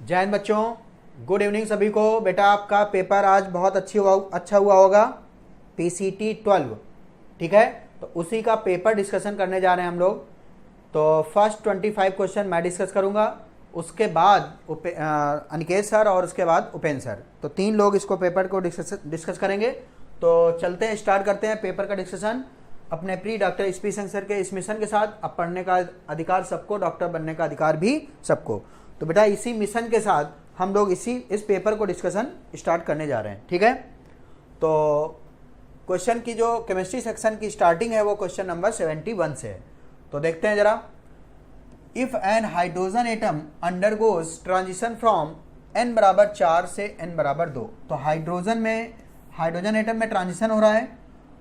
जय हिंद बच्चों, good evening सभी को। बेटा आपका पेपर आज बहुत अच्छा हुआ होगा, PCT 12, ठीक है। तो उसी का पेपर डिस्कशन करने जा रहे हैं हम लोग। तो फर्स्ट 25 क्वेश्चन मैं डिस्कस करूंगा, उसके बाद अनिकेत सर और उसके बाद उपेंद्र सर। तो 3 लोग इसको पेपर को डिस्कस करेंगे। तो चलते हैं, स्टार्ट करते हैं पेपर का डिस्कशन अपने प्रिय डॉक्टर SP सिंह सर के इस मिशन के साथ। अब पढ़ने का अधिकार सबको, डॉक्टर बनने का अधिकार भी सबको। तो बेटा इसी मिशन के साथ हम लोग इस पेपर को डिस्कशन स्टार्ट करने जा रहे हैं, ठीक है। तो क्वेश्चन की जो केमिस्ट्री सेक्शन की स्टार्टिंग है वो क्वेश्चन नंबर 71 से है। तो देखते हैं जरा। If an hydrogen atom undergoes transition from n बराबर 4 से n बराबर 2। तो हाइड्रोजन एटम में ट्रांजिशन हो रहा है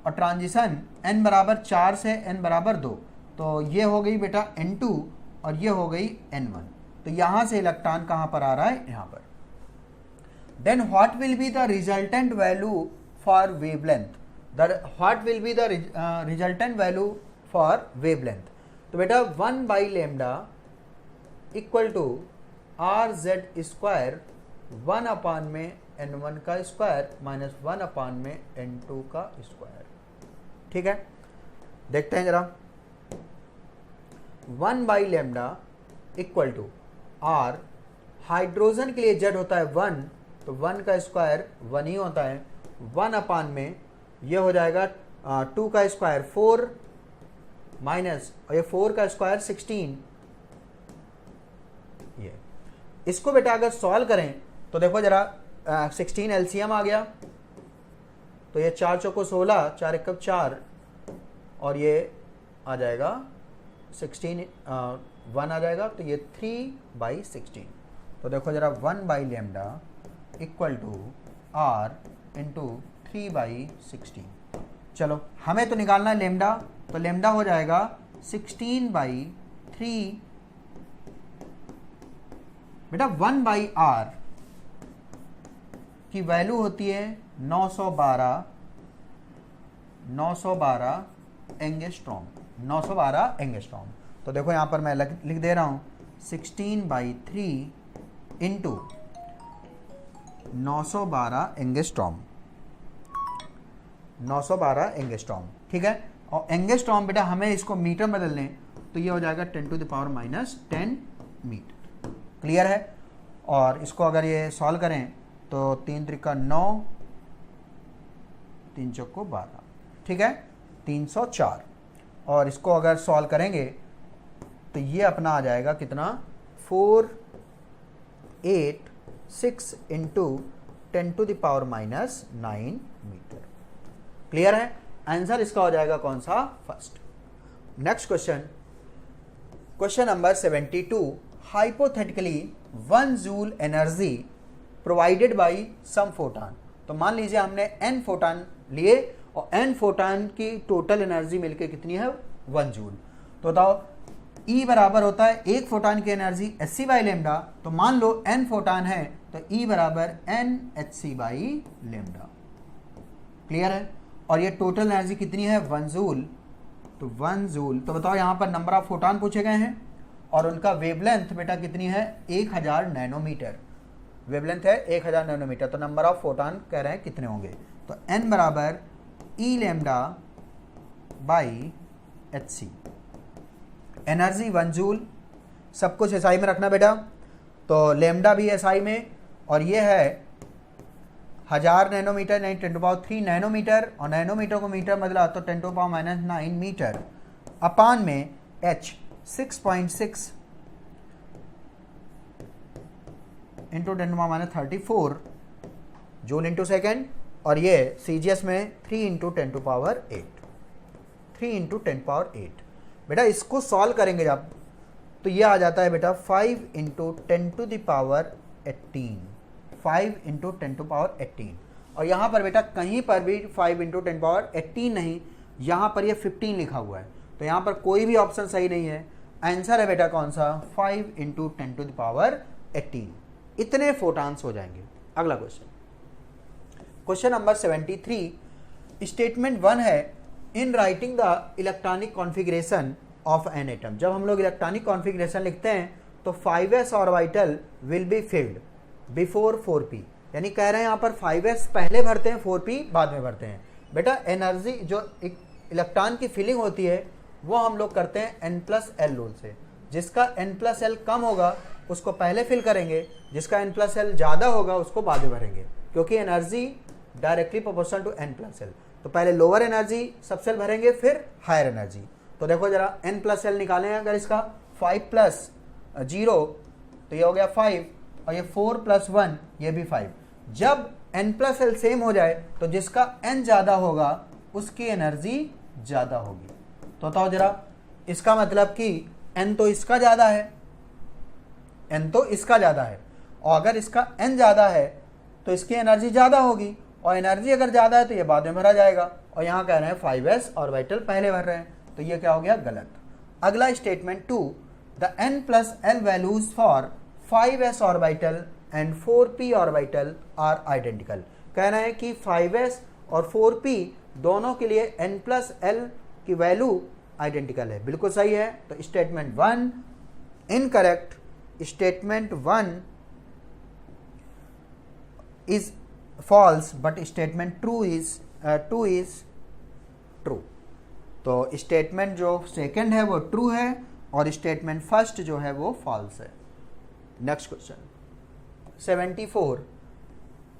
और ट्रांजिशन n बराबर 4 से n बराबर 2। तो ये हो गई बेटा n2 और ये हो गई n1। तो यहां से इलेक्ट्रॉन कहां पर आ रहा है, यहां पर। Then what will be the resultant value for wavelength. What will be the resultant value for wavelength. तो बेटा 1 by lambda equal to RZ square 1 upon में n1 का स्क्वायर माइनस 1 अपान में n2 का स्क्वायर, ठीक है। देखते हैं जरा। 1 by lambda equal to R, hydrogen के लिए Z होता है 1, तो 1 का स्क्वायर 1 ही होता है। 1 अपान में ये हो जाएगा 2 का स्क्वायर 4 माइनस, और ये 4 का स्क्वायर 16। ये इसको बेटा अगर सॉल्व करें तो देखो जरा, 16 LCM आ गया, तो ये 4 चौको 16, 4 एकम 4, और ये आ जाएगा 16 1 आ जाएगा, तो ये 3/16। तो देखो जरा 1 by lambda equal to R into 3/16। चलो हमें तो निकालना है लेमडा, तो लेमडा हो जाएगा 16/3। बेटा 1 बाई R की वैल्यू होती है 912 एंगस्ट्रॉम, 912 एंगस्ट्रॉम। तो देखो यहां पर मैं लिख दे रहा हूं 16/3 इंटू 912 एंगस्ट्रॉम, 912 एंगस्ट्रॉम, ठीक है। और एंगस्ट्रॉम बेटा हमें इसको मीटर में बदल लें तो ये हो जाएगा 10⁻⁻10 मीटर, क्लियर है। और इसको अगर ये सॉल्व करें तो 3 त्रिका 9, 3 चौको 12, ठीक है, 304। और इसको अगर सॉल्व करेंगे तो ये अपना आ जाएगा कितना, 486 इंटू 10⁻⁹ मीटर, क्लियर है। आंसर इसका हो जाएगा कौन सा, first. Next question, question number 72। Hypothetically 1 joule energy provided by some photon. तो मान लीजिए हमने n फोटान लिए और n फोटान की टोटल एनर्जी मिलके कितनी है, 1 जूल। तो बताओ E बराबर होता है एक फोटान की एनर्जी hc बाई लेमडा। तो मान लो n फोटान है तो E बराबर nhc बाई लेमडा, क्लियर है। और ये टोटल एनर्जी कितनी है, 1 जूल। तो 1 जूल, तो बताओ यहाँ पर नंबर ऑफ फोटान पूछे गए हैं और उनका वेवलेंथ बेटा कितनी है, 1000 नैनोमीटर। वेवलेंथ है 1000 नैनोमीटर, तो नंबर ऑफ फोटान कह रहे हैं कितने होंगे। तो n बराबर E lambda by hc, energy 1 joule, सब कुछ SI में रखना बेटा। तो लेमडा भी SI में, और ये है 1000 नैनोमीटर, नहीं 10⁻³ नैनोमीटर, और नैनोमीटर को मीटर बदला तो 10⁻⁹ मीटर, अपान में H 6.6 into 10⁻34 joule into second, और ये CGS में 3 इंटू 10⁸, 3 इंटू 10⁸। बेटा इसको सॉल्व करेंगे जब तो ये आ जाता है बेटा 5 इंटू 10⁻18, 5 इंटू 10⁻18। और यहाँ पर बेटा कहीं पर भी 5 इंटू 10⁻18 नहीं, यहाँ पर ये 15 लिखा हुआ है, तो यहाँ पर कोई भी ऑप्शन सही नहीं है। आंसर है बेटा कौन सा, 5 इंटू 10⁻18। इतने फोटान्स हो जाएंगे। अगला क्वेश्चन, क्वेश्चन नंबर 73। स्टेटमेंट 1 है, in writing the electronic configuration of an atom. जब हम लोग इलेक्ट्रॉनिक कॉन्फ़िगरेशन लिखते हैं तो 5s orbital will be filled before 4p, यानी कह रहे हैं यहाँ पर 5s पहले भरते हैं, 4p बाद में भरते हैं। बेटा एनर्जी जो इलेक्ट्रॉन की फिलिंग होती है वो हम लोग करते हैं n+l रूल से। जिसका n+l कम होगा उसको पहले फिल करेंगे, जिसका n+l ज़्यादा होगा उसको बाद में भरेंगे, क्योंकि energy directly proportional to n+l। तो पहले लोअर एनर्जी सबसेल भरेंगे, फिर हायर एनर्जी। तो देखो जरा n+l निकालें, अगर इसका 5 + 0 तो ये हो गया 5, और ये 4 + 1 ये भी 5। जब n+l सेम हो जाए तो जिसका n ज़्यादा होगा उसकी एनर्जी ज़्यादा होगी। तो बताओ जरा, इसका मतलब कि n तो इसका ज़्यादा है, n तो इसका ज़्यादा है, और अगर इसका n ज़्यादा है तो इसकी एनर्जी ज़्यादा होगी, और एनर्जी अगर ज़्यादा है तो ये बाद में भरा जाएगा। और यहाँ कह रहे हैं 5s ऑर्बिटल पहले भर रहे हैं, तो ये क्या हो गया, गलत। अगला statement 2, the n+l values for 5s orbital and 4p orbital are identical. कह रहे हैं कि 5s और 4p दोनों के लिए n+l की वैल्यू आइडेंटिकल है। बिल्कुल सही है। तो statement 1 incorrect, statement 1 is false, but statement 2 is true. तो स्टेटमेंट जो सेकंड है वो ट्रू है, और स्टेटमेंट फर्स्ट जो है वो फॉल्स है। Next question 74,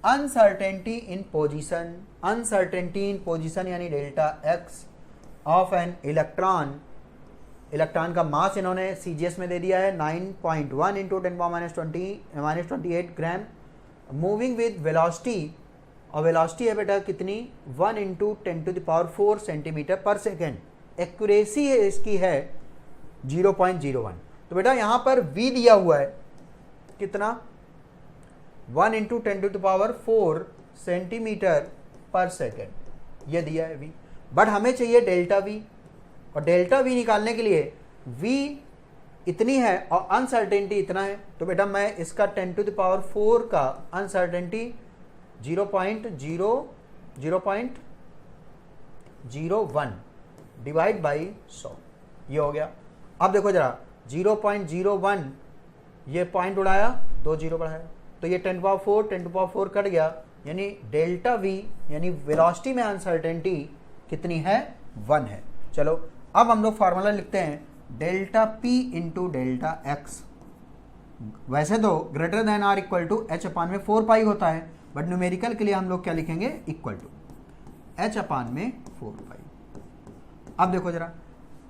uncertainty in position. Uncertainty in position यानी delta X of an electron. Electron का मास इन्होंने सीजीएस में दे दिया है 9.1 × 10⁻28 ग्राम, मूविंग विद वेलोसिटी, और वेलोसिटी है बेटा कितनी, 1 × 10⁴ सेंटीमीटर पर सेकेंड। एक्यूरेसी है इसकी है 0.01। तो बेटा यहाँ पर v दिया हुआ है कितना, 1 × 10⁴ सेंटीमीटर पर सेकेंड, ये दिया है v। बट हमें चाहिए डेल्टा v, और डेल्टा v निकालने के लिए v इतनी है और अनसर्टेनिटी इतना है। तो बेटा मैं इसका 10⁴ का अनसर्टेनिटी 0.01 डिवाइड बाई 100, ये हो गया। अब देखो जरा 0.01, ये पॉइंट उड़ाया, 2 0 बढ़ाया, तो ये 10⁴ कट गया, यानी डेल्टा v यानी वेलोसिटी में अनसर्टेनिटी कितनी है, 1 है। चलो अब हम लोग फार्मूला लिखते हैं, delta p into delta x। वैसे तो greater than or equal to h/4π होता है, बट न्यूमेरिकल के लिए हम लोग क्या लिखेंगे, इक्वल टू h/4π। अब देखो जरा,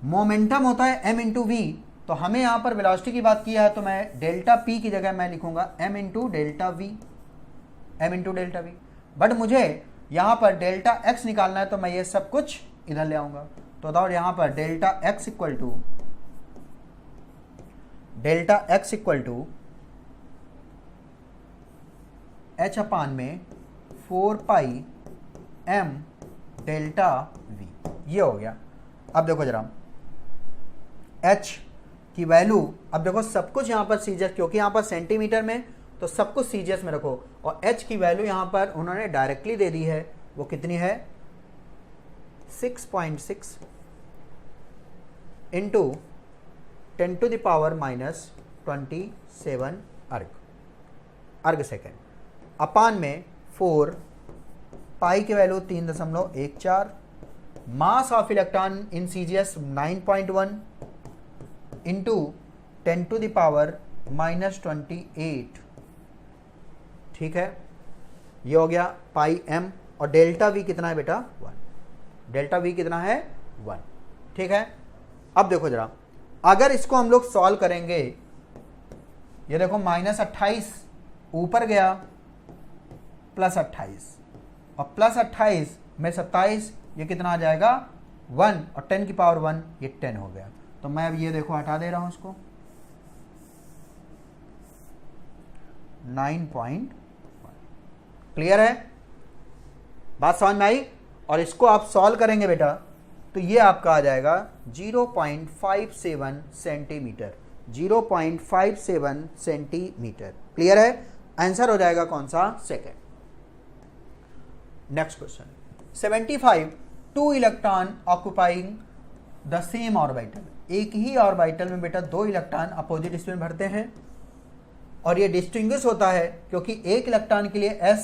मोमेंटम होता है m इंटू वी, तो हमें यहाँ पर वेलोसिटी की बात किया है, तो मैं डेल्टा p की जगह मैं लिखूंगा m into delta we, but मुझे यहाँ पर डेल्टा x निकालना है, तो मैं ये सब कुछ इधर ले आऊंगा। तो बताओ यहाँ पर delta x equal to h/4π m delta v, ये हो गया। अब देखो जरा h की वैल्यू, अब देखो सब कुछ यहाँ पर सीजीएस, क्योंकि यहाँ पर सेंटीमीटर में तो सब कुछ सीजीएस में रखो, और h की वैल्यू यहाँ पर उन्होंने डायरेक्टली दे दी है, वो कितनी है 6.6 इंटू 10⁻⁻27 अर्ग सेकेंड, अपान में 4, पाई की value 3.14, mass of electron in CGS 9.1 into 10⁻⁻28, ठीक है, ये हो गया पाई m, और डेल्टा v कितना है बेटा, 1। डेल्टा v कितना है, 1, ठीक है। अब देखो जरा, अगर इसको हम लोग सॉल्व करेंगे, ये देखो -28 ऊपर गया, +28, और +28 में 27, ये कितना आ जाएगा 1, और 10⁻1 ये 10 हो गया। तो मैं अब ये देखो हटा दे रहा हूं इसको, 9.1। क्लियर है, बात समझ में आई। और इसको आप सॉल्व करेंगे बेटा, तो ये आपका आ जाएगा 0.57 सेंटीमीटर, 0.57 सेंटीमीटर। क्लियर है, आंसर हो जाएगा कौन सा, second. Next question 75, 2 electron occupying the same orbital. एक ही ऑर्बिटल में बेटा 2 इलेक्ट्रॉन अपोजिट स्पिन भरते हैं, और ये डिस्टिंग्विश होता है क्योंकि एक इलेक्ट्रॉन के लिए s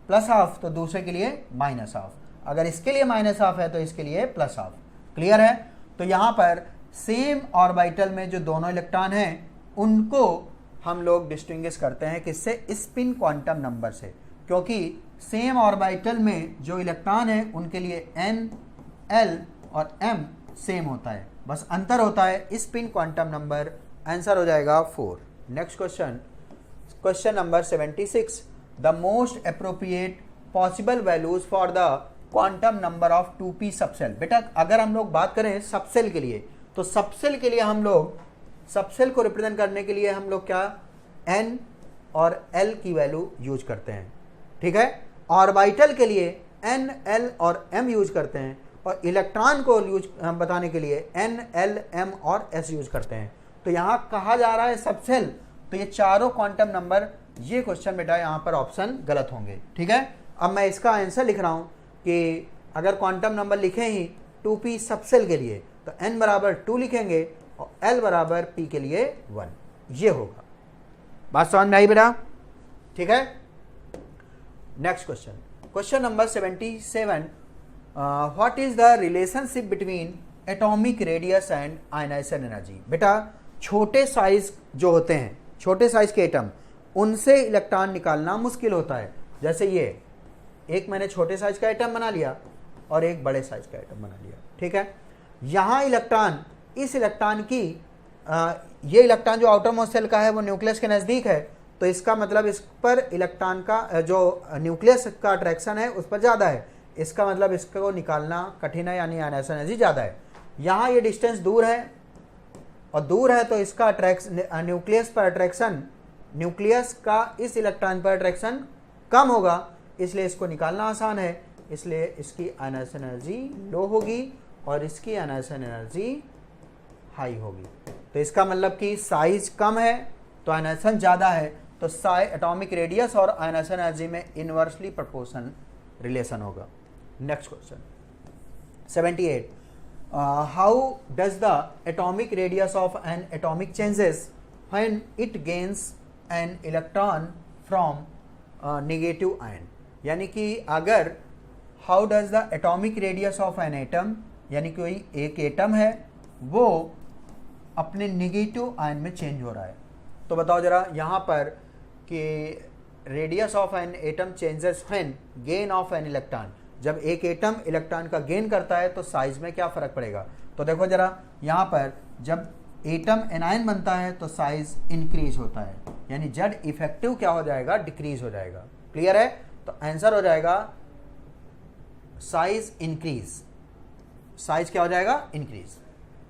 प्लस हाफ तो दूसरे के लिए माइनस हाफ, अगर इसके लिए माइनस हाफ है तो इसके लिए प्लस हाफ। क्लियर है? तो यहाँ पर सेम ऑर्बिटल में जो दोनों इलेक्ट्रॉन हैं उनको हम लोग डिस्टिंग्विश करते हैं किससे? स्पिन क्वांटम नंबर से, क्योंकि सेम ऑर्बिटल में जो इलेक्ट्रॉन है उनके लिए n, l और m सेम होता है, बस अंतर होता है स्पिन क्वांटम नंबर। आंसर हो जाएगा 4। Next question, question number 76, the most appropriate possible values for the quantum number of 2p subshell. बेटा अगर हम लोग बात करें सबसेल के लिए, तो सबसेल के लिए हम लोग सबसेल को रिप्रेजेंट करने के लिए हम लोग क्या n और l की वैल्यू यूज करते हैं, ठीक है। ऑर्बिटल के लिए n, l और m यूज करते हैं, और इलेक्ट्रॉन को यूज बताने के लिए n, l, m और s यूज करते हैं। तो यहाँ कहा जा रहा है सबसेल, तो ये चारों क्वांटम नंबर, ये क्वेश्चन बेटा यहाँ पर ऑप्शन गलत होंगे, ठीक है। अब मैं इसका आंसर लिख रहा हूँ कि अगर क्वांटम नंबर लिखें ही 2p सबसेल के लिए तो n बराबर 2 लिखेंगे और l बराबर p के लिए 1, ये होगा। बात समझ में आई बेटा? ठीक है। Next question, question number 77, what is the relationship between atomic radius and ionisation energy. बेटा छोटे साइज जो होते हैं, छोटे साइज के एटम, उनसे इलेक्ट्रॉन निकालना मुश्किल होता है। जैसे ये एक मैंने छोटे साइज का एटम बना लिया और एक बड़े साइज का एटम बना लिया, ठीक है। यहाँ इलेक्ट्रॉन, इस इलेक्ट्रॉन की ये इलेक्ट्रॉन जो आउटर मोस्ट सेल का है वो न्यूक्लियस के नज़दीक है, तो इसका मतलब इस पर इलेक्ट्रॉन का जो न्यूक्लियस का अट्रैक्शन है उस पर ज़्यादा है, इसका मतलब इसको निकालना कठिन है, यानी आयनाइजेशन एनर्जी ज़्यादा है। यहाँ ये डिस्टेंस दूर है और दूर है तो इसका न्यूक्लियस पर अट्रैक्शन, न्यूक्लियस का इस इलेक्ट्रॉन पर अट्रैक्शन कम होगा, इसलिए इसको निकालना आसान है, इसलिए इसकी आयनाइजेशन एनर्जी लो होगी और इसकी आयनाइजेशन एनर्जी हाई होगी। तो इसका मतलब कि साइज कम है तो आयनाइजेशन ज़्यादा है, तो एटॉमिक रेडियस और आयनाइजेशन एनर्जी में इनवर्सली प्रोपोर्शन रिलेशन होगा। Next question 78, how does the atomic radius of N atomic changes when it gains an electron from negative ion. यानी कि अगर how does the atomic radius of an atom, यानी कोई एक atom है वो अपने नेगेटिव आयन में चेंज हो रहा है, तो बताओ जरा यहाँ पर कि radius of an atom changes when gain of an electron. जब एक एटम इलेक्ट्रॉन का गेन करता है तो साइज में क्या फर्क पड़ेगा। तो देखो जरा यहाँ पर जब एटम एनायन बनता है तो साइज इंक्रीज होता है, यानी जेड इफेक्टिव क्या हो जाएगा, डिक्रीज हो जाएगा। क्लियर है? तो आंसर हो जाएगा साइज इंक्रीज। साइज क्या हो जाएगा, इंक्रीज।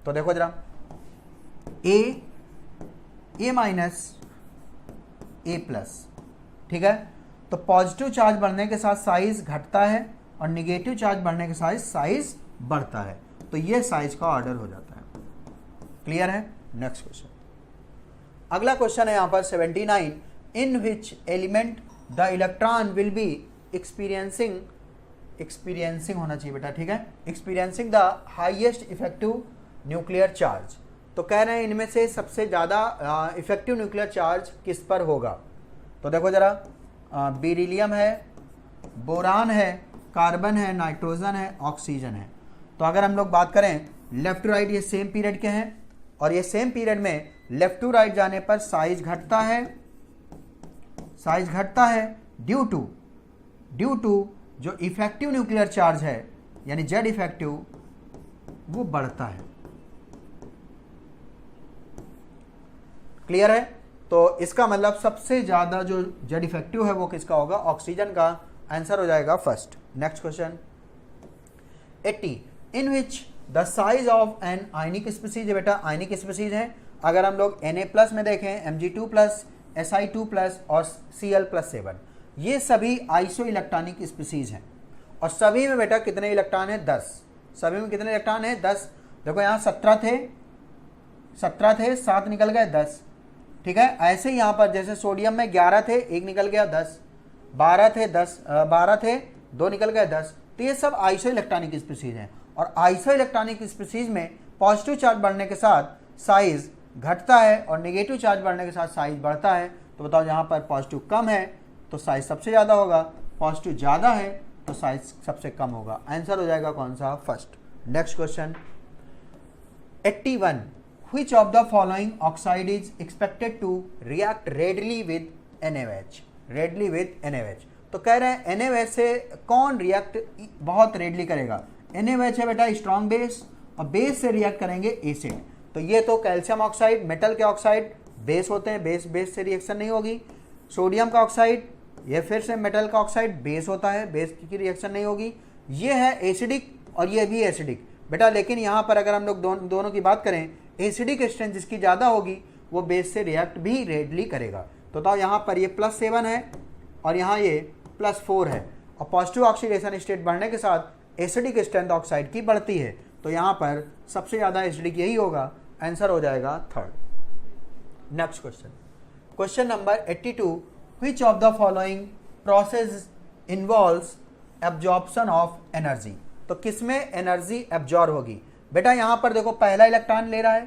तो देखो जरा ए माइनस ए प्लस, ठीक है। तो पॉजिटिव चार्ज बढ़ने के साथ साइज घटता है और निगेटिव चार्ज बढ़ने के साथ साइज बढ़ता है, तो ये साइज का ऑर्डर हो जाता है। क्लियर है? नेक्स्ट क्वेश्चन, अगला क्वेश्चन है यहाँ पर 79, in which element the electron will be experiencing होना चाहिए बेटा, ठीक है, experiencing the highest effective nuclear charge. तो कह रहे हैं इनमें से सबसे ज़्यादा इफेक्टिव न्यूक्लियर चार्ज किस पर होगा। तो देखो जरा बेरिलियम है, बोरान है, कार्बन है, नाइट्रोजन है, ऑक्सीजन है। तो अगर हम लोग बात करें लेफ्ट टू राइट, ये सेम पीरियड के हैं और ये सेम पीरियड में लेफ्ट टू राइट जाने पर साइज घटता है ड्यू टू जो इफेक्टिव न्यूक्लियर चार्ज है यानी जेड इफेक्टिव वो बढ़ता है। क्लियर है? तो इसका मतलब सबसे ज्यादा जो जेड इफेक्टिव है वो किसका होगा, ऑक्सीजन का। आंसर हो जाएगा first. Next question 80, in which the size of an ionic species. बेटा आयनिक स्पीसीज है, अगर हम लोग Na+ में देखें Mg2+, Si2+ और Cl+7, ये सभी आइसो इलेक्ट्रॉनिक स्पीसीज हैं और सभी में बेटा कितने इलेक्ट्रॉन है, 10। सभी में कितने इलेक्ट्रॉन है, 10। देखो यहाँ 17 थे, 7 निकल गए 10, ठीक है। ऐसे ही यहाँ पर जैसे सोडियम में 11 थे, 1 निकल गया 10, 12 थे 2 निकल गए 10। तो ये सब आइसो इलेक्ट्रॉनिक स्पीसीज हैं और आइसो इलेक्ट्रॉनिक स्पीसीज में पॉजिटिव चार्ज बढ़ने के साथ साइज घटता है और नेगेटिव चार्ज बढ़ने के साथ साइज बढ़ता है। तो बताओ यहाँ पर पॉजिटिव कम है तो साइज सबसे ज़्यादा होगा, पॉजिटिव ज़्यादा है तो साइज सबसे कम होगा। आंसर हो जाएगा कौन सा? First. Next question 81, which of the following oxide is expected to react readily with NaOH? readily with NaOH तो कह रहे हैं NaOH से कौन रिएक्ट बहुत रेडली करेगा? NaOH है बेटा स्ट्रॉन्ग बेस और बेस से रिएक्ट करेंगे एसिड। तो ये तो कैल्शियम ऑक्साइड, मेटल के ऑक्साइड बेस होते हैं, बेस से रिएक्शन नहीं होगी। सोडियम का ऑक्साइड ये फिर से मेटल का ऑक्साइड बेस होता है, बेस की रिएक्शन नहीं होगी। ये है एसिडिक और ये भी एसिडिक बेटा। लेकिन यहाँ पर अगर हम लोग दोनों की बात करें, एसिडिक स्ट्रेंथ जिसकी ज़्यादा होगी वो बेस से रिएक्ट भी रेडली करेगा। तो बताओ यहाँ पर ये +7 है और यहाँ ये +4 है और पॉजिटिव ऑक्सीडेशन स्टेट बढ़ने के साथ एसिडिक स्ट्रेंथ ऑक्साइड की बढ़ती है। तो यहाँ पर सबसे ज़्यादा एसिडिक यही होगा। आंसर हो जाएगा third. Next question, question number 82, which of the following process involves absorption of energy? तो किसमें एनर्जी एब्जॉर्ब होगी? बेटा यहाँ पर देखो पहला इलेक्ट्रॉन ले रहा है,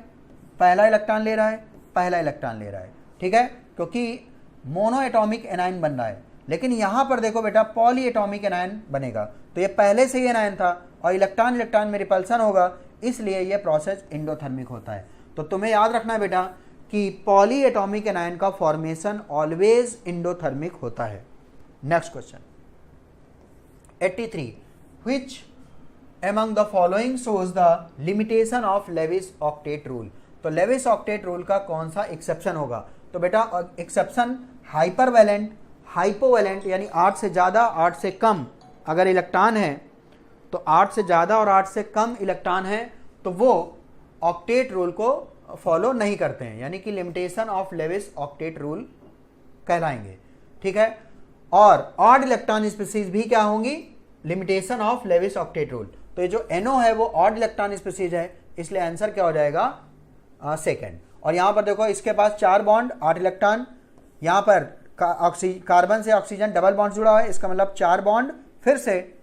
पहला इलेक्ट्रॉन ले रहा है, पहला इलेक्ट्रॉन ले रहा है, ठीक है, क्योंकि मोनो एटॉमिक एनायन बन रहा है। लेकिन यहाँ पर देखो बेटा पॉली एटॉमिक एनायन बनेगा। तो ये पहले से ही एनायन था और इलेक्ट्रॉन इलेक्ट्रॉन में रिपल्सन होगा, इसलिए ये प्रोसेस एंडोथर्मिक होता है। तो तुम्हें याद रखना है बेटा कि पॉली एटॉमिक एनायन का फॉर्मेशन ऑलवेज एंडोथर्मिक होता है। Next question 83, which among the following shows the limitation of Lewis octet rule? तो लेविस ऑक्टेट रूल का कौन सा एक्सेप्शन होगा? तो बेटा एक्सेप्शन हाइपरवैलेंट, हाइपोवैलेंट यानी 8 से ज़्यादा 8 से कम अगर इलेक्ट्रॉन है तो 8 से ज़्यादा और 8 से कम इलेक्ट्रॉन है तो वो ऑक्टेट रूल को फॉलो नहीं करते हैं, यानी कि limitation of Lewis octet rule कहलाएंगे, ठीक है। और ऑड इलेक्ट्रॉन स्पीसीज भी क्या होंगी? Limitation of Lewis octet rule. तो ये जो NO है वो ऑड इलेक्ट्रॉन स्पीसीज है, इसलिए आंसर क्या हो जाएगा? सेकेंड। और यहाँ पर देखो इसके पास 4 बॉन्ड 8 इलेक्ट्रॉन, यहाँ पर कार्बन से ऑक्सीजन डबल बॉन्ड जुड़ा हुआ है, इसका मतलब 4 बॉन्ड फिर से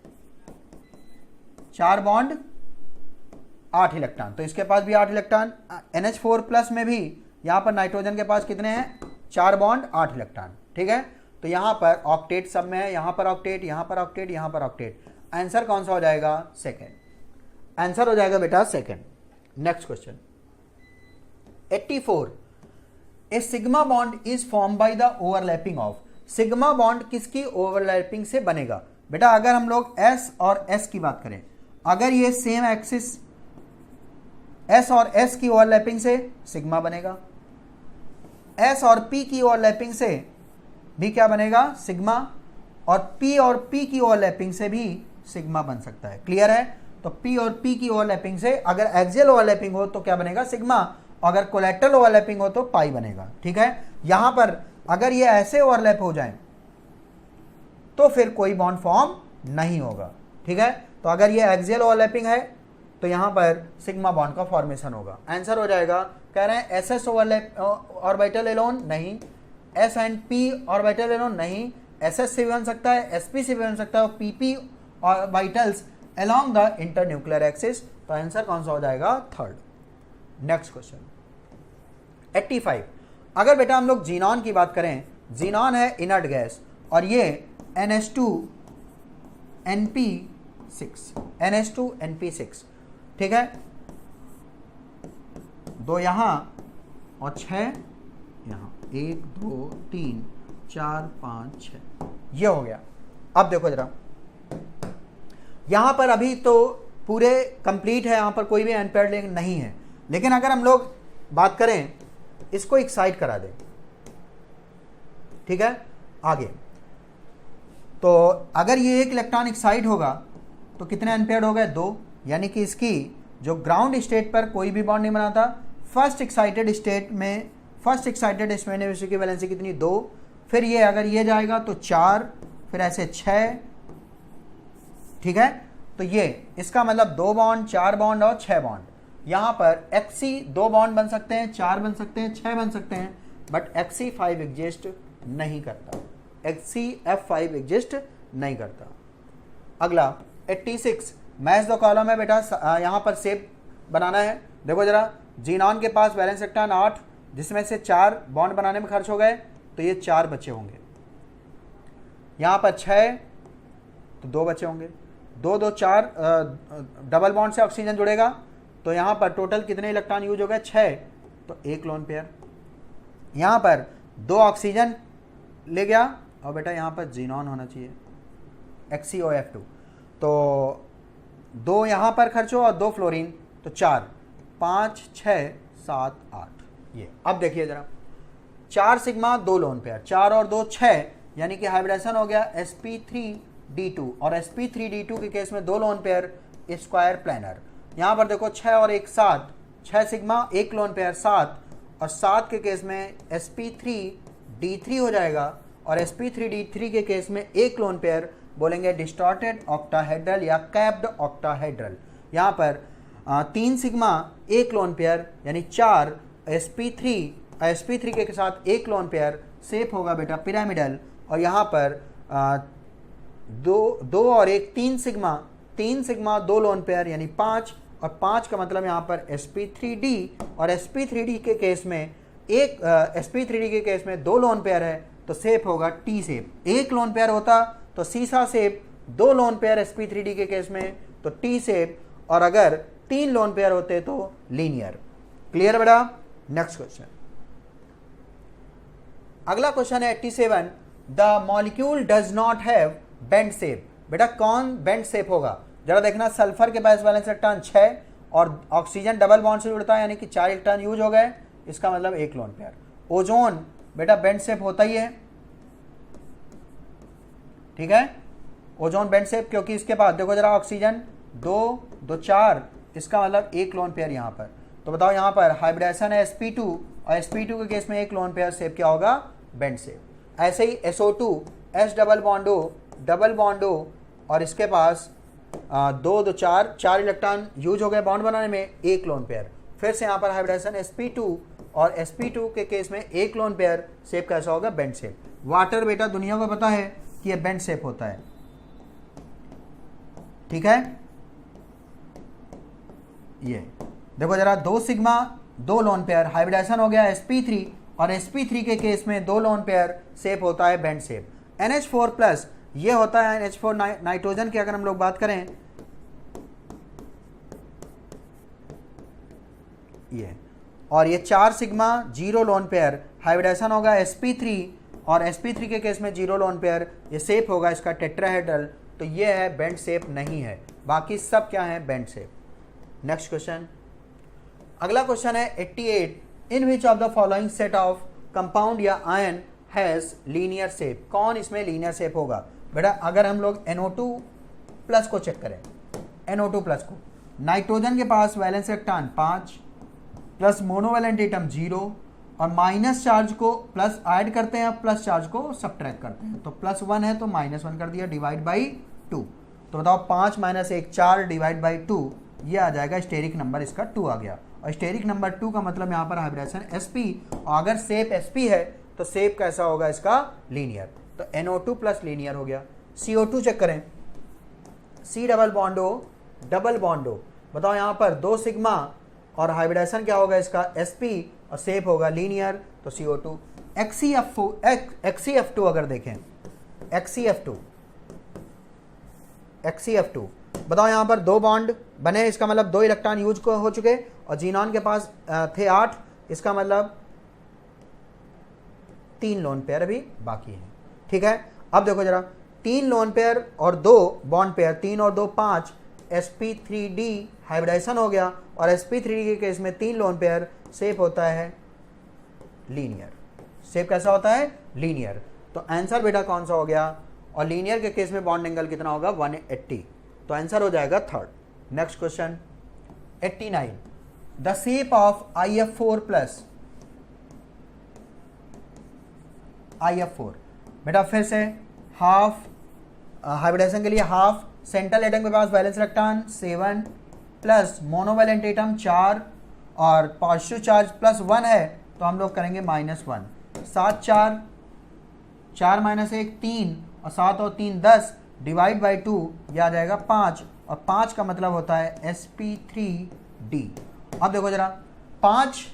4 बॉन्ड 8 इलेक्ट्रॉन। तो इसके पास भी 8 इलेक्ट्रॉन। NH4+ में भी यहाँ पर नाइट्रोजन के पास कितने हैं? 4 बॉन्ड 8 इलेक्ट्रॉन, ठीक है। तो यहाँ पर ऑक्टेट सब में है, यहाँ पर ऑक्टेट, यहाँ पर ऑक्टेट, यहाँ पर ऑक्टेट। आंसर कौन सा हो जाएगा? सेकेंड। आंसर हो जाएगा बेटा second. Next question 84, A sigma bond is form by the overlapping of. Sigma bond किसकी ओवरलैपिंग से बनेगा? बेटा अगर हम लोग S और S की बात करें, अगर ये सेम एक्सिस S और S की ओवरलैपिंग से सिग्मा बनेगा, S और P की ओवरलैपिंग से भी क्या बनेगा? सिग्मा। और P और P की ओवरलैपिंग से भी सिग्मा बन सकता है। क्लियर है? तो P और P की ओवरलैपिंग से अगर एक्सियल ओवरलैपिंग हो तो क्या बनेगा? सिग्मा। अगर कोलैटरल ओवरलैपिंग हो तो पाई बनेगा, ठीक है। यहां पर अगर ये ऐसे ओवरलैप हो जाए तो फिर कोई बॉन्ड फॉर्म नहीं होगा, ठीक है। तो अगर ये एक्सियल ओवरलैपिंग है तो यहां पर सिग्मा बॉन्ड का फॉर्मेशन होगा। आंसर हो जाएगा, कह रहे हैं SS ओवरलैप ऑर्बिटल एलोन नहीं, S and P orbital alone नहीं, SS से भी बन सकता है, SP से भी बन सकता है और PP orbitals along the internuclear axis. तो आंसर कौन सा हो जाएगा? थर्ड। नेक्स्ट क्वेश्चन 85, अगर बेटा हम लोग जीनॉन की बात करें, जीनॉन है इनर्ट गैस और ये NH2NP6, ठीक है, 2 यहां और 6 यहां, 1 2 3 4 5 6, ये हो गया। अब देखो जरा, यहां पर अभी तो पूरे कंप्लीट है, यहां पर कोई भी अनपेयर्ड लिंक नहीं है, लेकिन अगर हम लोग बात करें इसको एक्साइट करा दें, ठीक है, आगे तो अगर ये एक इलेक्ट्रॉन एक्साइट होगा तो कितने अनपेयर्ड हो गए? 2, यानी कि इसकी जो ग्राउंड स्टेट पर कोई भी बॉन्ड नहीं बनाता, फर्स्ट एक्साइटेड स्टेट में की वैलेंसी कितनी? 2। फिर ये अगर ये जाएगा तो 4, फिर ऐसे 6, ठीक है। तो ये इसका मतलब 2 बॉन्ड 4 बॉन्ड और 6 बॉन्ड। यहां पर XC 2 बॉन्ड बन सकते हैं, 4 बन सकते हैं, 6 बन सकते हैं, बट XC5 एग्जिस्ट नहीं करता, XCF5 एग्जिस्ट नहीं करता। अगला 86, मैच द कॉलम है बेटा, यहां पर शेप बनाना है देखो जरा, जीनॉन के पास वैलेंस इलेक्ट्रॉन 8, जिसमें से 4 बॉन्ड बनाने में खर्च हो गए, तो ये 4 बचे होंगे। यहाँ पर 6, तो 2 बचे होंगे। 2 2 4, डबल बॉन्ड से ऑक्सीजन जुड़ेगा, तो यहाँ पर टोटल कितने इलेक्ट्रॉन यूज हो गए? 6, तो 1 लोन पेयर। यहाँ पर 2 ऑक्सीजन ले गया, और बेटा यहाँ पर जीनॉन होना चाहिए, XeOF2, तो 2 यहाँ पर खर्च हो और 2 फ्लोरीन, तो 4, 5 6 7 8। ये अब देखिए जरा, 4 सिग्मा 2 लोन पेयर, 4 और 2 6, यानी कि हाइब्रिडेशन हो गया sp3d2, और sp3d2 के केस में 2 लोन पेयर स्क्वायर प्लानर। यहाँ पर देखो 6 और 1 7, 6 सिग्मा 1 लोन पेयर 7, और 7 के केस में sp3d3 हो जाएगा, और sp3d3 के केस में 1 लोन पेयर बोलेंगे डिस्टॉर्टेड ऑक्टाहेड्रल या कैप्ड ऑक्टाहेड्रल। यहाँ पर 3 सिग्मा 1 लोन पेयर, यानी 4 sp3 के साथ 1 लोन पेयर शेप होगा बेटा पिरामिडल, और यहाँ पर 2 और 1 3 सिग्मा 2 लोन पेयर, यानी 5, और 5 का मतलब यहाँ पर sp3d, और sp3d के केस में sp3d के केस में 2 लोन पेयर है, तो शेप होगा टी शेप। 1 लोन पेयर होता तो सीसा शेप, 2 लोन पेयर sp3d के केस में तो टी शेप, और अगर 3 लोन पेयर होते तो लीनियर। क्लियर बेटा? नेक्स्ट क्वेश्चन, अगला क्वेश्चन है 87, the molecule does not have bend shape. बेटा कौन बेंड शेप होगा? जरा देखना, सल्फर के पास वैलेंस इलेक्ट्रॉन 6 और ऑक्सीजन डबल बॉन्ड से जुड़ता है, यानी कि 4 इलेक्ट्रॉन यूज हो गए, इसका मतलब 1 लोन पेयर। ओजोन बेटा बेंड शेप होता ही है, ठीक है, ओजोन बेंड शेप, क्योंकि इसके बाद देखो जरा, ऑक्सीजन 2 2 4, इसका मतलब 1 लोन पेयर यहाँ पर। तो बताओ यहाँ पर हाइब्रिडेशन है sp2, और sp2 के केस में 1 लोन पेयर शेप क्या होगा? Bend shape. ऐसे ही SO2 S double bond O, और इसके पास 2 2 4 इलेक्ट्रॉन यूज हो गए बॉन्ड बनाने में, 1 लोन पेयर। फिर से यहाँ पर हाइब्रिडेशन sp2, और sp2 के केस में 1 लोन पेयर शेप कैसा होगा? Bend shape. वाटर बेटा दुनिया को पता है कि ये बेंड शेप होता है, ठीक है। ये देखो जरा, 2 सिग्मा 2 लोन पेयर, हाइब्रिडेशन हो गया sp3, और sp3 के केस में 2 लोन पेयर शेप होता है बेंड शेप। NH4+ ये होता है NH4 नाइट्रोजन की अगर हम लोग बात करें, ये, और ये 4 सिग्मा 0 लोन पेयर, हाइब्रिडेशन होगा sp3, और sp3 के केस में 0 लोन पेयर, ये शेप होगा इसका टेट्राहेड्रल, तो ये है बेंड शेप नहीं है, बाकी सब क्या है? Bent shape. नेक्स्ट क्वेश्चन, अगला क्वेश्चन है 88, in which of the following set of compound या आयन हैज लीनियर शेप। कौन इसमें लीनियर शेप होगा? बेटा अगर हम लोग NO2+ को चेक करें, NO2+ को, नाइट्रोजन के पास valence electron 5 plus monovalent atom 0, और माइनस चार्ज को प्लस ऐड करते हैं, प्लस चार्ज को सब्ट्रैक्ट करते हैं, तो +1 है तो -1 कर दिया, डिवाइड बाई 2। तो बताओ 5 - 1 4 डिवाइड बाई 2, ये आ जाएगा स्टेरिक नंबर, इसका 2 आ गया। और स्टेरिक नंबर 2 का मतलब यहाँ पर हाइब्रिडेशन sp, और अगर शेप sp है तो शेप कैसा होगा इसका? लीनियर। तो NO2+ लीनियर हो गया। CO2 चेक करें, C डबल बॉन्ड O, बताओ यहाँ पर 2 सिग्मा, और हाइब्रिडेशन क्या होगा इसका? sp, और शेप होगा लीनियर, तो CO2। XeF2 अगर देखें, XeF2 बताओ यहाँ पर 2 बॉन्ड बने, इसका मतलब 2 इलेक्ट्रॉन यूज को हो चुके, और जीनॉन के पास थे 8, इसका मतलब 3 लोन पेयर अभी बाकी है, ठीक है। अब देखो जरा, 3 लोन पेयर और 2 बॉन्ड पेयर, 3 और 2 5, sp3d हाइब्रिडेशन हो गया, और sp3d के केस में 3 लोन पेयर, शेप होता है लीनियर। शेप कैसा होता है? लीनियर। तो आंसर बेटा कौन सा हो गया? और लीनियर के केस में बॉन्ड एंगल कितना होगा? 180, तो आंसर हो जाएगा 3rd। Next question 89, the shape of IF4+, IF4 बेटा फिर से हाफ, हाइब्रिडेशन के लिए हाफ, सेंट्रल एटम के पास valence electron 7 plus monovalent atom 4, और पॉजिटिव चार्ज +1 है, तो हम लोग करेंगे -1। 7 4 4 - 1 3, और 7 और 3 10, डिवाइड बाई 2, यह आ जाएगा 5, और 5 का मतलब होता है sp3d, अब देखो जरा 5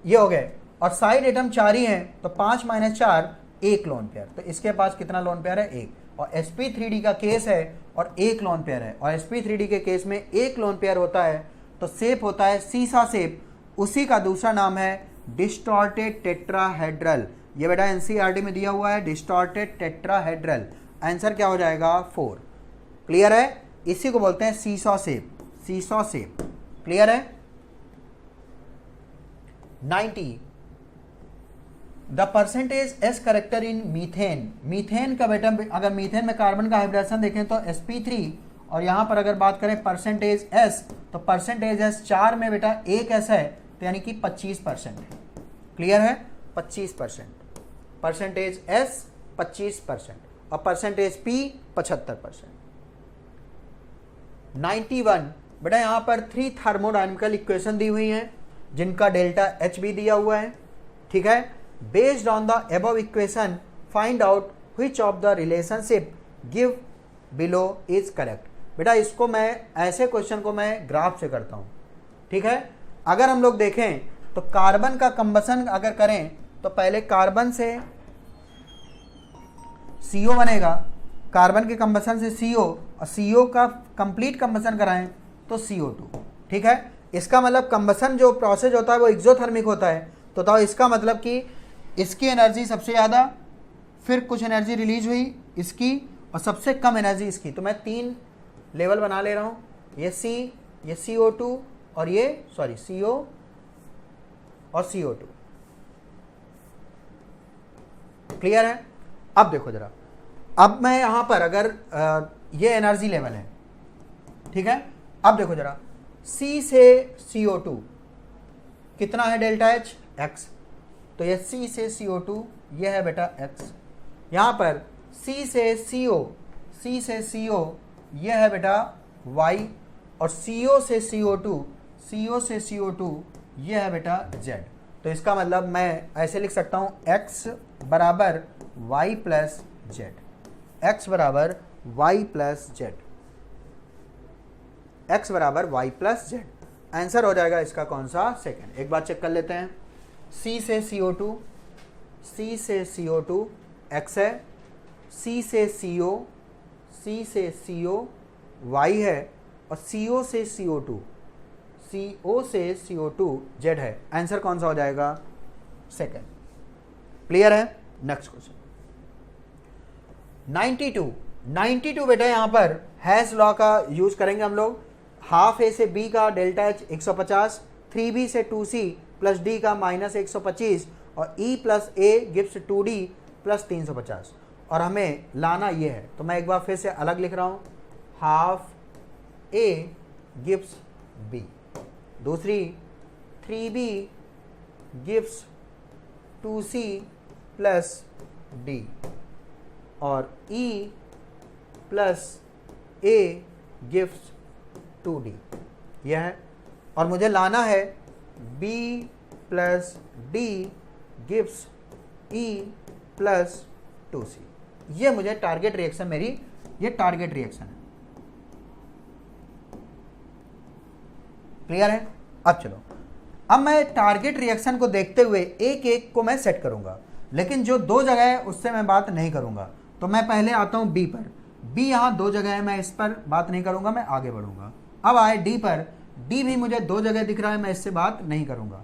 ये हो गए और साइड एटम 4 ही है, तो 5 - 4 1 लोन पेयर। तो इसके पास कितना लोन पेयर है? 1। और sp3d का केस है और 1 लोन पेयर है, और sp3d के केस में 1 लोन पेयर होता है तो शेप होता है सीसा शेप। उसी का दूसरा नाम है डिस्टॉर्टेड टेट्राहेड्रल। ये बेटा एनसीईआरटी में दिया हुआ है, डिस्टॉर्टेड टेट्राहेड्रल। आंसर क्या हो जाएगा? 4। क्लियर है? इसी को बोलते हैं seesaw shape, seesaw shape. Clear है? 90 the percentage S character in methane. Methane का बेटा, अगर मीथेन में कार्बन का हाइब्रिडेशन देखें तो sp3, और यहां पर अगर बात करें परसेंटेज एस, तो परसेंटेज एस 4 में बेटा 1 एस है, तो यानी कि 25% है। क्लियर है? 25%। परसेंटेज एस 25% और परसेंटेज पी 75%। 91 बेटा, यहां पर 3 थर्मोडायनेमिकल इक्वेशन दी हुई हैं जिनका डेल्टा एच भी दिया हुआ है। ठीक है? Based on the above equation find out which of the relationship give below is correct. बेटा इसको मैं, ऐसे क्वेश्चन को मैं ग्राफ से करता हूं। ठीक है? अगर हम लोग देखें तो कार्बन का कंबसन अगर करें तो पहले कार्बन से CO बनेगा, कार्बन के कंबसन से CO, और CO का कंप्लीट कंबसन कराएं तो CO2। ठीक है? इसका मतलब कंबसन जो प्रोसेस होता है वो एक्सोथर्मिक होता है। तो बताओ इसका मतलब कि इसकी एनर्जी सबसे ज़्यादा, फिर कुछ एनर्जी रिलीज हुई इसकी, और सबसे कम एनर्जी इसकी। तो मैं 3 लेवल बना ले रहा हूँ, ये C, ये CO2 और ये CO और CO2। क्लियर है? अब देखो जरा, अब मैं यहां पर अगर ये एनर्जी लेवल है, ठीक है? अब देखो जरा, C से CO2 कितना है डेल्टा H? X। तो ये C से CO2 ये है बेटा X। यहां पर C से CO ये है बेटा Y, और CO से CO2 ये है बेटा Z। तो इसका मतलब मैं ऐसे लिख सकता हूं X बराबर Y प्लस Z, X बराबर Y प्लस Z, X बराबर Y प्लस Z। आंसर हो जाएगा इसका कौन सा? सेकंड। एक बार चेक कर लेते हैं। C से CO2 X है, C से CO Y है, और CO से CO2 Z है। आंसर कौन सा हो जाएगा? सेकंड। क्लियर है? नेक्स्ट क्वेश्चन 92 बेटा, यहां पर हैश लॉ का यूज करेंगे हम लोग। हाफ ए से बी का डेल्टा H 150, 3b से 2c प्लस डी का -125, और E plus A gives 2d plus 350, और हमें लाना ये है। तो मैं एक बार फिर से अलग लिख रहा हूं, हाफ ए गिव्स बी, दूसरी 3b gives 2c plus D, और E plus A gives 2d यह है। और मुझे लाना है B plus D gives E plus 2c। ये मुझे टारगेट रिएक्शन, मेरी ये टारगेट रिएक्शन है। क्लियर है? अब चलो, अब मैं टारगेट रिएक्शन को देखते हुए एक एक को मैं सेट करूंगा, लेकिन जो 2 जगह है उससे मैं बात नहीं करूंगा। तो मैं पहले आता हूं B पर। B यहाँ 2 जगह है, मैं इस पर बात नहीं करूंगा, मैं आगे बढ़ूंगा। अब आए D पर। D भी मुझे 2 जगह दिख रहा है, मैं इससे बात नहीं करूंगा।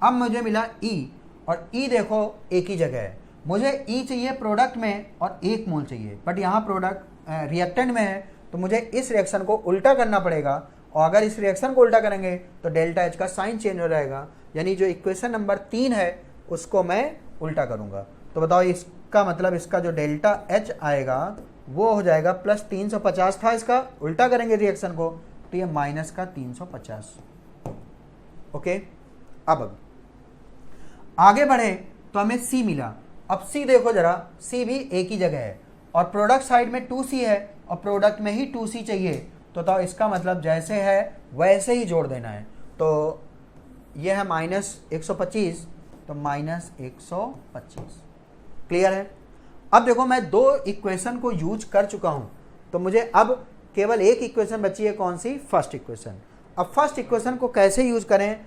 अब मुझे मिला E, और E देखो एक ही जगह है। मुझे E चाहिए प्रोडक्ट में और 1 मोल चाहिए, बट यहाँ प्रोडक्ट रिएक्टेंट में है, तो मुझे इस रिएक्शन को उल्टा करना पड़ेगा। और अगर इस रिएक्शन को उल्टा करेंगे तो डेल्टा H का साइन चेंज हो जाएगा, यानी जो इक्वेशन नंबर 3 है उसको मैं उल्टा करूंगा। तो बताओ इसका मतलब, इसका जो डेल्टा H आएगा वो हो जाएगा प्लस 350 था, इसका उल्टा करेंगे रिएक्शन को तो ये माइनस का 350। ओके, अब आगे बढ़े तो हमें C मिला। अब C देखो जरा, C भी एक ही जगह है, और प्रोडक्ट साइड में 2C है, और प्रोडक्ट में ही 2C चाहिए। तो इसका मतलब जैसे है वैसे ही जोड़ देना है। तो ये है -125, तो -125। क्लियर है? अब देखो, मैं 2 इक्वेशन को यूज कर चुका हूं, तो मुझे अब केवल एक इक्वेशन बची है। कौन सी? First equation. अब फर्स्ट इक्वेशन को कैसे यूज करें,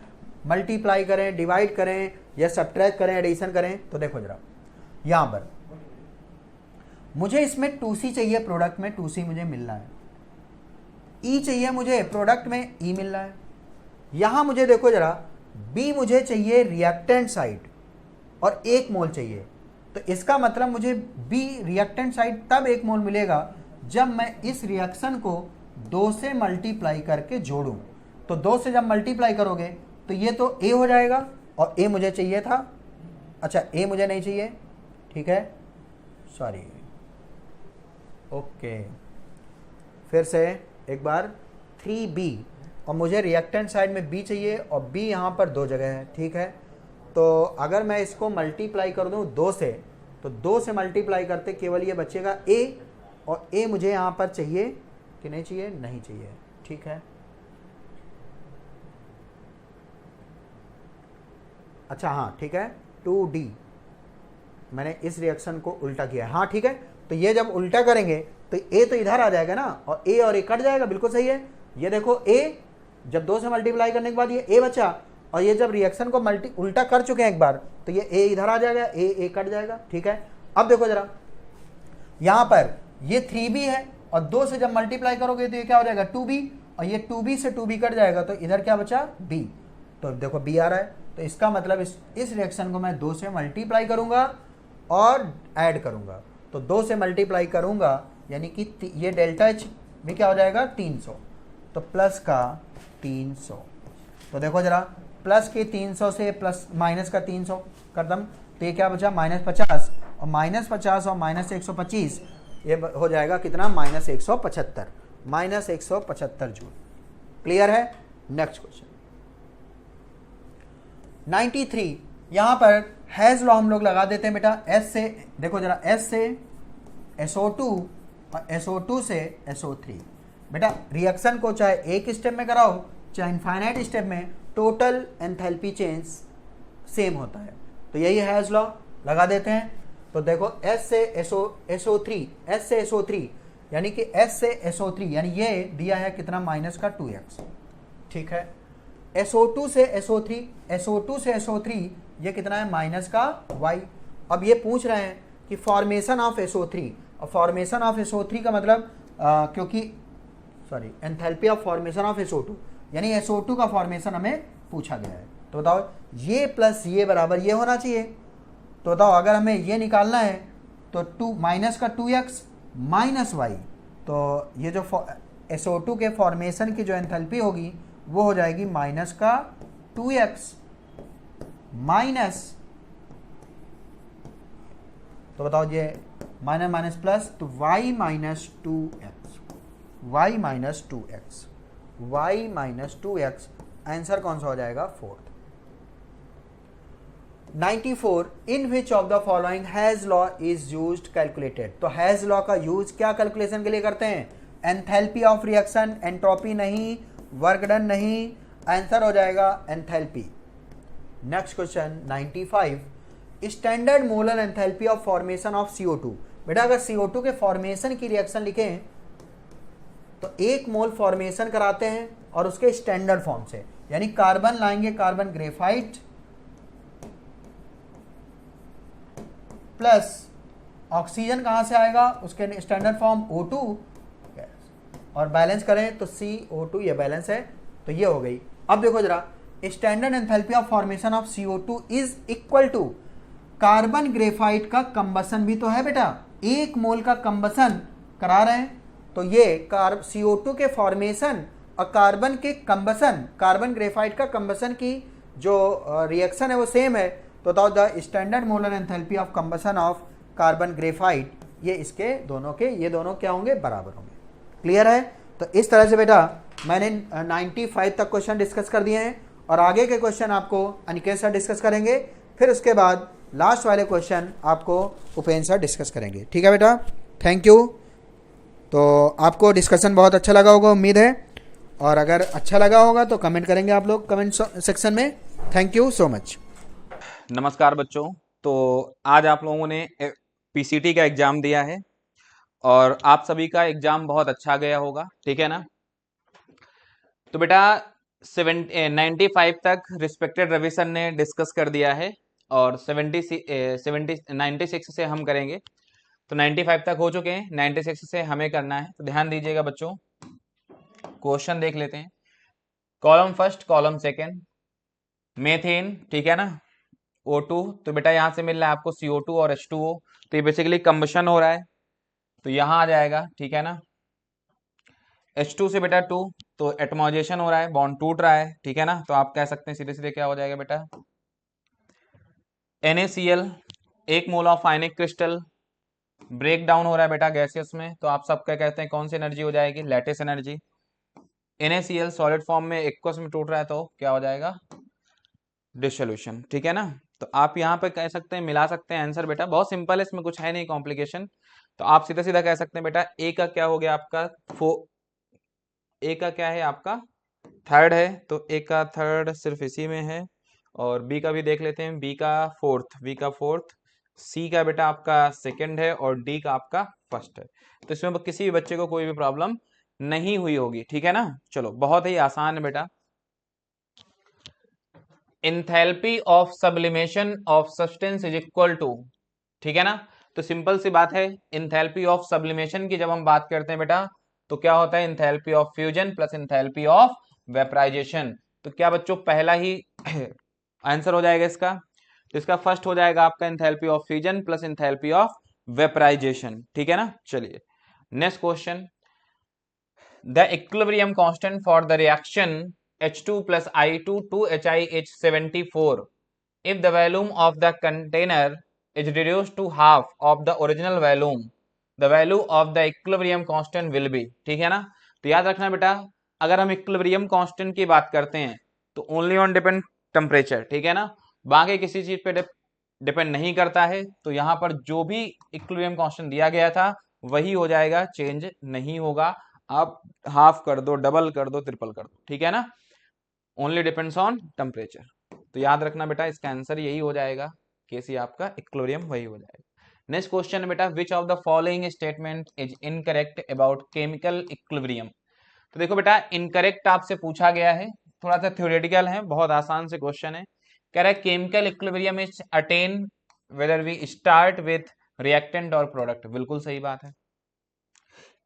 मल्टीप्लाई करें, डिवाइड करें या सब्ट्रैक्ट करें, एडिशन करें, तो देखो जरा यहां पर मुझे इसमें 2c चाहिए, प्रोडक्ट में 2c मुझे मिल रहा है, e चाहिए मुझे, प्रोडक्ट में e मिल रहा है। यहां मुझे देखो जरा b मुझे चाहिए रिएक्टेंट साइड और 1 मोल चाहिए, तो इसका मतलब मुझे b रिएक्टेंट साइड तब 1 मोल मिलेगा जब मैं इस रिएक्शन को 2 से मल्टीप्लाई करके जोड़ूं। तो 2 से जब मल्टीप्लाई करोगे तो ये तो a हो जाएगा, और a मुझे चाहिए था, अच्छा a मुझे नहीं चाहिए, ठीक है, सॉरी, ओके, फिर से एक बार 3b, और मुझे रिएक्टेंट साइड में b चाहिए और b यहाँ पर 2 जगह है, ठीक है। तो अगर मैं इसको मल्टीप्लाई कर दूँ 2 से, तो 2 से मल्टीप्लाई करते केवल ये बचेगा a, और a मुझे यहाँ पर चाहिए कि नहीं चाहिए, नहीं चाहिए, ठीक है। अच्छा हाँ ठीक है, 2d, मैंने इस रिएक्शन को उल्टा किया है, हाँ ठीक है। तो ये जब उल्टा करेंगे तो a तो इधर आ जाएगा ना, और a और a कट जाएगा, बिल्कुल सही है। ये देखो a जब 2 से मल्टीप्लाई करने के बाद ये a बचा, और ये जब रिएक्शन को उल्टा कर चुके हैं एक बार, तो ये a इधर आ जाएगा, a कट जाएगा, ठीक है। अब देखो जरा यहां पर ये 3b है, और 2 से जब मल्टीप्लाई करोगे तो ये क्या हो जाएगा 2b, और ये 2b से 2b कट जाएगा, तो इधर क्या बचा b, तो देखो b आ रहा है। तो इसका मतलब इस रिएक्शन को मैं 2 से मल्टीप्लाई करूंगा और ऐड करूंगा, तो 2 से मल्टीप्लाई करूंगा यानी कि ये डेल्टा एच भी क्या हो जाएगा 300, तो प्लस का 300। तो देखो जरा प्लस के 300 से प्लस माइनस का 300 कर दम, तो ये क्या बचा -50, और -50 और -125 ये हो जाएगा कितना -175, -175 जूल। क्लियर है। नेक्स्ट क्वेश्चन 93, यहां पर हैज लॉ हम लोग लगा देते हैं बेटा। S से देखो जरा, S से SO2 और SO2 से SO3, बेटा रिएक्शन को चाहे एक स्टेप में कराओ चाहे इनफाइनाइट स्टेप में, टोटल एंथैल्पी चेंज सेम होता है। तो यही हैज लॉ लगा देते हैं। तो देखो S से SO3, S से SO3 यानी कि S से SO3 यानी ये दिया है कितना -2x, ठीक है। SO2 से SO3, SO2 से SO3 ये कितना है -y। अब ये पूछ रहे हैं कि फॉर्मेशन ऑफ SO3, और फॉर्मेशन ऑफ SO3 का मतलब क्योंकि sorry enthalpy of formation of SO2 यानी SO2 का फॉर्मेशन हमें पूछा गया है। तो बताओ ये प्लस ये बराबर ये होना चाहिए। तो बताओ अगर हमें ये निकालना है तो 2x -y, तो ये जो SO2 के फॉर्मेशन की जो एंथैल्पी होगी वो हो जाएगी -2x माइनस, तो बताओ ये माइनस माइनस प्लस, तो y -2x, y -2x, y -2x, answer कौन सा हो जाएगा 4th। 94, in which of the following has law is used calculated. तो हैज लॉ का यूज क्या कैलकुलेशन के लिए करते हैं, एंथैल्पी ऑफ रिएक्शन, एंट्रोपी नहीं, वर्क डन नहीं, आंसर हो जाएगा enthalpy. Next question 95, standard molar enthalpy of formation of CO2। बेटा अगर CO2 के फॉर्मेशन की रिएक्शन लिखें तो 1 मोल फॉर्मेशन कराते हैं और उसके स्टैंडर्ड फॉर्म से, यानी कार्बन लाएंगे, कार्बन ग्रेफाइट प्लस ऑक्सीजन कहां से आएगा, उसके स्टैंडर्ड फॉर्म O2, और बैलेंस करें तो CO2, ये बैलेंस है, तो ये हो गई। अब देखो जरा standard enthalpy of formation of CO2 is equal to carbon graphite का कंबसन भी तो है बेटा, 1 मोल का कंबसन करा रहे हैं, तो ये CO2 के फॉर्मेशन और कार्बन के कंबसन, कार्बन ग्रेफाइट का कंबसन की जो रिएक्शन है वो सेम है। तो बताओ the standard molar enthalpy of combustion of carbon graphite, ये इसके दोनों के, ये दोनों क्या होंगे, बराबर होंगे। क्लियर है। तो इस तरह से बेटा मैंने 95 तक क्वेश्चन डिस्कस कर दिए हैं, और आगे के क्वेश्चन आपको अनिकेत सर डिस्कस करेंगे, फिर उसके बाद लास्ट वाले क्वेश्चन आपको उपेंद्र सर डिस्कस करेंगे। ठीक है बेटा, थैंक यू। तो आपको डिस्कशन बहुत अच्छा लगा होगा उम्मीद है, और अगर अच्छा लगा होगा तो कमेंट करेंगे आप लोग कमेंट सेक्शन में। Thank you so much. नमस्कार बच्चों, तो आज आप लोगों ने पीसीटी का एग्जाम दिया है और आप सभी का एग्जाम बहुत अच्छा गया होगा, ठीक है ना। तो बेटा 95 तक रिस्पेक्टेड रवि सर ने डिस्कस कर दिया है, और 96 से हम करेंगे। तो 95 तक हो चुके हैं, 96 से हमें करना है। तो ध्यान दीजिएगा बच्चों, क्वेश्चन देख लेते हैं। Column first, column second, methane, ठीक है ना, O2। तो बेटा यहाँ से मिल रहा है आपको CO2 और H2O। तो ये बेसिकली कंबशन हो रहा है, तो यहाँ आ जाएगा, ठीक है ना। H2 से बेटा 2, तो एटमोजेशन हो रहा है, बॉन्ड टूट रहा है, ठीक है ना। तो आप कह सकते हैं सीधे सीधे क्या हो जाएगा बेटा, NaCl, 1 mole of ionic crystal break down हो रहा है बेटा गैसियस में। तो आप सब क्या कहते हैं, कौन सी एनर्जी हो जाएगी, lattice energy. NaCl solid form में एक्वस में टूट रहा है, तो क्या हो जाएगा, डिसोल्यूशन, ठीक है ना। तो आप यहाँ पे कह सकते हैं, मिला सकते हैं आंसर बेटा, बहुत सिंपल है, इसमें कुछ है नहीं कॉम्प्लिकेशन। तो आप सीधा सीधा कह सकते हैं बेटा, ए का क्या हो गया आपका, ए का क्या है आपका, थर्ड है। तो ए का थर्ड सिर्फ इसी में है, और बी का भी देख लेते हैं, बी का फोर्थ, सी का बेटा आपका सेकंड है, और डी का आपका फर्स्ट है। तो इसमें किसी भी बच्चे को कोई भी प्रॉब्लम नहीं हुई होगी, ठीक है ना। चलो, बहुत ही आसान है बेटा। Enthalpy of sublimation of substance is equal to, ठीक है ना। तो सिंपल सी बात है, इंथैल्पी ऑफ सब्लिमेशन की जब हम बात करते हैं बेटा, तो क्या होता है, enthalpy of fusion plus enthalpy of vaporisation. तो क्या बच्चों, पहला ही आंसर हो जाएगा इसका। तो इसका फर्स्ट हो जाएगा आपका enthalpy of fusion plus enthalpy of vaporisation, ठीक है ना। चलिए next question, the equilibrium constant for the reaction H2 plus I2 to HiH74 if the volume of the container is reduced to half of the original volume, the value of the equilibrium constant will be, ठीक है ना। तो याद रखना बेटा, अगर हम equilibrium constant की बात करते हैं तो ओनली ऑन डिपेंड टेम्परेचर, ठीक है ना, बाकी किसी चीज पे डिपेंड नहीं करता है। तो यहाँ पर जो भी इक्विलिब्रियम कांस्टेंट दिया गया था वही हो जाएगा, चेंज नहीं होगा। आप हाफ कर दो, डबल कर दो, ट्रिपल कर दो, ठीक है ना, ओनली डिपेंड्स ऑन टेम्परेचर। तो याद रखना बेटा, इसका आंसर यही हो जाएगा, केसी आपका इक्विलिब्रियम वही हो जाएगा। नेक्स्ट क्वेश्चन बेटा, विच of the following statement is incorrect about chemical equilibrium. तो देखो बेटा, इनकरेक्ट आपसे पूछा गया है, थोड़ा सा थ्योरेटिकल है, बहुत आसान से क्वेश्चन है। कह रहा है chemical equilibrium is attain whether we start with reactant और प्रोडक्ट। बिल्कुल सही बात है।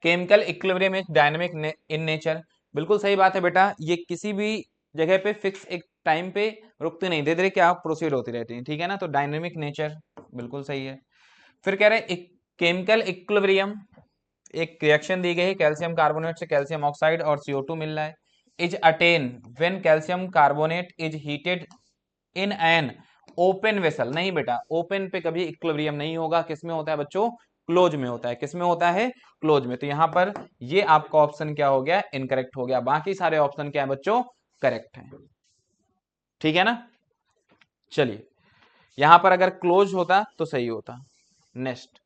Chemical equilibrium is dynamic in nature. बिल्कुल सही बात है बेटा, ये किसी भी जगह पे फिक्स एक टाइम पे रुकती नहीं, धीरे धीरे क्या प्रोसीड होती रहती है, ठीक है ना। तो डायनेमिक नेचर बिल्कुल सही है। फिर कह रहे हैं केमिकल इक्विलिब्रियम, एक रिएक्शन दी गई है, कैल्शियम कार्बोनेट से कैल्शियम ऑक्साइड और CO2 मिल रहा है, is attain when calcium carbonate is heated in an open vessel. नहीं बेटा, ओपन पे कभी इक्विलिब्रियम नहीं होगा, किसमें होता है बच्चों, क्लोज में होता है। किसमें होता है, क्लोज में। तो यहां पर ये आपका ऑप्शन क्या हो गया, इनकरेक्ट हो गया। बाकी सारे ऑप्शन क्या है बच्चों, करेक्ट है, ठीक है ना। चलिए, यहां पर अगर क्लोज होता तो सही होता। नेक्स्ट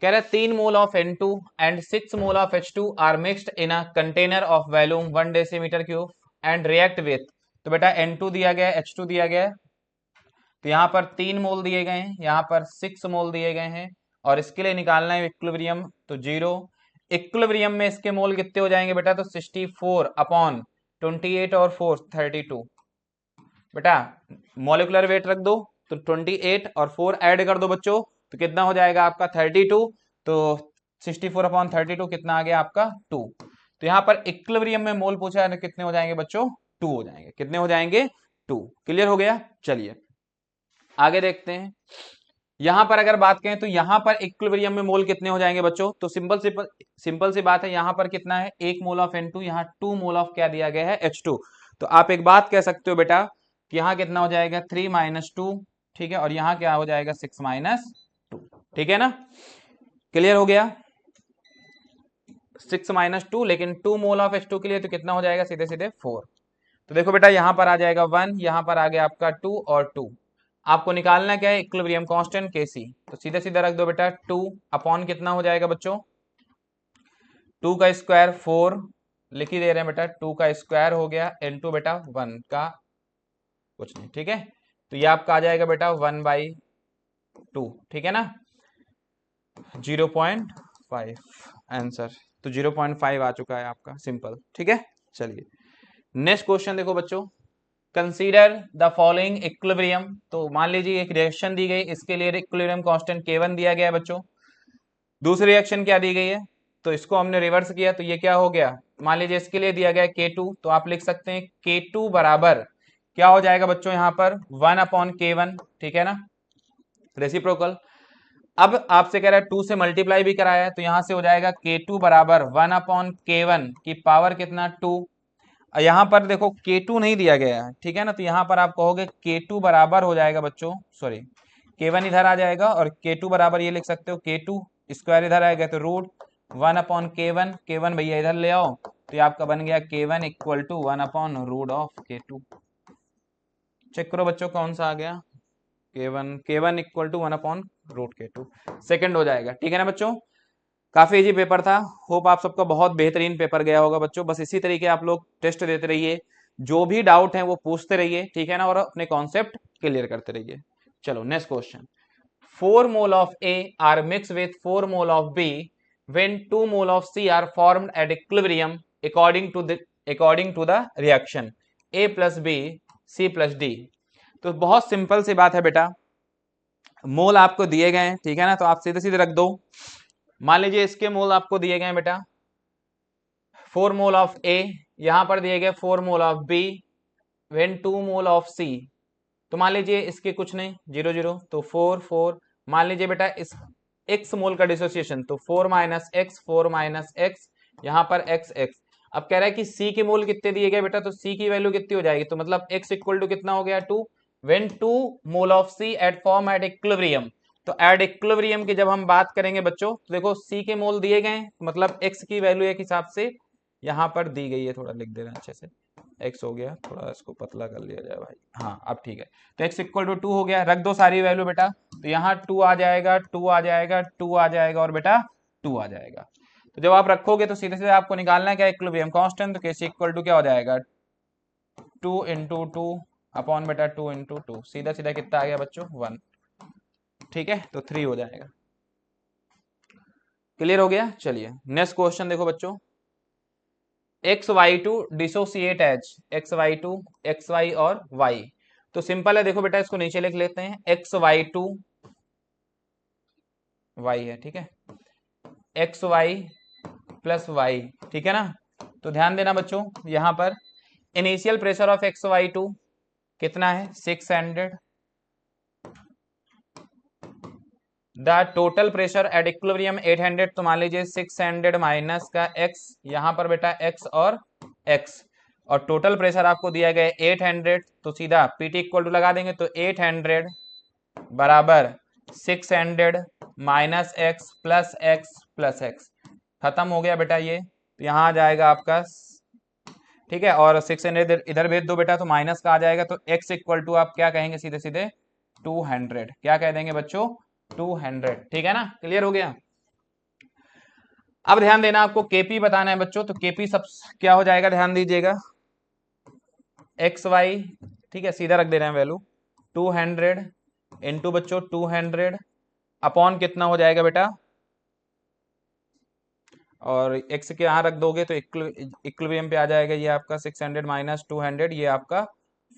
कह रहा है 3 mole of N2 and 6 mole of H2 are mixed in a container of volume 1 decimetre cube and react with. तो बेटा N2 दिया गया है, H2 दिया गया है, तो यहाँ पर 3 मोल दिए गए हैं, यहाँ पर 6 मोल दिए गए हैं, और इसके लिए निकालना है इक्विलिब्रियम, तो 0। इक्विलिब्रियम में इसके मोल कितने हो जाएंगे बेटा, तो 64 अपॉन 28 और 4 32। बेटा मॉलिकुलर वेट रख दो, तो 28 और 4 ऐड कर दो बच्चों, तो कितना हो जाएगा आपका 32। तो 64 अपॉन 32 कितना आ गया आपका 2। तो यहाँ पर इक्विलिब्रियम में मोल पूछा है, तो कितने हो जाएंगे बच्चों, 2 हो जाएंगे। कितने हो जाएंगे, 2। क्लियर हो गया। चलिए आगे देखते हैं। यहां पर अगर बात करें तो यहां पर इक्विलिब्रियम में मोल कितने हो जाएंगे बच्चों, तो सिंपल सी बात है, यहां पर कितना है, 1 मोल ऑफ N2, यहाँ 2 मोल ऑफ क्या दिया गया है, H2। तो आप एक बात कह सकते हो बेटा कि यहाँ कितना हो जाएगा 3 माइनस 2, ठीक है, और यहाँ क्या हो जाएगा 6 माइनस 2, ठीक है ना। क्लियर हो गया, 6 माइनस 2, लेकिन 2 मोल ऑफ H2 के लिए तो कितना हो जाएगा, सीधे सीधे 4। तो देखो बेटा, यहां पर आ जाएगा 1, यहां पर आ गया आपका 2 और 2। आपको निकालना क्या है, इक्विलिब्रियम कांस्टेंट Kc। तो सीधे सीधा रख दो बेटा, 2 अपॉन कितना हो जाएगा बच्चों, 2 का स्क्वायर 4, लिख ही दे रहे हैं बेटा, 2 का स्क्वायर हो गया N2 बेटा 1 का कुछ नहीं, ठीक है। तो ये आपका आ जाएगा बेटा 1/2, ठीक है ना, 0.5 आंसर। तो 0.5 आ चुका है आपका, सिंपल, ठीक है। चलिए नेक्स्ट क्वेश्चन देखो बच्चों, कंसीडर द फॉलोइंग इक्विलिब्रियम। तो मान लीजिए एक रिएक्शन दी गई, इसके लिए इक्विलिब्रियम कांस्टेंट K1 दिया गया है बच्चों। दूसरी रिएक्शन क्या दी गई है, तो इसको हमने रिवर्स किया, तो ये क्या हो गया, मान लीजिए इसके लिए दिया गया K2, तो आप लिख सकते हैं K2 बराबर क्या हो जाएगा बच्चों, यहाँ पर 1/K1, ठीक है ना, रेसिप्रोकल। अब आपसे कह रहा है 2 से मल्टीप्लाई भी कराया है, तो यहां से हो जाएगा K2 बराबर 1/K1 की पावर कितना 2। यहाँ पर देखो K2 नहीं दिया गया है, ठीक है ना, तो यहाँ पर आप कहोगे K2 बराबर हो जाएगा बच्चों, सॉरी K1 इधर आ जाएगा और K2 बराबर ये लिख सकते हो K2 स्क्वायर इधर आएगा, तो रूट 1/K1, K1 भैया इधर ले आओ, तो ये आपका बन गया K1 equal to 1/√K2। Check करो बच्चों कौन सा आ गया, K1 equal to 1/√K2 second हो जाएगा, ठीक है ना बच्चों। काफी इजी पेपर था, होप आप सबका बहुत बेहतरीन पेपर गया होगा बच्चों। बस इसी तरीके आप लोग टेस्ट देते रहिए, जो भी डाउट है वो पूछते रहिए, ठीक है ना, और अपने कॉन्सेप्ट क्लियर करते रहिए। चलो next question, 4 mole of A are mix with 4 mole of B when 2 mole of C are formed at equilibrium according to the reaction A plus B C plus D। तो बहुत simple सी बात है बेटा, मोल आपको दिए गए हैं, ठीक है ना, तो आप सीधे सीधे रख दो। मान लीजिए इसके मोल आपको दिए गए हैं बेटा 4 मोल ऑफ A, यहां पर दिए गए 4 mole of B when 2 mole of C। तो मान लीजिए इसके कुछ नहीं 0 0, तो 4 4। मान लीजिए बेटा इस x मोल का डिसोसिएशन, तो 4 माइनस एक्स, यहां पर x x। अब कह रहा है कि C के मोल कितने दिए गए बेटा, तो C की वैल्यू कितनी हो जाएगी, तो मतलब x इक्वल टू कितना हो गया 2 when 2 mole of C at form at equilibrium. तो एट इक्विलिब्रियम की जब हम बात करेंगे बच्चों, तो देखो C के मोल दिए गए, मतलब x की वैल्यू एक हिसाब से यहां पर दी गई है, थोड़ा लिख दे रहे हैं अच्छे से, x हो गया, थोड़ा इसको पतला कर लिया जाए भाई, हाँ अब ठीक है। तो x इक्वल टू 2 हो गया, रख दो सारी वैल्यू बेटा, तो यहाँ 2 आ जाएगा, 2 आ जाएगा, 2 आ जाएगा और बेटा 2 आ जाएगा। तो जब आप रखोगे तो सीधे सीधे आपको निकालना है क्या, इक्विलिब्रियम कांस्टेंट, तो Kc इक्वल टू क्या हो जाएगा 2 इंटू 2 अपॉन बेटा 2 इंटू 2, सीधा सीधा कितना आ गया बच्चों 1, ठीक है, तो 3 हो जाएगा। क्लियर हो गया। चलिए नेक्स्ट क्वेश्चन देखो बच्चों, XY2 dissociate as XY2 XY और Y। तो सिंपल है, देखो बेटा इसको नीचे लिख लेते हैं, XY2 Y है, ठीक है, XY प्लस Y, ठीक है ना। तो ध्यान देना बच्चों, यहां पर इनिशियल प्रेशर ऑफ XY2 कितना है 600, the total pressure at equilibrium 800। तो मान लीजिए 600 माइनस का x, यहां पर बेटा x और x, और टोटल प्रेशर आपको दिया गया 800, तो सीधा PT इक्वल टू लगा देंगे, तो 800 बराबर 600 माइनस x प्लस x, खत्म हो गया बेटा ये, तो यहां आ जाएगा आपका, ठीक है, और 600 इधर भेज दो बेटा, तो माइनस का आ जाएगा, तो x इक्वल टू आप क्या कहेंगे सीधे सीधे 200, क्या कह देंगे बच्चों 200, ठीक है ना, क्लियर हो गया। अब ध्यान देना, आपको केपी बताना है बच्चों, तो केपी सब क्या हो जाएगा, ध्यान दीजिएगा, एक्स वाई, ठीक है, सीधा रख दे रहे हैं वैल्यू 200 इंटू बच्चों 200 अपॉन कितना हो जाएगा बेटा, और एक्स के यहां रख दोगे तो इक्विलिब्रियम पे आ जाएगा, ये आपका 600 माइनस 200, ये आपका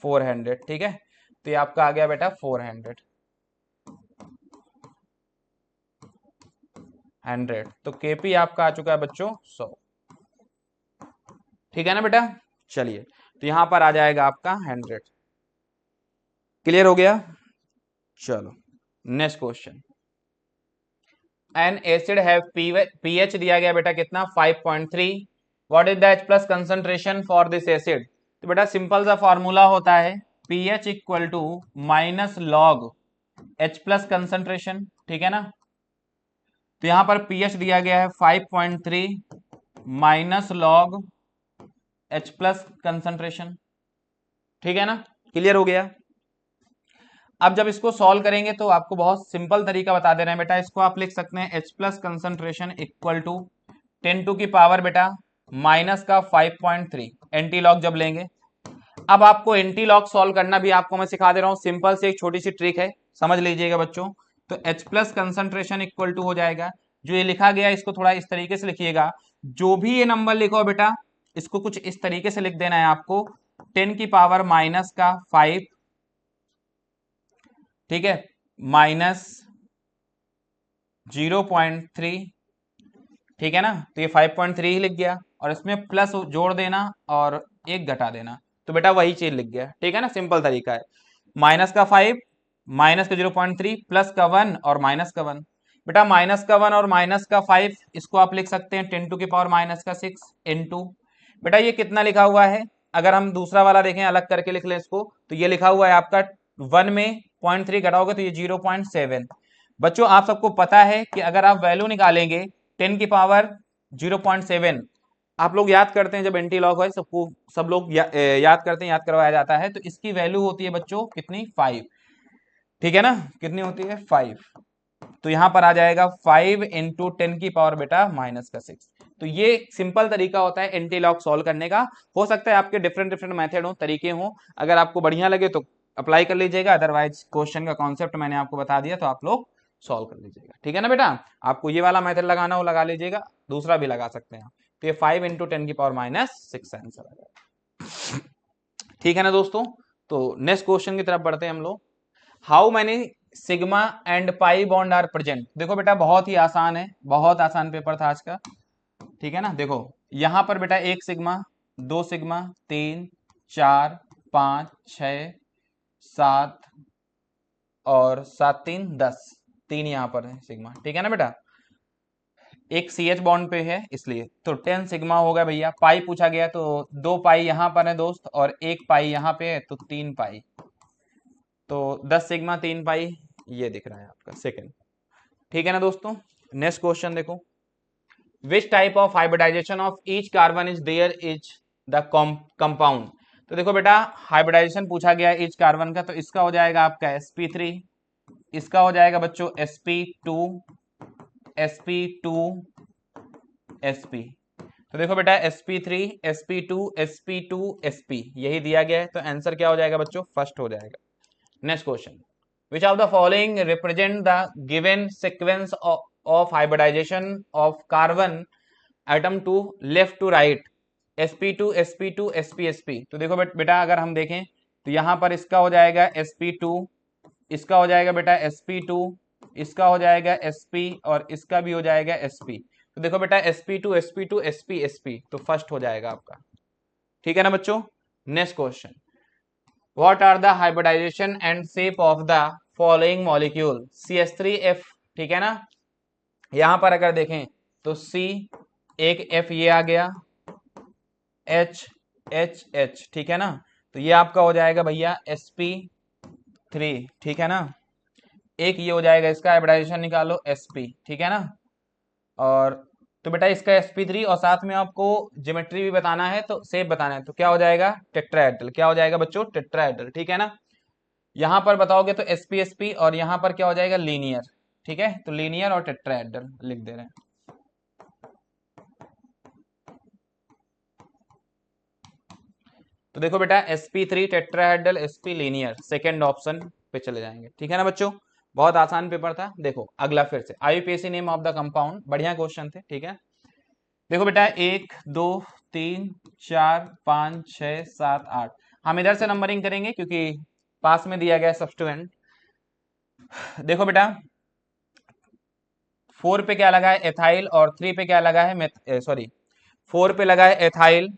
400, ठीक है, तो ये आपका आ गया बेटा 400 100, तो केपी आपका आ चुका है बच्चों 100, ठीक है ना बेटा। चलिए, तो यहां पर आ जाएगा आपका 100, क्लियर हो गया। चलो next question, an acid have pH दिया गया बेटा कितना 5.3, what is the H plus concentration for this acid. तो बेटा सिंपल सा फॉर्मूला होता है pH equal to minus log H plus concentration, ठीक है ना। तो यहां पर पीएच दिया गया है 5.3 minus log H plus concentration, ठीक है ना, क्लियर हो गया। अब जब इसको सॉल्व करेंगे तो आपको बहुत सिंपल तरीका बता दे रहे हैं बेटा, इसको आप लिख सकते हैं H plus concentration equal to 10 to की पावर बेटा माइनस का 5.3 एंटी लॉग जब लेंगे। अब आपको एंटी लॉग सॉल्व करना भी आपको मैं सिखा दे रहा हूं, सिंपल से एक छोटी सी ट्रिक है, समझ लीजिएगा बच्चों। तो H plus concentration equal to हो जाएगा, जो ये लिखा गया इसको थोड़ा इस तरीके से लिखिएगा, जो भी ये नंबर लिखो बेटा इसको कुछ इस तरीके से लिख देना है आपको, 10 की पावर माइनस का 5, ठीक है, माइनस 0.3, ठीक है ना। तो ये 5.3 ही लिख गया, और इसमें प्लस जोड़ देना और एक घटा देना, तो बेटा वही चीज लिख गया, ठीक है ना। सिंपल तरीका है, माइनस का 5, माइनस का 0.3, प्लस का 1 और माइनस का 1। बेटा माइनस का 1 और माइनस का 5, इसको आप लिख सकते हैं 10 टू की पावर माइनस का 6 इनटू, बेटा ये कितना लिखा हुआ है, अगर हम दूसरा वाला देखें अलग करके लिख लें इसको, तो ये लिखा हुआ है आपका 1 में 0.3 घटाओगे तो ये 0.7। बच्चों आप सबको पता है कि अगर आप वैल्यू निकालेंगे 10 की पावर 0.7, आप लोग याद करते हैं जब एंटी लॉग है सबको, सब लोग याद करते हैं, याद करवाया जाता है, तो इसकी वैल्यू होती है बच्चों कितनी, 5, ठीक है ना, कितनी होती है 5। तो यहां पर आ जाएगा 5 इंटू 10 की पावर बेटा माइनस का 6। तो ये सिंपल तरीका होता है एंटी लॉग सॉल्व करने का। हो सकता है आपके डिफरेंट डिफरेंट मेथड हो, तरीके हो, अगर आपको बढ़िया लगे तो अप्लाई कर लीजिएगा, अदरवाइज क्वेश्चन का कॉन्सेप्ट मैंने आपको बता दिया तो आप लोग सॉल्व कर लीजिएगा, ठीक है ना बेटा। आपको ये वाला मेथड लगाना हो लगा लीजिएगा, दूसरा भी लगा सकते हैं। तो ये 5 इंटू 10 की पावर माइनस 6 आंसर आ जाएगा, ठीक है ना दोस्तों। तो नेक्स्ट क्वेश्चन की तरफ बढ़ते हैं हम लोग। How many sigma and pi bond are present. देखो बेटा बहुत ही आसान है, बहुत आसान पेपर था आज का, ठीक है ना। देखो यहां पर बेटा 1 सिग्मा, 2 सिग्मा, 3, 4, 5, 6, 7 और 7 3 10, 3 यहां पर है सिग्मा, ठीक है ना बेटा। एक सी एच बॉन्ड पे है इसलिए, तो 10 सिग्मा होगा भैया। पाई पूछा गया तो 2 पाई यहां पर है दोस्त, और 1 पाई यहां पे है, तो 3 पाई, तो 10 सिग्मा 3 पाई, ये दिख रहा है आपका सेकंड, ठीक है ना दोस्तों। नेक्स्ट क्वेश्चन देखो, which type of hybridisation of each carbon is there is the compound. तो देखो बेटा हाइब्रिडाइजेशन पूछा गया ईच कार्बन का, तो इसका हो जाएगा आपका sp3, इसका हो जाएगा बच्चों sp2, sp2, sp। तो देखो बेटा sp3, sp2, sp2, sp यही दिया गया है, तो आंसर क्या हो जाएगा बच्चों, फर्स्ट हो जाएगा। Next question, which of the following represent the given sequence of hybridization of carbon atom to left to right, sp2 sp2 sp sp। तो देखो बेटा अगर हम देखें तो यहां पर इसका हो जाएगा sp2, इसका हो जाएगा बेटा sp2, इसका हो जाएगा sp और इसका भी हो जाएगा sp। तो देखो बेटा sp2 sp2 sp sp, तो फर्स्ट हो जाएगा आपका, ठीक है ना बच्चों। Next question, what are the hybridization and shape of the following molecule, CH3F, ठीक है ना। यहां पर अगर देखें तो C, एक F ये आ गया, H H H, ठीक है ना। तो ये आपका हो जाएगा भैया sp3, ठीक है ना। एक ये हो जाएगा, इसका हाइब्रिडाइजेशन निकालो sp, ठीक है ना। और तो बेटा इसका sp3 और साथ में आपको ज्योमेट्री भी बताना है, तो शेप बताना है, तो क्या हो जाएगा टेट्राहेड्रल, क्या हो जाएगा बच्चों टेट्राहेड्रल, ठीक है ना। यहां पर बताओगे तो sp sp, और यहां पर क्या हो जाएगा लीनियर, ठीक है। तो लीनियर और टेट्राहेड्रल लिख दे रहे हैं। तो देखो बेटा sp3 tetrahedral, sp linear, second option पे चले जाएंगे, ठीक है ना बच्चों। बहुत आसान पेपर था। देखो अगला फिर से, IUPAC name of the compound, बढ़िया क्वेश्चन थे, ठीक है। देखो बेटा 1 2 3 4 5 6 7 8, हम इधर से नंबरिंग करेंगे क्योंकि पास में दिया गया सब्स्टिट्यूएंट। देखो बेटा 4 पे क्या लगा है एथाइल, और 3 पे क्या लगा है सॉरी 4 पे लगा है एथाइल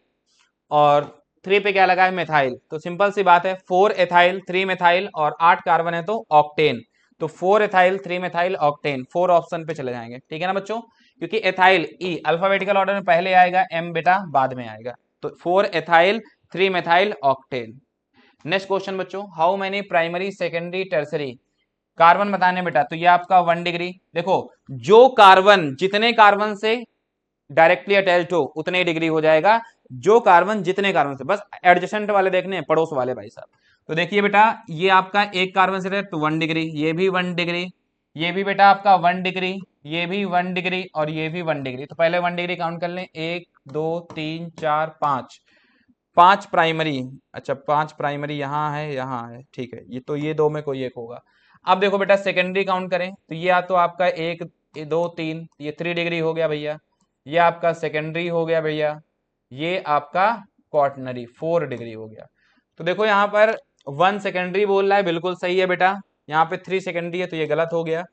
और 3 पे क्या लगा है मेथाइल। तो सिंपल सी बात है, 4 एथाइल 3 मेथाइल और 8 कार्बन है तो ऑक्टेन। तो 4 एथाइल 3 मेथाइल ऑक्टेन, 4 ऑप्शन पे चले जाएंगे, ठीक है ना बच्चों। क्योंकि एथाइल ई अल्फाबेटिकल ऑर्डर में पहले आएगा, एम बेटा बाद में आएगा। तो 4 ethyl 3 methyl octane. Next question बच्चों, how many primary secondary tertiary carbon बताने बेटा। तो ये आपका 1 डिग्री। देखो जो कार्बन जितने कार्बन से डायरेक्टली अटैच्ड हो उतने डिग्री हो जाएगा, जो कार्बन जितने कार्बन से, बस एडजेसेंट वाले देखने हैं, पड़ोस वाले भाई साहब। तो देखिए बेटा ये आपका एक कार्बन से तो 1 डिग्री, ये भी 1 डिग्री, ये भी बेटा आपका 1 डिग्री, ये भी 1 डिग्री और ये भी 1 डिग्री। तो पहले 1 डिग्री काउंट कर लें, 1 2 3 4 5, 5 प्राइमरी। अच्छा 5 प्राइमरी यहाँ है, ठीक है। ये तो ये दो में कोई एक होगा। अब देखो बेटा सेकेंडरी काउंट करें तो ये तो आपका 1 2 3, ये 3 डिग्री हो गया भैया, ये आपका सेकेंडरी हो गया भैया, ये आपका क्वार्टनरी 4 डिग्री हो गया। तो देखो यहाँ पर 1 सेकेंडरी बोल रहा है, बिल्कुल सही है बेटा। यहाँ पे 3 सेकेंडरी है तो ये गलत हो गया।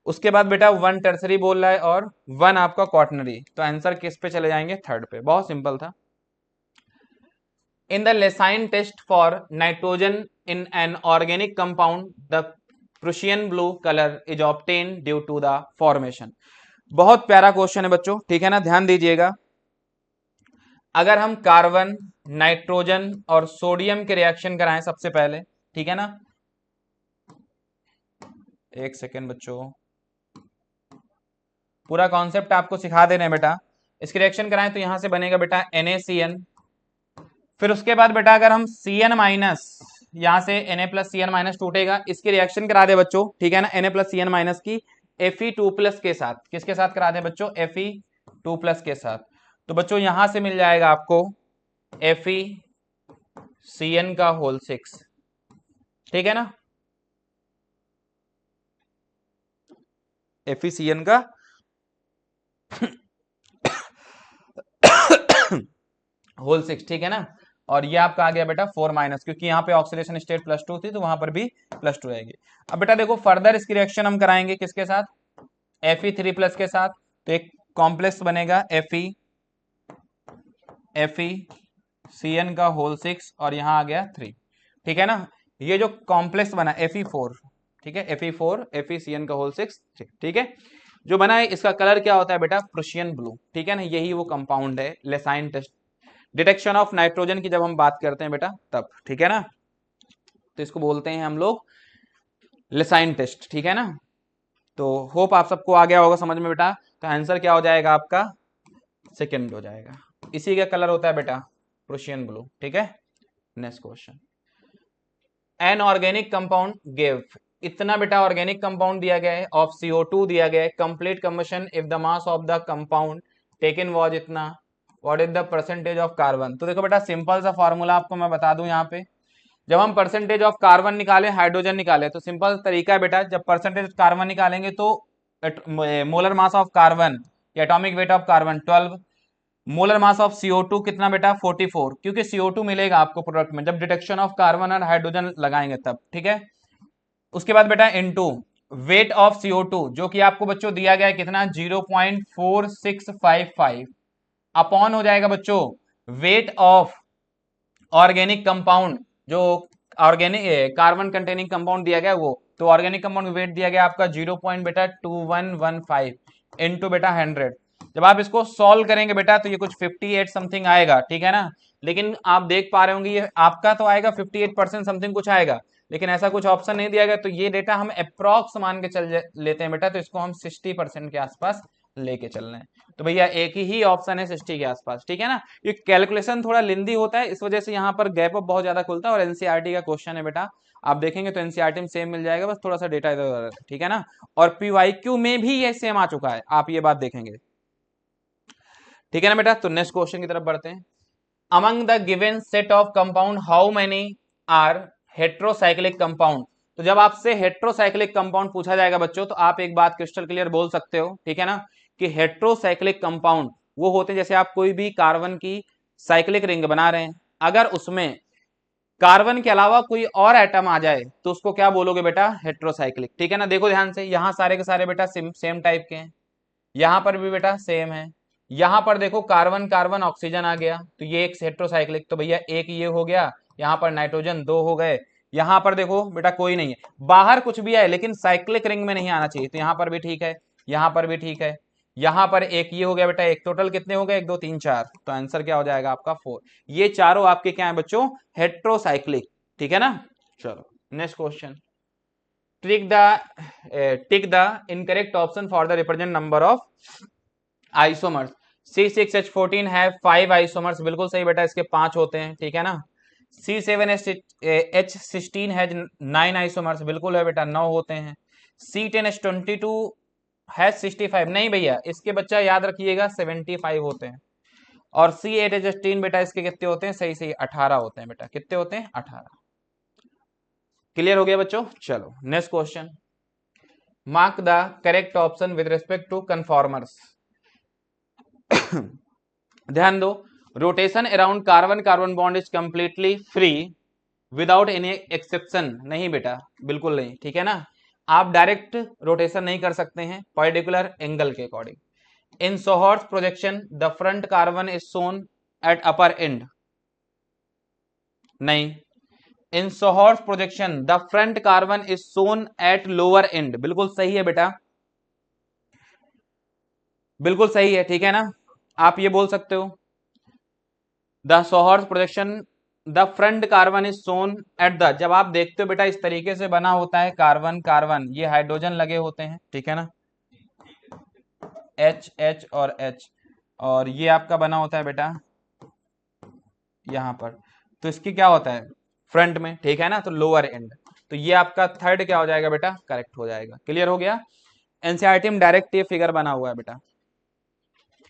उसके बाद बेटा 1 टर्सरी बोल रहा है और 1 आपका क्वार्टनरी, तो आंसर किस पे चले जाएंगे? थर्ड पे। बहुत सिंपल था। In the Lessine test for nitrogen in an organic compound, the Prussian blue color is obtained due to the formation. बहुत प्यारा क्वेश्चन है बच्चों, ठीक है ना, ध्यान दीजिएगा। अगर हम कार्बन, नाइट्रोजन और सोडियम के रिएक्शन कराएं सबसे पहले, ठीक है ना, एक सेकेंड बच्चों, पूरा कॉन्सेप्ट आपको सिखा दे रहे हैं बेटा। इसके रिएक्शन कराएं तो यहां से बनेगा बेटा NaCN। फिर उसके बाद बेटा अगर हम Cn माइनस, यहां से Na प्लस Cn माइनस टूटेगा, इसकी रिएक्शन करा दे बच्चों, ठीक है ना, Na प्लस Cn माइनस की Fe2 प्लस के साथ, किसके साथ करा दे बच्चों? Fe2 प्लस के साथ। तो बच्चों यहां से मिल जाएगा आपको FeCN का होल 6, ठीक है ना, FeCN का होल 6, ठीक है ना। और ये आपका आ गया बेटा 4 माइनस, क्योंकि यहाँ पे ऑक्सीडेशन स्टेट +2 थी तो वहां पर भी +2 रहेगी। अब बेटा देखो फर्दर इसकी रिएक्शन हम कराएंगे किसके साथ? Fe3 प्लस के साथ। तो एक कॉम्प्लेक्स बनेगा FeCN का होल 6 और यहाँ आ गया 3, ठीक है ना। ये जो कॉम्प्लेक्स बना Fe4, ठीक है, Fe4 FeCN का होल 6, ठीक है, जो बना है इसका कलर क्या होता है बेटा? प्रुशियन ब्लू, ठीक है ना। यही वो कंपाउंड है लेसाइन टेस्ट, डिटेक्शन ऑफ नाइट्रोजन की जब हम बात करते हैं बेटा तब, ठीक है ना। तो इसको बोलते हैं हम लोग लेसाइन टेस्ट, ठीक है ना। तो होप आप सबको आ गया होगा समझ में बेटा। तो आंसर क्या हो जाएगा आपका? सेकंड हो जाएगा। इसी का कलर होता है बेटा प्रुशियन ब्लू, ठीक है। Next question, an organic compound give, इतना बेटा ऑर्गेनिक कंपाउंड दिया गया है ऑफ CO2 दिया गया है, complete combustion if the mass of the compound taken was इतना, what is the percentage of carbon. तो देखो बेटा सिंपल सा फॉर्मूला आपको मैं बता दूं, यहाँ पे जब हम परसेंटेज ऑफ कार्बन निकाले, हाइड्रोजन निकाले, तो सिंपल तरीका है बेटा, जब परसेंटेज कार्बन निकालेंगे तो मोलर मास ऑफ कार्बन या atomic weight of carbon 12, molar mass of CO2 कितना बेटा? 44, क्योंकि CO2 मिलेगा आपको प्रोडक्ट में जब डिटेक्शन ऑफ कार्बन और हाइड्रोजन लगाएंगे तब, ठीक है। उसके बाद बेटा इनटू वेट ऑफ CO2 जो कि आपको बच्चों दिया गया है कितना? 0.4655 अपॉन हो जाएगा बच्चों वेट ऑफ ऑर्गेनिक कंपाउंड, जो ऑर्गेनिक कार्बन कंटेनिंग कंपाउंड दिया गया वो, तो ऑर्गेनिक कंपाउंड वेट दिया गया आपका 0.2115 इनटू बेटा 100। जब आप इसको सॉल्व करेंगे बेटा तो ये कुछ 58 समथिंग आएगा, ठीक है ना। लेकिन आप देख पा रहे होंगे ये आपका तो आएगा 58% समथिंग कुछ आएगा, लेकिन ऐसा कुछ ऑप्शन नहीं दिया गया, तो ये डेटा हम अप्रॉक्स मान के चल लेते हैं बेटा, तो इसको हम 60% के आसपास लेके चल रहे हैं। तो भैया एक ही ऑप्शन है 60 के आसपास, ठीक है ना। ये कैलकुलेशन थोड़ा लेंदी होता है, इस वजह से यहाँ पर गैप अप बहुत ज्यादा खुलता है, और एनसीईआरटी का क्वेश्चन है बेटा, आप देखेंगे तो एनसीईआरटी में सेम मिल जाएगा, बस थोड़ा सा डेटा इधर उधर, ठीक है ना। और पीवाईक्यू में भी ये सेम आ चुका है, आप ये बात देखेंगे, ठीक है ना बेटा। तो नेक्स्ट क्वेश्चन की तरफ बढ़ते हैं। Among the given set of compound how many are heterocyclic compound. तो जब आपसे हेट्रोसाइक्लिक कंपाउंड पूछा जाएगा बच्चों, तो आप एक बात क्रिस्टल क्लियर बोल सकते हो, ठीक है ना, कि हेट्रोसाइक्लिक कंपाउंड वो होते हैं जैसे आप कोई भी कार्बन की साइक्लिक रिंग बना रहे हैं, अगर उसमें कार्बन के अलावा कोई और एटम आ जाए तो उसको क्या बोलोगे बेटा? हेट्रोसाइक्लिक, ठीक है ना। देखो ध्यान से, यहाँ सारे के सारे बेटा सेम टाइप के हैं, यहाँ पर भी बेटा सेम है, यहाँ पर देखो कार्बन कार्बन ऑक्सीजन आ गया तो ये एक हेट्रोसाइक्लिक, तो भैया एक ये हो गया, यहाँ पर नाइट्रोजन 2 हो गए, यहाँ पर देखो बेटा कोई नहीं है, बाहर कुछ भी है लेकिन साइक्लिक रिंग में नहीं आना चाहिए, तो यहाँ पर भी ठीक है, यहाँ पर भी ठीक है, यहाँ पर एक ये हो गया बेटा, एक टोटल कितने हो गए? 1 2 3 4, तो आंसर क्या हो जाएगा आपका 4। ये चारों आपके क्या है बच्चों? हेट्रोसाइक्लिक, ठीक है ना। चलो next question, tick the incorrect option for the represent number of isomers. C6H14 है 5 आइसोमर्स, बिल्कुल सही बेटा, इसके 5 होते हैं, ठीक है ना। C7H16 है 9 आइसोमर्स, बिल्कुल है बेटा, 9 होते हैं। C10H22 है 65, नहीं भैया, इसके बच्चा याद रखिएगा 75 होते हैं। और C8H18 बेटा इसके कितने होते हैं? सही सही 18 होते हैं बेटा, कितने होते हैं? 18। क्लियर हो गया बच्चों। चलो next question, mark the correct option with respect to conformers. ध्यान दो, rotation around carbon carbon bond is completely free without any exception. नहीं बेटा, बिल्कुल नहीं, ठीक है ना। आप डायरेक्ट रोटेशन नहीं कर सकते हैं पर्टिकुलर एंगल के according. In sawhorse projection the front carbon is shown at upper end. नहीं, in sawhorse projection the front carbon is shown at lower end. बिल्कुल सही है बेटा, बिल्कुल सही है, ठीक है ना। आप ये बोल सकते हो the sawhorse projection the front carbon is shown at the. जब आप देखते हो बेटा इस तरीके से बना होता है कार्बन कार्बन, ये हाइड्रोजन लगे होते हैं, ठीक है ना, एच एच और एच, और ये आपका बना होता है बेटा यहां पर। तो इसकी क्या होता है फ्रंट में, ठीक है ना, तो लोअर एंड। तो ये आपका थर्ड क्या हो जाएगा बेटा, करेक्ट हो जाएगा। क्लियर हो गया। एनसीईआरटी में डायरेक्ट ये फिगर बना हुआ है बेटा।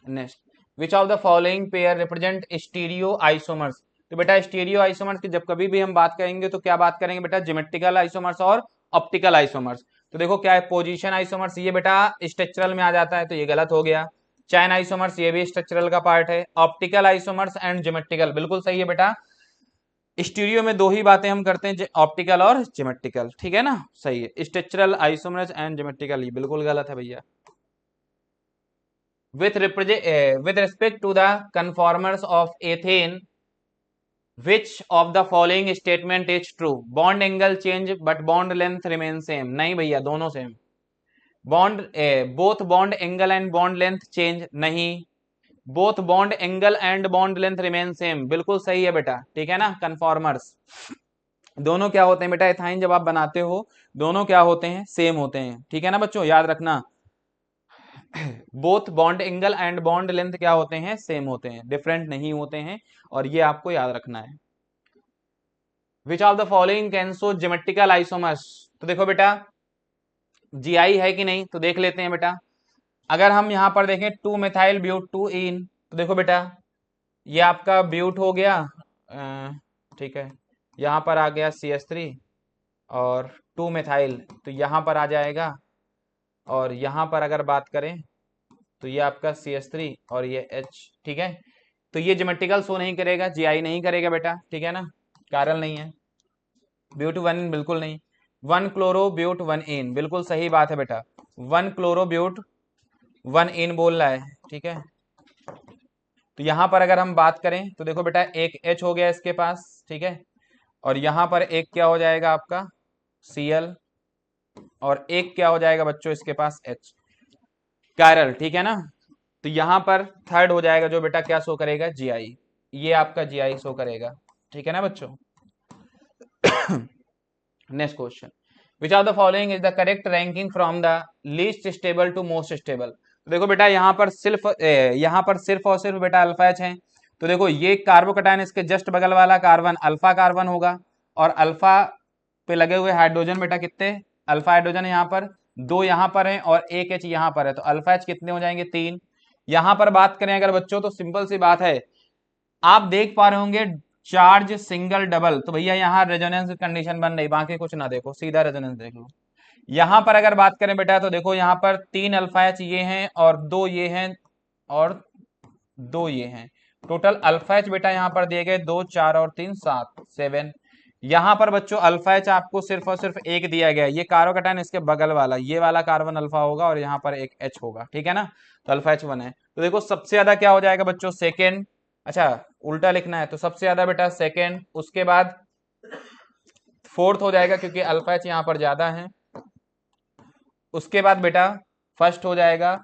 Next, which of the following pair represent stereo isomers. तो बेटा स्टीरियो आइसोमर्स की जब कभी भी हम बात करेंगे तो क्या बात करेंगे बेटा, ज्योमेट्रिकल आइसोमर्स और ऑप्टिकल आइसोमर्स। तो देखो क्या है, पोजीशन आइसोमर्स ये बेटा स्ट्रक्चरल में आ जाता है, तो ये गलत हो गया। चैन आइसोमर्स ये भी स्ट्रक्चरल का पार्ट है। ऑप्टिकल आइसोमर्स एंड ज्योमेट्रिकल बिल्कुल सही है बेटा। स्टीरियो में दो ही बातें हम करते हैं, ऑप्टिकल और ज्योमेट्रिकल, ठीक है ना, सही है। स्ट्रक्चरल आइसोमर्स एंड ज्योमेट्रिकल ये बिल्कुल गलत है भैया। with with respect to the conformers of ethane, which of the following statement is true? Bond angle change but bond length remains same। नहीं भैया, दोनों same. Bond both bond angle and bond length change, नहीं। Both bond angle and bond length remain same, बिल्कुल सही है बेटा, ठीक है ना। कन्फॉर्मर्स दोनों क्या होते हैं बेटा, एथाइन जब आप बनाते हो दोनों क्या होते हैं, सेम होते हैं, ठीक है ना बच्चों, याद रखना। Both bond angle and bond length क्या होते हैं, सेम होते हैं, डिफरेंट नहीं होते हैं, और ये आपको याद रखना है। Which of the following can show geometrical isomers. तो देखो बेटा जीआई है कि नहीं, तो देख लेते हैं बेटा। अगर हम यहां पर देखें 2 मेथाइल ब्यूट 2 इन, तो देखो बेटा ये आपका ब्यूट हो गया, ठीक है, यहां पर आ गया CH3 और 2 मेथाइल, तो यहां पर आ जाएगा। और यहां पर अगर बात करें तो ये आपका CH3 और ये H, ठीक है। तो ये ज्योमेट्रिकल शो नहीं करेगा, जीआई नहीं करेगा बेटा, ठीक है ना, कारण नहीं है। ब्यूट 1 इन बिल्कुल नहीं। 1 क्लोरो ब्यूट 1 इन बिल्कुल सही बात है बेटा। 1 क्लोरो ब्यूट 1 इन बोल रहा है, ठीक है। तो यहां पर अगर हम बात करें तो देखो बेटा एक H हो गया इसके पास, ठीक है, और यहां पर एक क्या हो जाएगा आपका Cl, और एक क्या हो जाएगा बच्चों इसके पास H, कायरल, ठीक है ना। तो यहां पर थर्ड हो जाएगा जो बेटा क्या शो करेगा, जीआई, ये आपका जीआई शो करेगा, ठीक है ना बच्चों। Next question, which of the following is the correct ranking from the least stable to most stable. तो देखो बेटा यहाँ पर सिर्फ और सिर्फ बेटा अल्फा एच है। तो देखो ये कार्बोकटायन इसके जस्ट बगल वाला कार्बन अल्फा कार्बन होगा, और अल्फा पे लगे हुए हाइड्रोजन बेटा कितने, अल्फा हाइड्रोजन यहाँ पर 2 यहाँ पर है और एक एच यहाँ पर है, तो अल्फा एच कितने हो जाएंगे 3। यहाँ पर बात करें अगर बच्चों तो सिंपल सी बात है, आप देख पा रहे होंगे चार्ज सिंगल डबल, तो भैया यहाँ रेजोनेंस कंडीशन बन रही, बाकी कुछ ना देखो, सीधा रेजोनेंस देख लो। यहां पर अगर बात करें बेटा तो देखो यहाँ पर 3 अल्फा एच ये हैं और 2 ये हैं और 2 ये हैं, टोटल अल्फा एच बेटा यहाँ पर दिए गए 2 4 और 3 7 7। यहाँ पर बच्चों अल्फा एच आपको सिर्फ और सिर्फ एक दिया गया है, ये कार्बोकटायन इसके बगल वाला ये वाला कार्बन अल्फा होगा और यहाँ पर एक एच होगा, ठीक है ना, तो अल्फा एच 1 है। तो देखो सबसे ज्यादा क्या हो जाएगा बच्चों, सेकेंड, अच्छा उल्टा लिखना है, तो सबसे ज्यादा बेटा सेकेंड, उसके बाद फोर्थ हो जाएगा क्योंकि अल्फा एच यहाँ पर ज्यादा है, उसके बाद बेटा फर्स्ट हो जाएगा,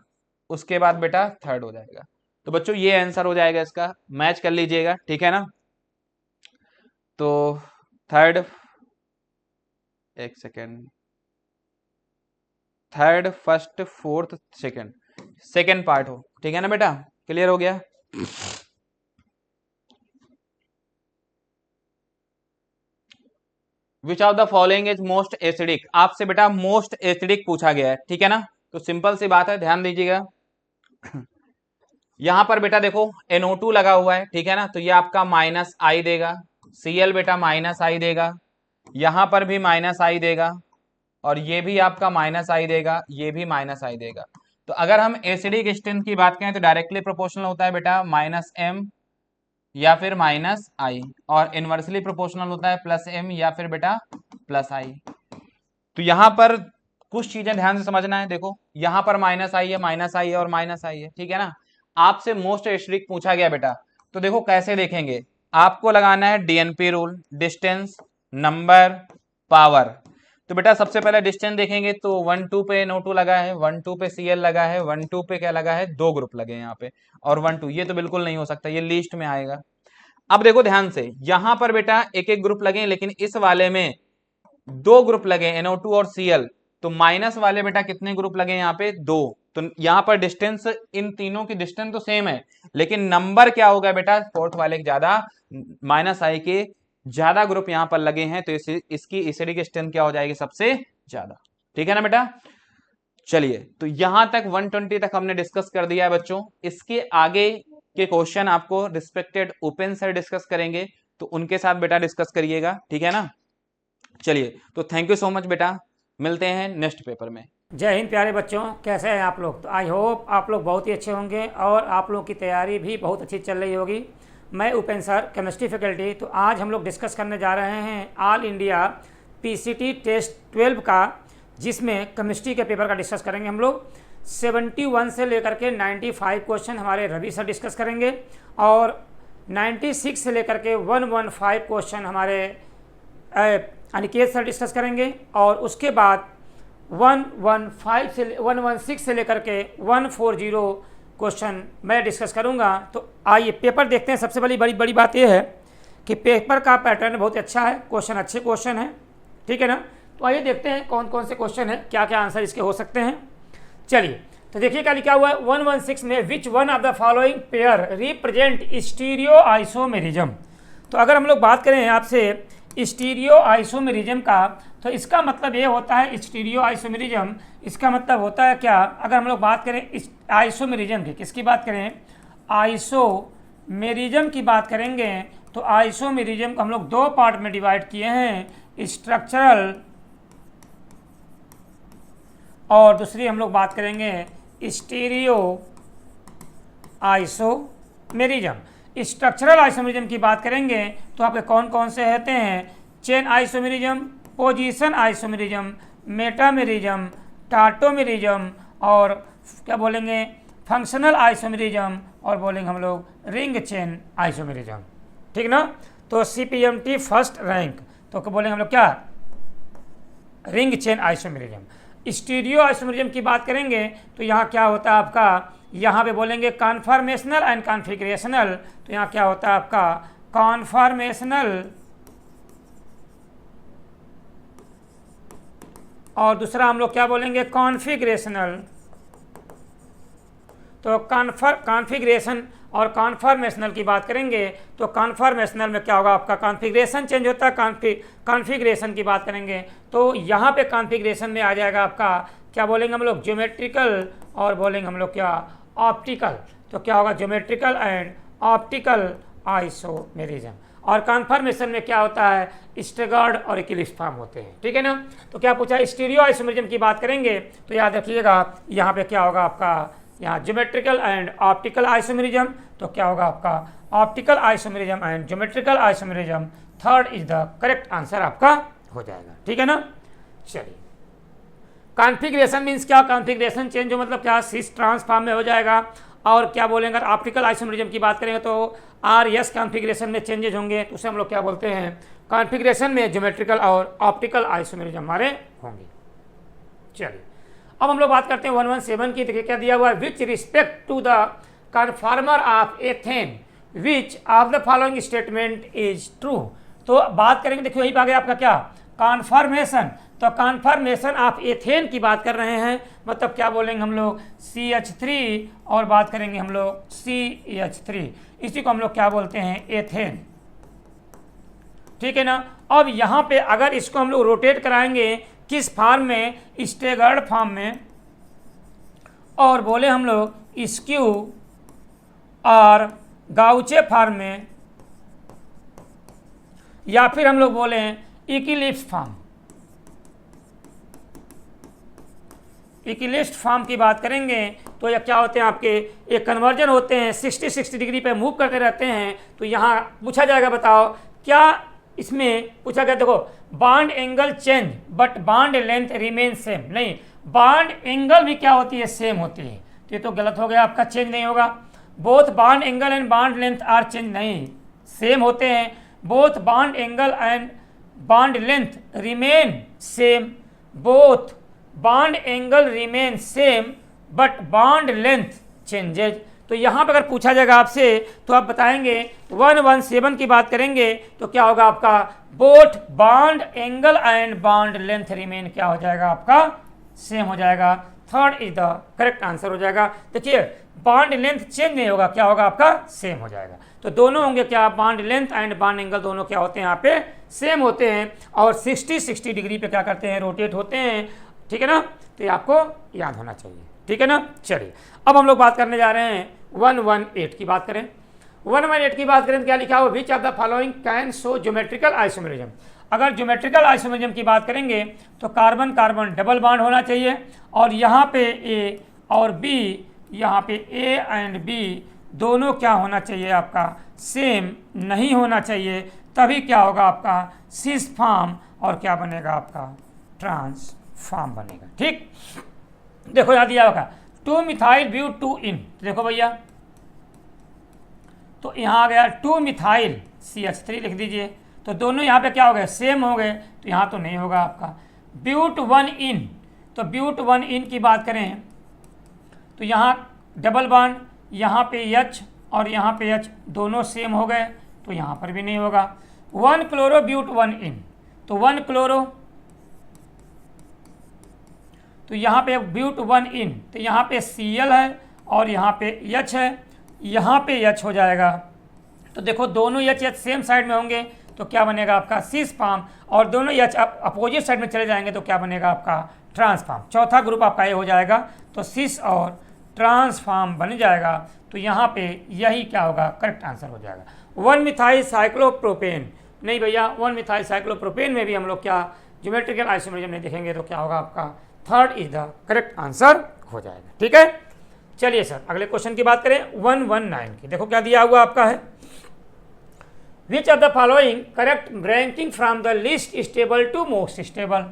उसके बाद बेटा थर्ड हो जाएगा। तो बच्चों ये आंसर हो जाएगा इसका, मैच कर लीजिएगा, ठीक है ना। तो थर्ड, एक second, third first fourth second, second part हो, ठीक है ना बेटा, क्लियर हो गया। विच of the following is most acidic, आपसे बेटा मोस्ट एसिडिक पूछा गया है, ठीक है ना। तो सिंपल सी बात है, ध्यान दीजिएगा। यहां पर बेटा देखो NO2 लगा हुआ है, ठीक है ना, तो ये आपका -I देगा, Cl बेटा -I देगा, यहां पर भी -I देगा, और ये भी आपका -I देगा, ये भी -I देगा। तो अगर हम एसिडिक स्ट्रेंथ की बात करें तो डायरेक्टली प्रोपोर्शनल होता है बेटा -M या फिर माइनस आई, और इनवर्सली प्रोपोर्शनल होता है प्लस एम या फिर बेटा प्लस आई। तो यहां पर कुछ चीजें ध्यान से समझना है। देखो यहां पर माइनस आई है, माइनस आई है और माइनस आई है, ठीक है ना। आपसे मोस्ट स्ट्रिक्ट पूछा गया बेटा, तो देखो कैसे देखेंगे। आपको लगाना है DNP rule, distance, number, power. तो बेटा सबसे पहले डिस्टेंस देखेंगे तो 1 2 पे NO2 लगा है, 1 2 पे Cl लगा है, 1 2 पे क्या लगा है, 2 ग्रुप लगे हैं यहाँ पे, और 1 2 ये तो बिल्कुल नहीं हो सकता, ये लीस्ट में आएगा। अब देखो ध्यान से, यहां पर बेटा एक एक ग्रुप लगे, लेकिन इस वाले में 2 ग्रुप लगे NO2 और Cl। तो माइनस वाले बेटा कितने ग्रुप लगे यहाँ पे, 2। तो यहाँ पर डिस्टेंस, इन तीनों की डिस्टेंस तो सेम है, लेकिन नंबर क्या होगा बेटा, फोर्थ वाले के ज्यादा, माइनस आई के ज्यादा ग्रुप यहाँ पर लगे हैं, तो इसकी एसिडिक स्ट्रेंथ क्या हो जाएगी, सबसे ज्यादा। ठीक है ना बेटा। चलिए तो यहां तक 120 तक हमने डिस्कस कर दिया है बच्चों। इसके आगे के क्वेश्चन आपको रिस्पेक्टेड ओपन सर डिस्कस करेंगे, तो उनके साथ बेटा डिस्कस करिएगा, ठीक है ना। चलिए तो थैंक यू सो मच बेटा, मिलते हैं नेक्स्ट पेपर में। जय हिंद प्यारे बच्चों, कैसे हैं आप लोग। तो आई होप आप लोग बहुत ही अच्छे होंगे और आप लोगों की तैयारी भी बहुत अच्छी चल रही होगी। मैं उपेंद्र सर, केमिस्ट्री फैकल्टी। तो आज हम लोग डिस्कस करने जा रहे हैं ऑल इंडिया पीसीटी टेस्ट 12 का, जिसमें केमिस्ट्री के पेपर का डिस्कस करेंगे हम लोग। 71 से लेकर के 95 क्वेश्चन हमारे रवि सर डिस्कस करेंगे, और 96 से लेकर के 115 क्वेश्चन हमारे अनिकेत सर डिस्कस करेंगे, और उसके बाद 116 से लेकर के 140 क्वेश्चन मैं डिस्कस करूंगा। तो आइए पेपर देखते हैं। सबसे बड़ी बात यह है कि पेपर का पैटर्न बहुत अच्छा है, क्वेश्चन अच्छे क्वेश्चन हैं, ठीक है ना। तो आइए देखते हैं कौन कौन से क्वेश्चन हैं, क्या क्या आंसर इसके हो सकते हैं। चलिए तो देखिए क्या लिखा हुआ है 116 में, which one of the following pair represent stereo isomerism. तो अगर हम लोग बात करें आपसे स्टीरियो आइसोमेरिज्म का, तो इसका मतलब ये होता है, स्टीरियो आइसोमेरिज्म इसका मतलब होता है क्या। अगर हम लोग बात करें आइसोमेरिज्म की, किसकी बात करें, आइसोमेरिज्म की बात करेंगे, तो आइसोमेरिज्म को हम लोग 2 पार्ट में डिवाइड किए हैं, स्ट्रक्चरल और दूसरी हम लोग बात करेंगे स्टीरियो आइसोमेरिज्म। स्ट्रक्चरल आइसोमेरिज्म की बात करेंगे तो आपके कौन कौन से होते हैं, chain isomerism, position isomerism, metamerism, tautomerism, और क्या बोलेंगे फंक्शनल आइसोमेरिज्म, और बोलेंगे हम लोग रिंग चेन आइसोमेरिज्म, ठीक ना। तो CPMT फर्स्ट रैंक, तो बोलेंगे हम लोग क्या, ring chain isomerism. Stereo isomerism की बात करेंगे तो यहाँ क्या होता है आपका, यहाँ पे बोलेंगे कॉन्फॉर्मेशनल एंड कॉन्फिगरेशनल। तो यहाँ क्या होता है आपका, कॉन्फॉर्मेशनल, और दूसरा हम लोग क्या बोलेंगे, कॉन्फिगरेशनल। तो कॉन्फिगरेशन और कॉन्फॉर्मेशनल की बात करेंगे तो कॉन्फॉर्मेशनल में क्या होगा आपका, कॉन्फिगरेशन चेंज होता है। कॉन्फिगरेशन की बात करेंगे तो यहाँ पे कॉन्फिगरेशन में आ जाएगा आपका, क्या बोलेंगे हम लोग, ज्योमेट्रिकल, और बोलेंगे हम लोग क्या, ऑप्टिकल। तो क्या होगा, ज्योमेट्रिकल एंड ऑप्टिकल आइसोमेरिज्म। और कॉन्फॉर्मेशन में क्या होता है, स्टेगर्ड और इक्लिप्स फॉर्म होते हैं, ठीक है ना। तो क्या पूछा, स्टीरियो आइसोमेरिज्म की बात करेंगे तो याद रखिएगा यहाँ पे क्या होगा आपका, यहाँ ज्योमेट्रिकल एंड ऑप्टिकल आइसोमेरिज्म। तो क्या होगा आपका, optical isomerism and geometrical isomerism, third is the correct answer आपका हो जाएगा, ठीक है ना। चलिए कॉन्फिगरेशन मीन्स क्या, कॉन्फिगरेशन चेंज हो मतलब क्या, सिस ट्रांसफॉर्म में हो जाएगा। और क्या बोलेंगे, अगर ऑप्टिकल आइसोमेरिज्म की बात करेंगे तो RS कॉन्फिगरेशन में चेंजेज होंगे, तो उसे हम लोग क्या बोलते हैं, कॉन्फिगरेशन में ज्योमेट्रिकल और ऑप्टिकल आइसोमेरिज्म हमारे होंगे। चलिए अब हम लोग बात करते हैं 117 की। देखिए क्या दिया हुआ है, with respect to the conformer of ethane which of the following statement is true. तो बात करेंगे, देखिए यही भाग है आपका क्या, कॉन्फॉर्मेशन। तो कॉन्फॉर्मेशन ऑफ एथेन की बात कर रहे हैं, मतलब क्या बोलेंगे हम लोग, CH3, और बात करेंगे हम लोग CH3, इसी को हम लोग क्या बोलते हैं, एथेन, ठीक है ना। अब यहाँ पे अगर इसको हम लोग रोटेट कराएंगे किस फॉर्म में, स्टेगर्ड फॉर्म में, और बोले हम लोग स्क्यू और गाउचे फॉर्म में, या फिर हम लोग बोले इक्लिप्स फॉर्म। इक्लिप्स फॉर्म की बात करेंगे तो ये क्या होते हैं आपके, एक कन्वर्जन होते हैं, 60 डिग्री पे मूव करते रहते हैं। तो यहाँ पूछा जाएगा, बताओ क्या इसमें पूछा गया, देखो bond angle change but bond length remain same, नहीं बॉन्ड एंगल भी क्या होती है, सेम होती है। तो ये तो गलत हो गया आपका, चेंज नहीं होगा। Both bond angle and bond length are change, नहीं सेम होते हैं। Both bond angle and bond length remain same, both bond angle remain same but bond length changes. तो यहाँ पर अगर पूछा जाएगा आपसे तो आप बताएंगे 117 की बात करेंगे तो क्या होगा आपका, both bond angle and bond length remain क्या हो जाएगा आपका, सेम हो जाएगा। Third is the correct answer हो जाएगा। देखिए बॉन्ड लेंथ चेंज नहीं होगा, क्या होगा आपका, सेम हो जाएगा। तो दोनों होंगे क्या, bond length and bond angle दोनों क्या होते हैं यहाँ पे, सेम होते हैं और 60 डिग्री पे क्या करते हैं, रोटेट होते हैं। ठीक है ना, तो ये आपको याद होना चाहिए। ठीक है ना, चलिए अब हम लोग बात करने जा रहे हैं 118 की बात करें। 118 की बात करें तो क्या लिखा हो, विच of the following can show geometrical isomerism. अगर ज्योमेट्रिकल आइसोमेरिज्म की बात करेंगे तो कार्बन कार्बन डबल बॉन्ड होना चाहिए और यहाँ पे ए और बी, यहाँ पे ए एंड बी दोनों क्या होना चाहिए आपका, सेम नहीं होना चाहिए, तभी क्या होगा आपका सिस फॉर्म और क्या बनेगा आपका ट्रांसफॉर्म बनेगा। ठीक, देखो यहाँ दिया होगा 2 मिथाइल ब्यू 2 इन, देखो भैया तो यहाँ आ गया 2 मिथाइल CH3 लिख दीजिए, तो दोनों यहाँ पे क्या हो गए, सेम हो गए, तो यहाँ तो नहीं होगा आपका। ब्यूट 1 इन, तो ब्यूट 1 इन की बात करें तो यहाँ डबल बॉन्ड, यहाँ पे H और यहाँ पे H दोनों सेम हो गए, तो यहाँ पर भी नहीं होगा। 1 क्लोरो ब्यूट 1 इन, तो 1 क्लोरो, तो यहाँ पे ब्यूट 1 इन, तो यहाँ पे Cl है और यहाँ पे H है, यहाँ पे H हो जाएगा। तो देखो दोनों H सेम साइड में होंगे तो क्या बनेगा आपका सिस फॉर्म, और दोनों H अपोजिट साइड में चले जाएंगे तो क्या बनेगा आपका ट्रांसफॉर्म। चौथा ग्रुप आपका ये हो जाएगा, तो सिस और ट्रांसफॉर्म बन जाएगा। तो यहाँ पे यही क्या होगा, करेक्ट आंसर हो जाएगा। 1 मिथाइल साइक्लोप्रोपेन, नहीं भैया 1 मिथाइल साइक्लोप्रोपेन में भी हम लोग क्या ज्योमेट्रिकल आइसोमेरिज्म नहीं देखेंगे, तो क्या होगा आपका third is the correct answer हो जाएगा। ठीक है, चलिए सर अगले क्वेश्चन की बात करें 119 की। देखो क्या दिया हुआ आपका है, which of the following correct ranking from the least stable to most stable.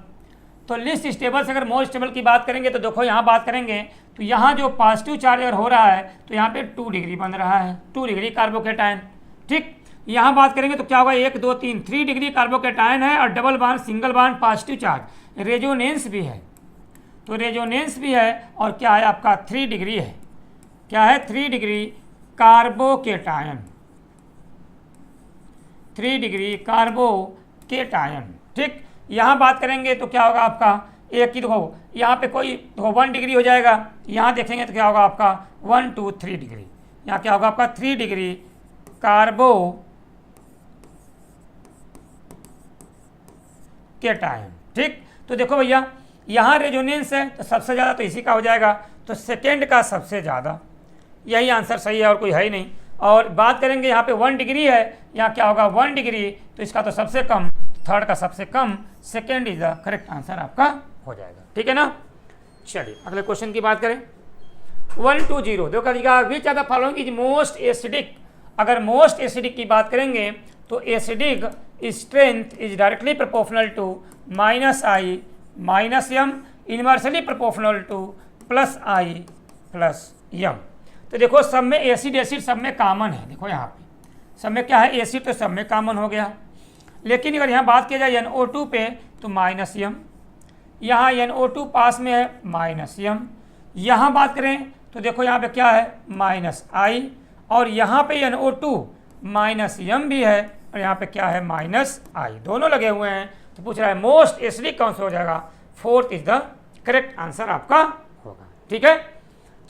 तो लिस्ट स्टेबल से अगर मोस्ट स्टेबल की बात करेंगे तो देखो यहाँ बात करेंगे तो यहाँ जो पॉजिटिव चार्ज अगर हो रहा है तो यहाँ पे 2 डिग्री बन रहा है, 2 डिग्री कार्बोकेटायन। ठीक, यहाँ बात करेंगे तो क्या होगा 1 2 3 3 डिग्री कार्बोकेटायन है और double bond single bond positive charge, resonance भी है, तो रेजोनेंस भी है और क्या है आपका 3 डिग्री है, क्या है 3 डिग्री कार्बोकेटायन, 3 डिग्री कार्बोकेटायन। ठीक, यहाँ बात करेंगे तो क्या होगा आपका एक की, देखो यहाँ पे कोई देखो 1 डिग्री हो जाएगा, यहाँ देखेंगे तो क्या होगा आपका 1 2 3 डिग्री, यहाँ क्या होगा आपका 3 डिग्री कार्बोकेटायन। ठीक, तो देखो भैया यहाँ रेजोनेंस है तो सबसे ज़्यादा तो इसी का हो जाएगा, तो सेकेंड का सबसे ज़्यादा, यही आंसर सही है और कोई है ही नहीं। और बात करेंगे यहाँ पे 1 डिग्री है, यहाँ क्या होगा 1 डिग्री, तो इसका तो सबसे कम, थर्ड का सबसे कम, second is the correct answer आपका हो जाएगा। ठीक है ना, चलिए अगले क्वेश्चन की बात करें 120। देखो कहिएगा which of the following is most acidic. अगर मोस्ट एसिडिक की बात करेंगे तो acidic strength is directly proportional to -I -m inversely proportional to +I +m। तो देखो सब में एसिड एसिड सब में कॉमन है, देखो यहाँ पे सब में क्या है एसिड, तो सब में कॉमन हो गया। लेकिन अगर यहाँ बात की जाए NO2 पे तो -m, यहाँ NO2 पास में है -m, यहाँ बात करें तो देखो यहाँ पे क्या है -I, और यहाँ पे NO2 -m भी है और यहाँ पे क्या है -I, दोनों लगे हुए हैं। तो पूछ रहा है मोस्ट एसिडिक कौन सा हो जाएगा, fourth is the correct answer आपका होगा। ठीक है,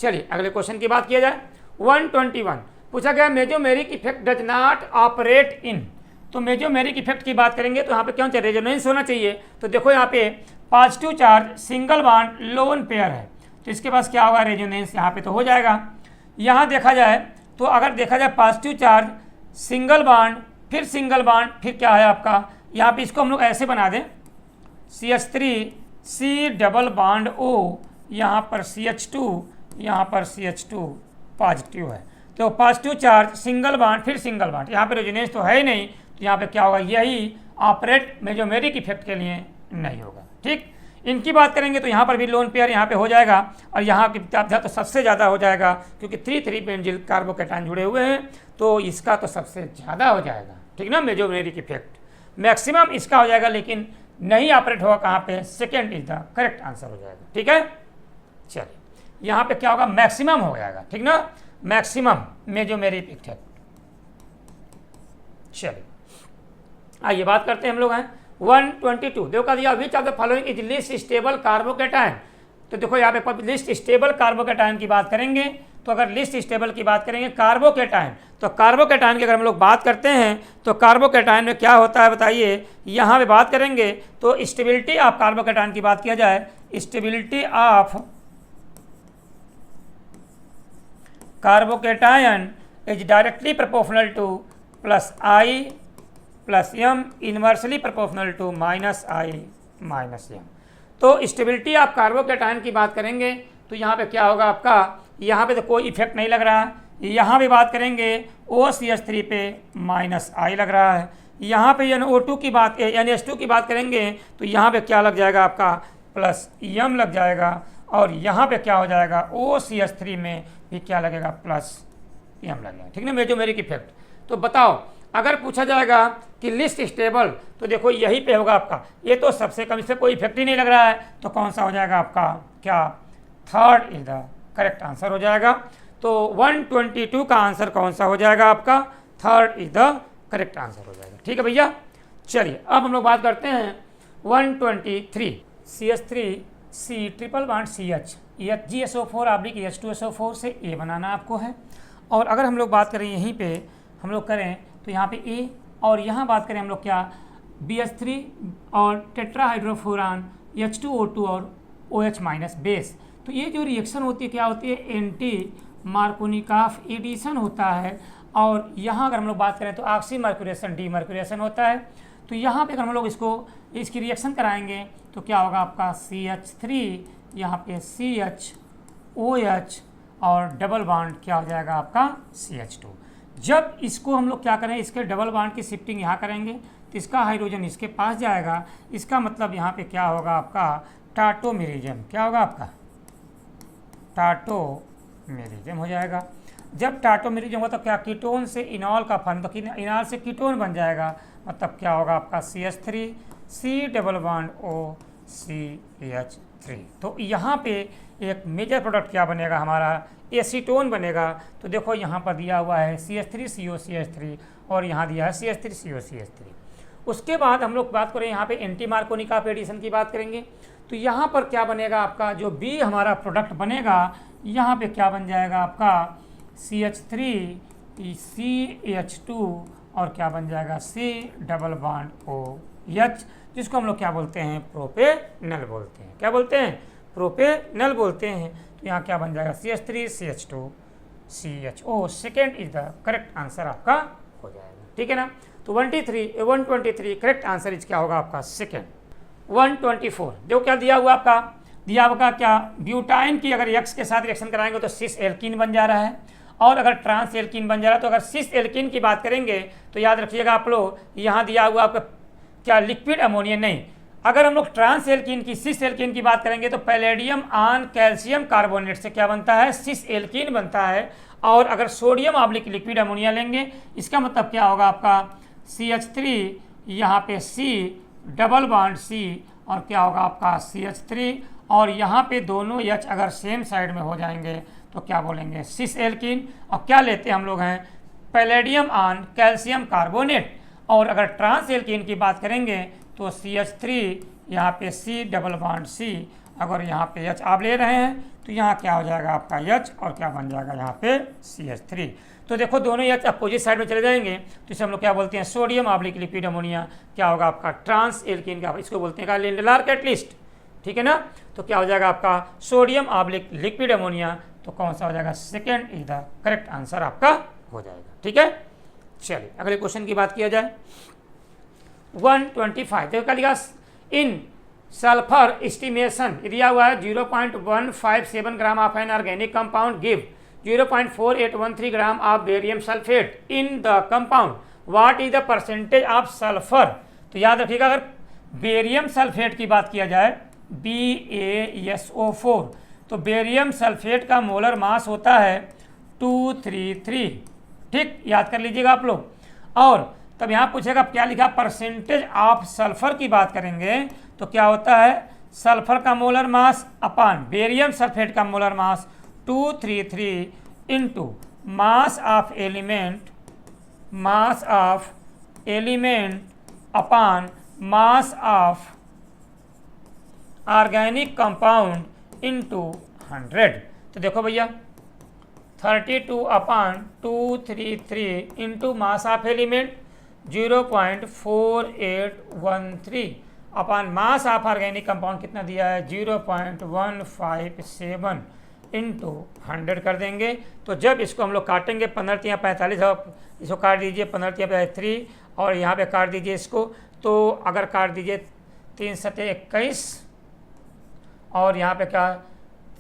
चलिए अगले क्वेश्चन की बात किया जाए 121। पूछा गया mesomeric effect does not operate in. तो मेजोमेरिक इफेक्ट की बात करेंगे तो यहाँ पे क्या होना चाहिए, रेजोनेंस होना चाहिए। तो देखो यहाँ पे positive charge single bond lone pair है, तो इसके पास क्या होगा रेजोनेंस, यहाँ पे तो हो जाएगा। यहाँ देखा जाए तो अगर देखा जाए पॉजिटिव चार्ज सिंगल बॉन्ड फिर सिंगल बॉन्ड फिर क्या है आपका, यहाँ पे इसको हम लोग ऐसे बना दें CH3 C double bond O, यहाँ पर CH2 यहाँ पर CH2 पॉजिटिव है, तो पॉजिटिव चार्ज सिंगल बॉन्ड फिर सिंगल बॉन्ड, यहाँ पे रेजोनेंस तो है ही नहीं, तो यहाँ पे क्या होगा, यही ऑपरेट मेजोमेरिक इफेक्ट के लिए नहीं होगा। ठीक, इनकी बात करेंगे तो यहाँ पर भी लोन पेयर यहाँ पे हो जाएगा, और यहाँ की तो सबसे ज़्यादा हो जाएगा क्योंकि 3,3 बेंजील कार्बोकैटायन जुड़े हुए हैं, तो इसका तो सबसे ज़्यादा हो जाएगा। ठीक ना, मेजोमेरिक इफेक्ट मैक्सिमम इसका हो जाएगा, लेकिन नहीं ऑपरेट होगा कहाँ पे, second is the correct answer हो जाएगा। ठीक है, चलिए यहाँ पे क्या होगा, मैक्सिमम हो जाएगा। ठीक ना, मैक्सिमम मेजोमेरिक इफेक्ट। चलिए आइए बात करते हैं हम लोग हैं 122। देखो का दिया विच of the following is list stable carbocation, तो देखो यहाँ पे लिस्ट स्टेबल कार्बोकैटायन की बात करेंगे, तो अगर लिस्ट स्टेबल की बात करेंगे कार्बोकैटायन, तो कार्बोकैटायन की अगर हम लोग बात करते हैं तो कार्बोकैटायन में क्या होता है बताइए, यहाँ पे बात करेंगे तो स्टेबिलिटी ऑफ कार्बोकैटायन की बात किया जाए, stability of carbocation is directly proportional to plus I plus M inversely proportional to minus I minus M. तो स्टेबिलिटी ऑफ कार्बोकैटायन की बात करेंगे तो यहाँ पे क्या होगा आपका, यहाँ पे तो कोई इफेक्ट नहीं लग रहा है, यहाँ भी बात करेंगे OCH3 पे माइनस आई लग रहा है, यहाँ पे NO2 की बात NH2 की बात करेंगे तो यहाँ पे क्या लग जाएगा आपका, प्लस एम लग जाएगा, और यहाँ पे क्या हो जाएगा, OCH3 में भी क्या लगेगा, प्लस एम लगेगा। ठीक ना, मेजोमेरिक इफेक्ट। तो बताओ अगर पूछा जाएगा कि लिस्ट स्टेबल, तो देखो यही पे होगा आपका, ये तो सबसे कम, इससे कोई इफेक्ट ही नहीं लग रहा है, तो कौन सा हो जाएगा आपका, क्या, third is the correct answer हो जाएगा। तो 122 का आंसर कौन सा हो जाएगा आपका, third is the correct answer हो जाएगा। ठीक है भैया, चलिए अब हम लोग बात करते हैं 123। CH3 C triple bond CH GSO4 oblique H2SO4 से A बनाना आपको है, और अगर हम लोग बात करें यहीं पे हम लोग करें तो यहाँ पे A, और यहाँ बात करें हम लोग क्या, BH3 और टेट्राहाइड्रोफुरान H2O2 और OH माइनस बेस, तो ये जो रिएक्शन होती है क्या होती है, एंटी मार्कोनिकॉफ एडिशन होता है, और यहाँ अगर हम लोग बात करें तो ऑक्सीमर्क्यूरेशन डीमर्क्यूरेशन होता है। तो यहाँ पे अगर हम लोग इसकी रिएक्शन कराएंगे तो क्या होगा आपका, CH3 यहाँ पे CHOH और डबल बॉन्ड क्या हो जाएगा आपका, CH2। जब इसको हम लोग क्या करें, इसके डबल बॉन्ड की शिफ्टिंग यहाँ करेंगे तो इसका हाइड्रोजन इसके पास जाएगा, इसका मतलब यहाँ पे क्या होगा आपका, टाटोमेरिज्म, क्या होगा आपका, टाटोमेरिज्म हो जाएगा। जब टाटोमेरिज्म होगा तो क्या, कीटोन से इनॉल का फॉर्म, तो इनॉल से कीटोन बन जाएगा, मतलब क्या होगा आपका, CH3 C double bond O CH3। तो यहाँ पे एक मेजर प्रोडक्ट क्या बनेगा हमारा, एसीटोन बनेगा। तो देखो यहाँ पर दिया हुआ है CH3COCH3 और यहाँ दिया है CH3COCH3। उसके बाद हम लोग बात करें यहाँ पे एंटी मार्कोनिकॉफ एडिशन की बात करेंगे, तो यहाँ पर क्या बनेगा आपका, जो B हमारा प्रोडक्ट बनेगा, यहाँ पे क्या बन जाएगा आपका, CH3 CH2 और क्या बन जाएगा, C डबल बॉन्ड OH, जिसको हम लोग क्या बोलते हैं, प्रोपेनल बोलते हैं। क्या बोलते हैं, प्रोपेनल बोलते हैं। तो यहाँ क्या बन जाएगा, CH3 CH2 CHO, second is the correct answer आपका हो जाएगा। ठीक है ना, तो 123 करेक्ट आंसर इज क्या होगा आपका, सेकेंड। 124 जो क्या दिया हुआ आपका, दिया हुआ क्या, ब्यूटाइन की अगर X के साथ रिएक्शन कराएंगे तो सिस एल्कीन बन जा रहा है, और अगर ट्रांस एल्कीन बन जा रहा है। तो अगर सिस एल्कीन की बात करेंगे तो याद रखिएगा आप लोग, यहाँ दिया हुआ आपका क्या, लिक्विड अमोनिया नहीं। अगर हम लोग ट्रांस एल्कीन की, सिस एल्कीन की बात करेंगे तो पैलेडियम आन कैल्शियम कार्बोनेट से क्या बनता है, सिस एल्कीन बनता है। और अगर सोडियम ऑब्लिक लिक्विड अमोनिया लेंगे, इसका मतलब क्या होगा आपका, CH3 यहाँ पे C डबल बॉन्ड C और क्या होगा आपका CH3, और यहाँ पे दोनों H अगर सेम साइड में हो जाएंगे तो क्या बोलेंगे, सिस एल्कीन। और क्या लेते हैं हम लोग हैं, पैलेडियम आन कैल्शियम कार्बोनेट। और अगर ट्रांस एल्कीन की बात करेंगे तो CH3 यहाँ पे C डबल बॉन्ड C, अगर यहाँ पे H आप ले रहे हैं तो यहाँ क्या हो जाएगा आपका H, और क्या बन जाएगा यहाँ पे CH3। तो देखो दोनों H अपोजिट साइड में चले जाएंगे तो इसे हम लोग क्या बोलते हैं, सोडियम ऑब्लिक लिक्विड अमोनिया। क्या होगा आपका, ट्रांस एल्कीन का, इसको बोलते हैं लिंडलार कैटलिस्ट। ठीक है ना, तो क्या हो जाएगा आपका, सोडियम ऑब्लिक लिक्विड अमोनिया। तो कौन सा हो जाएगा, second is the correct answer आपका हो जाएगा। ठीक है, चलिए अगले क्वेश्चन की बात किया जाए। 125 देखो क्या लिखा, इन सल्फर एस्टिमेशन दिया हुआ है 0.157 gram of an organic compound give 0.4813 gram of barium sulphate in the compound, what is the percentage of sulphur. तो याद रखिएगा, अगर बेरियम सल्फेट की बात किया जाए BaSO4, तो बेरियम सल्फेट का मोलर मास होता है 233, ठीक, याद कर लीजिएगा आप लोग। और तब यहाँ पूछेगा क्या लिखा, परसेंटेज ऑफ सल्फर की बात करेंगे तो क्या होता है, सल्फर का मोलर मास अपान बेरियम सल्फेट का molar mass 233 into mass of element upon mass of organic compound into 100। तो देखो भैया 32 अपान 233 into mass of element 0.4813 upon mass of organic compound कितना दिया है 0.157 इंटू 100 कर देंगे। तो जब इसको हम लोग काटेंगे 15 या 45, इसको काट दीजिए 15 या 3 और यहाँ पे काट दीजिए इसको, तो अगर काट दीजिए 3 सत्ते 21 और यहाँ पे क्या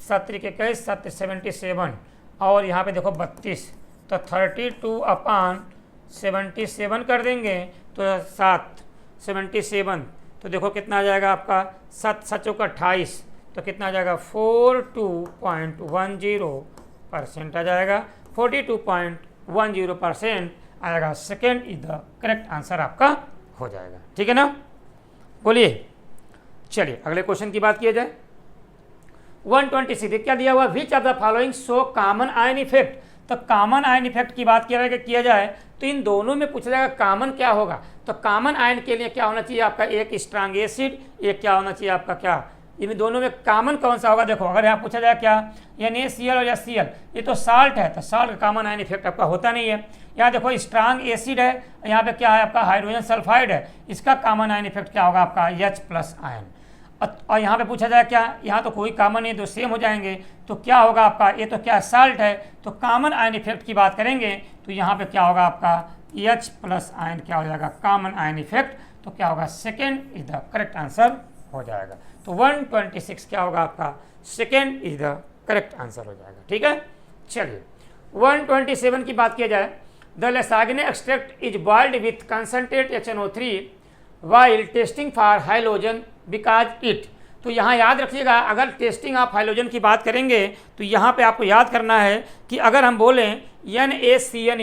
7 के 21 7 77 और यहाँ पे देखो 32, तो 32 अपान 77 कर देंगे तो 7 77, तो देखो कितना आ जाएगा आपका 7 7 का 28, तो कितना आ जाएगा 42.10% आ जाएगा, 42.10% आएगा। Second is the correct answer आपका हो जाएगा, ठीक है ना। बोलिए, चलिए अगले क्वेश्चन की बात किया जाए। 126 क्या दिया हुआ, विच of the following show common ion effect. तो कॉमन आयन इफेक्ट की बात किया जाए तो इन दोनों में पूछा जाएगा कॉमन क्या होगा। तो कॉमन आयन के लिए क्या होना चाहिए आपका, एक स्ट्रांग एसिड, एक क्या होना चाहिए आपका क्या, इन दोनों में कॉमन कौन सा होगा। देखो अगर यहाँ पूछा जाए क्या NaCl और HCl, ये तो साल्ट है, तो साल्ट का कॉमन आयन इफेक्ट आपका होता नहीं है। यहाँ देखो स्ट्रांग एसिड है, यहाँ पे क्या है आपका हाइड्रोजन सल्फाइड है, इसका कॉमन आयन इफेक्ट क्या होगा आपका H+ आयन। और यहाँ पे पूछा जाए क्या, यहाँ तो कोई कॉमन नहीं, तो सेम हो जाएंगे, तो क्या होगा आपका, ये तो क्या साल्ट है, तो कॉमन आयन इफेक्ट की बात करेंगे तो यहाँ पे क्या होगा आपका H+ आयन क्या हो जाएगा, कॉमन आयन इफेक्ट। तो क्या होगा, second is the correct answer हो जाएगा। तो 126 क्या होगा आपका, second is the correct answer हो जाएगा, ठीक है। चलिए 127 की बात किया जाए, the Lassaigne extract is boiled with concentrate HNO3 while testing for halogen because it. तो यहाँ याद रखिएगा, अगर टेस्टिंग ऑफ हाइलोजन की बात करेंगे तो यहाँ पे आपको याद करना है कि अगर हम बोलें NaCN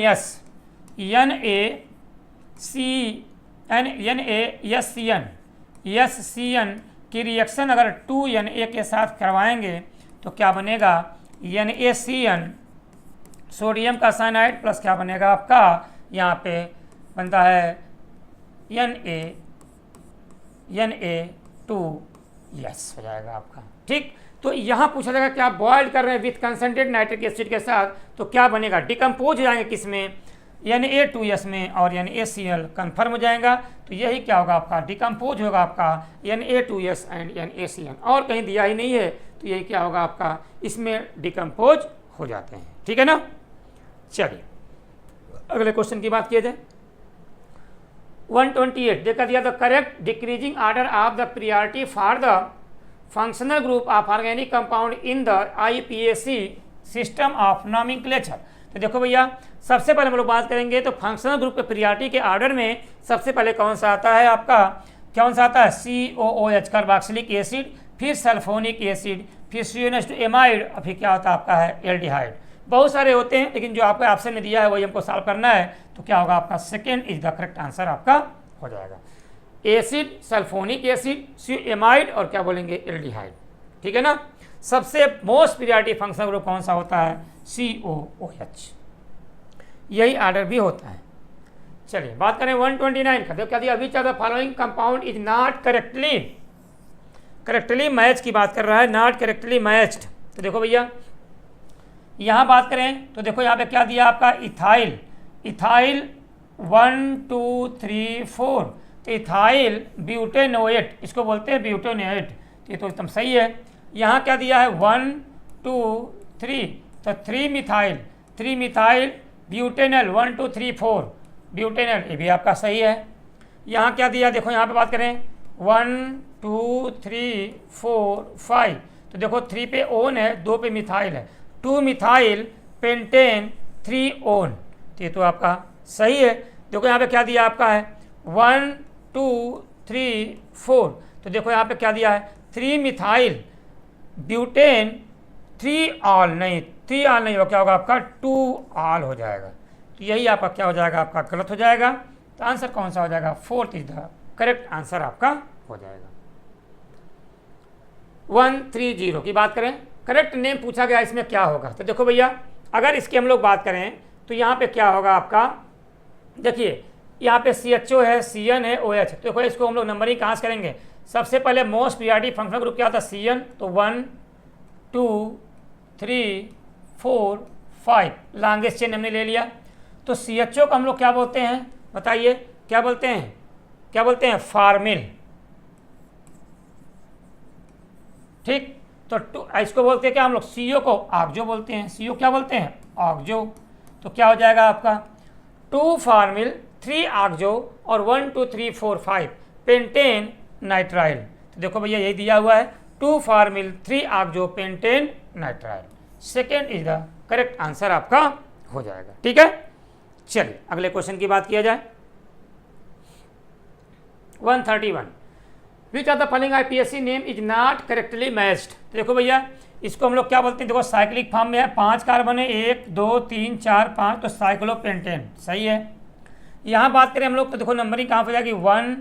की रिएक्शन अगर 2Na के साथ करवाएंगे तो क्या बनेगा, NaCN सोडियम का साइनाइड प्लस क्या बनेगा आपका, यहाँ पे बनता है Na2S हो जाएगा आपका, ठीक। तो यहाँ पूछा जाएगा क्या बॉइल कर रहे हैं विथ कंसनट्रेट नाइट्रिक एसिड के साथ, तो क्या बनेगा, डिकम्पोज हो जाएंगे किसमें, Na2S में, और NaCl कन्फर्म हो जाएगा। तो यही क्या होगा आपका, डिकम्पोज होगा आपका Na2S एंड NaCl, और कहीं दिया ही नहीं है, तो यही क्या होगा आपका, इसमें डिकम्पोज हो जाते हैं, ठीक है ना। चलिए अगले क्वेश्चन की बात किया जाए। 128 देखा दिया, the correct decreasing order of the priority for the functional group of organic compound in the IUPAC system of nomenclature. तो देखो भैया, सबसे पहले हम लोग बात करेंगे तो फंक्शनल ग्रुप के प्रियॉरिटी के ऑर्डर में सबसे पहले कौन सा आता है आपका, कौन सा आता है, COOH कार्बोक्सिलिक एसिड, फिर सल्फोनिक एसिड, फिर CO2 एमाइड, और फिर क्या होता है आपका है एल्डिहाइड। बहुत सारे होते हैं, लेकिन जो आपको ऑप्शन में दिया है वही हमको सॉल्व करना है। तो क्या होगा आपका, second is the correct answer आपका हो जाएगा। एसिड, सल्फोनिक एसिड, एमाइड और क्या बोलेंगे एल्डिहाइड, ठीक है ना। सबसे मोस्ट प्रियॉरिटी फंक्शनल ग्रुप कौन सा होता है, COOH, यही ऑर्डर भी होता है। चलिए बात करें 129 का, देखो क्या दिया, विच of the following compound is not correctly match की बात कर रहा है, नॉट करेक्टली मैच्ड। तो देखो भैया यहाँ बात करें तो देखो यहाँ पे क्या दिया आपका, इथाइल 1 2 3 4, तो इथाइल ब्यूटेनोएट, इसको बोलते हैं ब्यूटेनोएट, ये तो एकदम सही है। यहाँ क्या दिया है 1 2 3, तो 3 मिथाइल ब्यूटेनल 1 2 3 4 ब्यूटेनल, ये भी आपका सही है। यहाँ क्या दिया, देखो यहाँ पे बात करें 1 2 3 4 5। तो देखो 3 पे ओन है, 2 पे मिथाइल है, 2 मिथाइल पेंटेन 3 ओन। तो ये तो आपका सही है। देखो यहाँ पे क्या दिया आपका है 1 2 3 4। तो देखो यहाँ पे क्या दिया है 3 मिथाइल ब्यूटेन 3 ऑल, नहीं 3 ऑल नहीं हो, क्या होगा आपका 2 ऑल हो जाएगा। तो यही आपका क्या हो जाएगा, आपका गलत हो जाएगा। तो आंसर कौन सा हो जाएगा, 4th is the correct answer आपका हो जाएगा। 130 की बात करें, करेक्ट नेम पूछा गया, इसमें क्या होगा। तो देखो भैया अगर इसकी हम लोग बात करें तो यहाँ पे क्या होगा आपका, देखिए यहाँ पे CHO है, CN है, OH। तो देखो इसको हम लोग नंबरिंग कहाँ से करेंगे, सबसे पहले मोस्ट प्रियोरिटी फंक्शनल ग्रुप क्या होता है CN। तो 1 2 3 4 5 लॉन्गेस्ट चेन हमने ले लिया। तो CHO को हम लोग क्या बोलते हैं, बताइए क्या बोलते हैं, क्या बोलते हैं फार्मिल, ठीक। तो इसको बोलते हैं क्या हम लोग, CO को ऑक्जो बोलते हैं, CO क्या बोलते हैं ऑक्जो। तो क्या हो जाएगा आपका 2 फार्मिल 3 ऑक्जो और 1 2 3 4 5 पेंटेन नाइट्राइल। तो देखो भैया यही दिया हुआ है 2 formyl 3 oxo pentane nitrile. Second is the correct answer आपका हो जाएगा, ठीक है। चलिए अगले क्वेश्चन की बात किया जाए। 131 विच of the following IPSC name is not correctly matched. देखो भैया इसको हम लोग क्या बोलते हैं, देखो साइक्लिक फॉर्म में है, 5 कार्बन है, 1 2 3 4 5, तो साइक्लोपेंटेन सही है। यहाँ बात करें हम लोग तो देखो नंबरिंग कहाँ पर जाएगी 1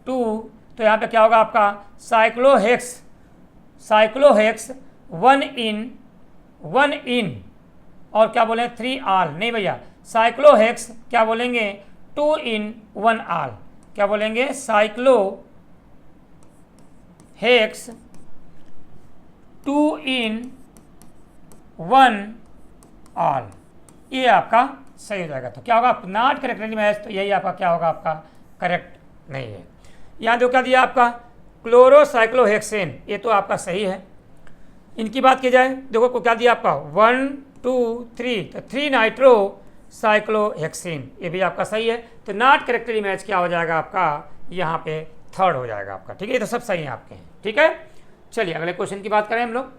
2, तो यहाँ पे क्या होगा आपका साइक्लोहेक्स, साइक्लोहेक्स 1 इन और क्या बोले 3 आल, नहीं भैया साइक्लोहेक्स क्या बोलेंगे 2 इन 1 आल, क्या बोलेंगे साइक्लोहेक्स 2 इन 1 आल, ये आपका सही हो जाएगा। तो क्या होगा नॉट करेक्टली मैच, तो यही आपका क्या होगा आपका करेक्ट नहीं है। यहाँ जो क्या दिया आपका क्लोरोसाइक्लोहेक्सेन, ये तो आपका सही है। इनकी बात की जाए देखो क्या दिया आपका 1 2 3, तो 3 नाइट्रो साइक्लोहेक्सेन, ये भी आपका सही है। तो नॉट करेक्टली मैच क्या हो जाएगा आपका यहाँ पे 3rd हो जाएगा आपका, ठीक है। ये तो सब सही है आपके हैं, ठीक है। चलिए अगले क्वेश्चन की बात करें हम लोग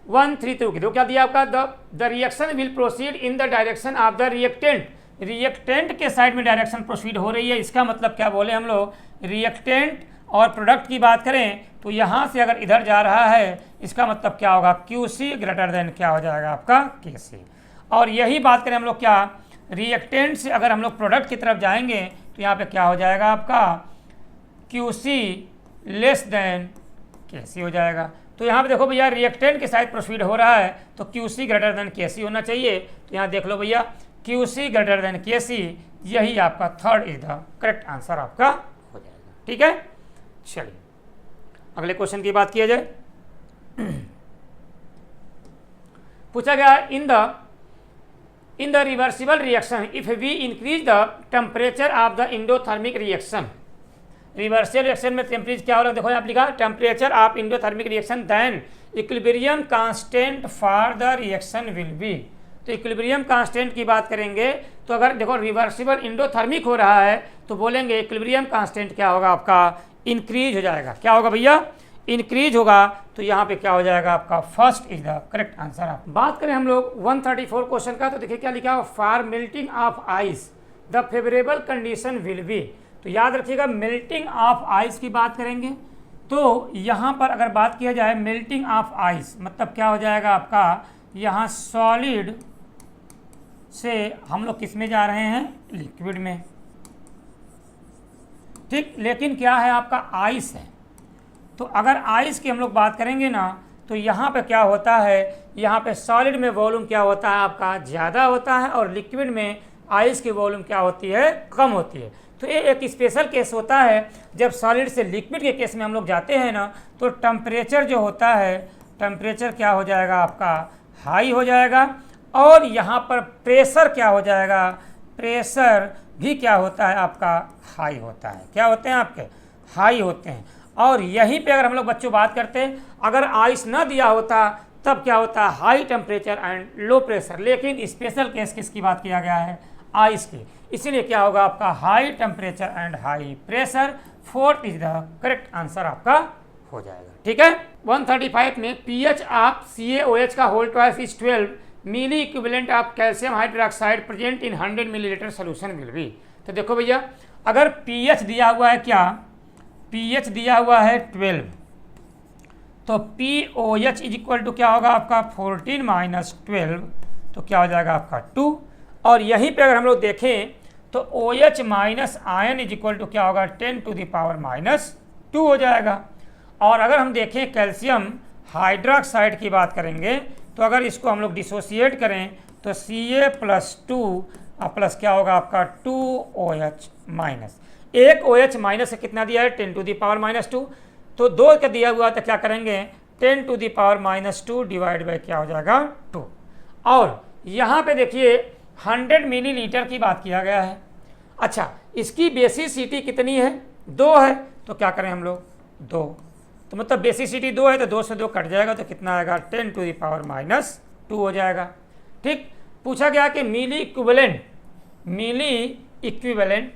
132 की। तो क्या दिया आपका the reaction will proceed in the direction of the reactant, reactant के साइड में डायरेक्शन प्रोसीड हो रही है। इसका मतलब क्या बोले हम लोग, रिएक्टेंट और प्रोडक्ट की बात करें तो यहाँ से अगर इधर जा रहा है इसका मतलब क्या होगा QC ग्रेटर देन क्या हो जाएगा आपका KC। और यही बात करें हम लोग क्या रिएक्टेंट से अगर हम लोग प्रोडक्ट की तरफ जाएंगे तो यहाँ पे क्या हो जाएगा आपका QC लेस देन KC हो जाएगा। तो यहाँ पे देखो भैया रिएक्टेंट के साइड प्रोसीड हो रहा है तो QC ग्रेटर देन KC होना चाहिए। तो यहाँ देख लो भैया QC ग्रेटर देन KC, यही आपका 3rd is the correct answer आपका हो जाएगा, ठीक है। चलिए अगले क्वेश्चन की बात किया जाए। पूछा गया in the reversible reaction if we increase the temperature of the endothermic reaction, reversible reaction में टेम्परेचर क्या हो रहा है, देखो यहाँ लिखा temperature of endothermic reaction then equilibrium constant for the reaction will be. तो इक्विलिब्रियम कांस्टेंट की बात करेंगे तो अगर देखो रिवर्सिबल इंडोथर्मिक हो रहा है तो बोलेंगे इक्विलिब्रियम कांस्टेंट क्या होगा आपका इंक्रीज हो जाएगा। क्या होगा भैया इंक्रीज होगा। तो यहाँ पे क्या हो जाएगा आपका 1st is the correct answer. आप बात करें हम लोग 134 क्वेश्चन का, तो देखिए क्या लिखा है for melting of ice the favourable condition will be. तो याद रखिएगा मेल्टिंग ऑफ आइस की बात करेंगे तो यहाँ पर अगर बात किया जाए मेल्टिंग ऑफ आइस मतलब क्या हो जाएगा आपका यहाँ सॉलिड से हम लोग किस में जा रहे हैं लिक्विड में, ठीक। लेकिन क्या है आपका आइस है, तो अगर आइस की हम लोग बात करेंगे ना तो यहाँ पे क्या होता है, यहाँ पे सॉलिड में वॉल्यूम क्या होता है आपका ज़्यादा होता है और लिक्विड में आइस की वॉल्यूम क्या होती है कम होती है। तो ये एक स्पेशल केस होता है जब सॉलिड से लिक्विड के केस में हम लोग जाते हैं ना तो टेम्परेचर जो होता है टेम्परेचर क्या हो जाएगा आपका हाई हो जाएगा और यहाँ पर प्रेशर क्या हो जाएगा, प्रेशर भी क्या होता है आपका हाई होता है। क्या होते हैं आपके हाई होते हैं। और यहीं पे अगर हम लोग बच्चों बात करते हैं अगर आइस ना दिया होता तब क्या होता है high temperature and low pressure. लेकिन स्पेशल केस किसकी बात किया गया है आइस की, इसीलिए क्या होगा आपका high temperature and high pressure, fourth is the correct answer आपका हो जाएगा। ठीक है। 135 में पीएच ऑफ CaOH का whole twice is 12 milliequivalent of calcium hydroxide present in 100 millilitre solution will be. तो देखो भैया, अगर पीएच दिया हुआ है क्या, पीएच दिया हुआ है 12, तो POH इज इक्वल टू क्या होगा आपका 14 माइनस 12, तो क्या हो जाएगा आपका 2। और यहीं पे अगर हम लोग देखें तो OH minus ion is equal to क्या होगा 10 टू द पावर माइनस 2 हो जाएगा। और अगर हम देखें कैल्शियम हाइड्रोक्साइड की बात करेंगे, तो अगर इसको हम लोग डिसोसिएट करें तो Ca प्लस 2 प्लस क्या होगा आपका 2OH माइनस, एक OH माइनस से कितना दिया है 10 टू द पावर माइनस 2, तो 2 का दिया हुआ तो क्या करेंगे 10 to the power minus 2 divide by क्या हो जाएगा 2। और यहाँ पे देखिए 100 मिलीलीटर की बात किया गया है। अच्छा, इसकी बेसिसिटी कितनी है 2 है, तो क्या करें हम लोग 2, तो मतलब बेसिसिटी 2 है तो 2 से 2 कट जाएगा, तो कितना आएगा 10 टू द पावर माइनस 2 हो जाएगा। ठीक। पूछा गया कि मिली इक्विवेलेंट, मिली इक्विवेलेंट,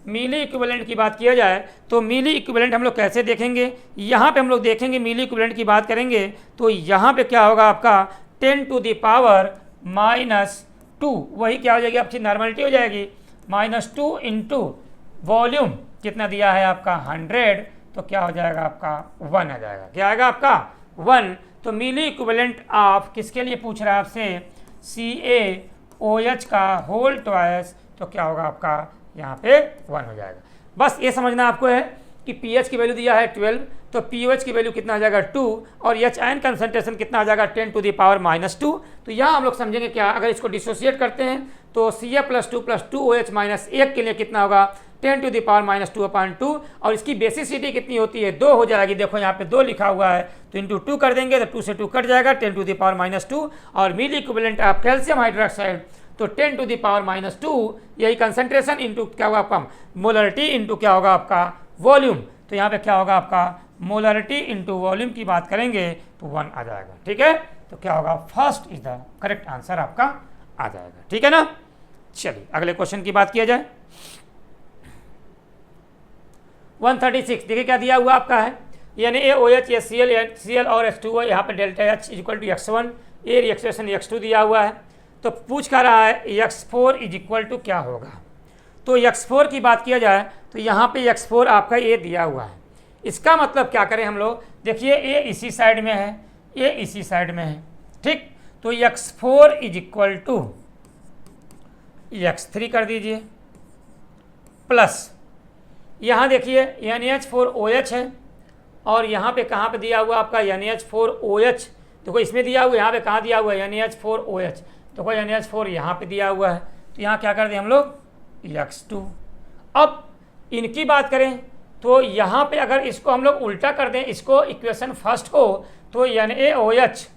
मिली इक्विवेलेंट की बात किया जाए तो मिली इक्विवेलेंट हम लोग कैसे देखेंगे, यहाँ पे हम लोग देखेंगे मिली इक्विवेलेंट की बात करेंगे तो यहाँ पे क्या होगा आपका 10 टू द पावर माइनस 2, वही क्या हो जाएगी आपकी नॉर्मलिटी हो जाएगी, माइनस 2 इंटू वॉल्यूम कितना दिया है आपका 100, तो क्या हो जाएगा आपका 1 आ जाएगा, क्या आएगा आपका 1। तो मिली इक्विवेलेंट ऑफ किसके लिए पूछ रहा है आपसे, CaOH का होल ट्वाइस, तो क्या होगा आपका यहाँ पे 1 हो जाएगा। बस ये समझना आपको है कि pH की वैल्यू दिया है 12, तो POH की वैल्यू कितना आ जाएगा 2, और H आयन कंसंट्रेशन कितना आ जाएगा 10 टू द पावर माइनस 2। तो यहाँ हम लोग समझेंगे क्या, अगर इसको डिसोसिएट करते हैं तो Ca प्लस 2 OH माइनस 1 के लिए कितना होगा 10 टू द पावर माइनस 2/2, और इसकी बेसिसिटी कितनी होती है 2 हो जाएगी, देखो यहाँ पे 2 लिखा हुआ है, तो इंटू 2 कर देंगे तो 2 से 2 कट जाएगा 10 टू द पावर माइनस 2। और मिली इक्विवेलेंट ऑफ कैल्शियम हाइड्रोक्साइड, तो 10 टू द पावर माइनस 2, यही कंसंट्रेशन इंटू क्या होगा आपका मोलरिटी इंटू क्या होगा आपका वॉल्यूम, तो यहाँ पे क्या होगा आपका मोलरिटी इंटू वॉल्यूम की बात करेंगे तो 1 आ जाएगा। ठीक है, तो क्या होगा first is the correct answer आपका आ जाएगा। ठीक है ना। चलिए अगले क्वेश्चन की बात किया जाए। 136 देखिए क्या दिया हुआ आपका है, NaOH HCl और H2O, यहाँ पे delta H is equal to x1, ये रिएक्शन x2 दिया हुआ है। तो पूछ कर रहा है x4 इज इक्वल टू क्या होगा, तो x4 की बात किया जाए तो यहाँ पे x4 आपका ये दिया हुआ है, इसका मतलब क्या करें हम लोग, देखिए ये इसी साइड में है, ये इसी साइड में है। ठीक, तो x4 is equal to x3 कर दीजिए, प्लस यहाँ देखिए NaH4OH है, और यहाँ पे कहाँ पे दिया हुआ आपका NaH4OH, देखो इसमें दिया हुआ, यहाँ पे कहाँ दिया हुआ है NaH4OH, तो कोई NaH4 यहाँ पे दिया हुआ है, तो यहाँ क्या कर दें हम लोग x2। अब इनकी बात करें तो यहाँ पे अगर इसको हम लोग उल्टा कर दें, इसको इक्वेशन फर्स्ट को, तो NaOH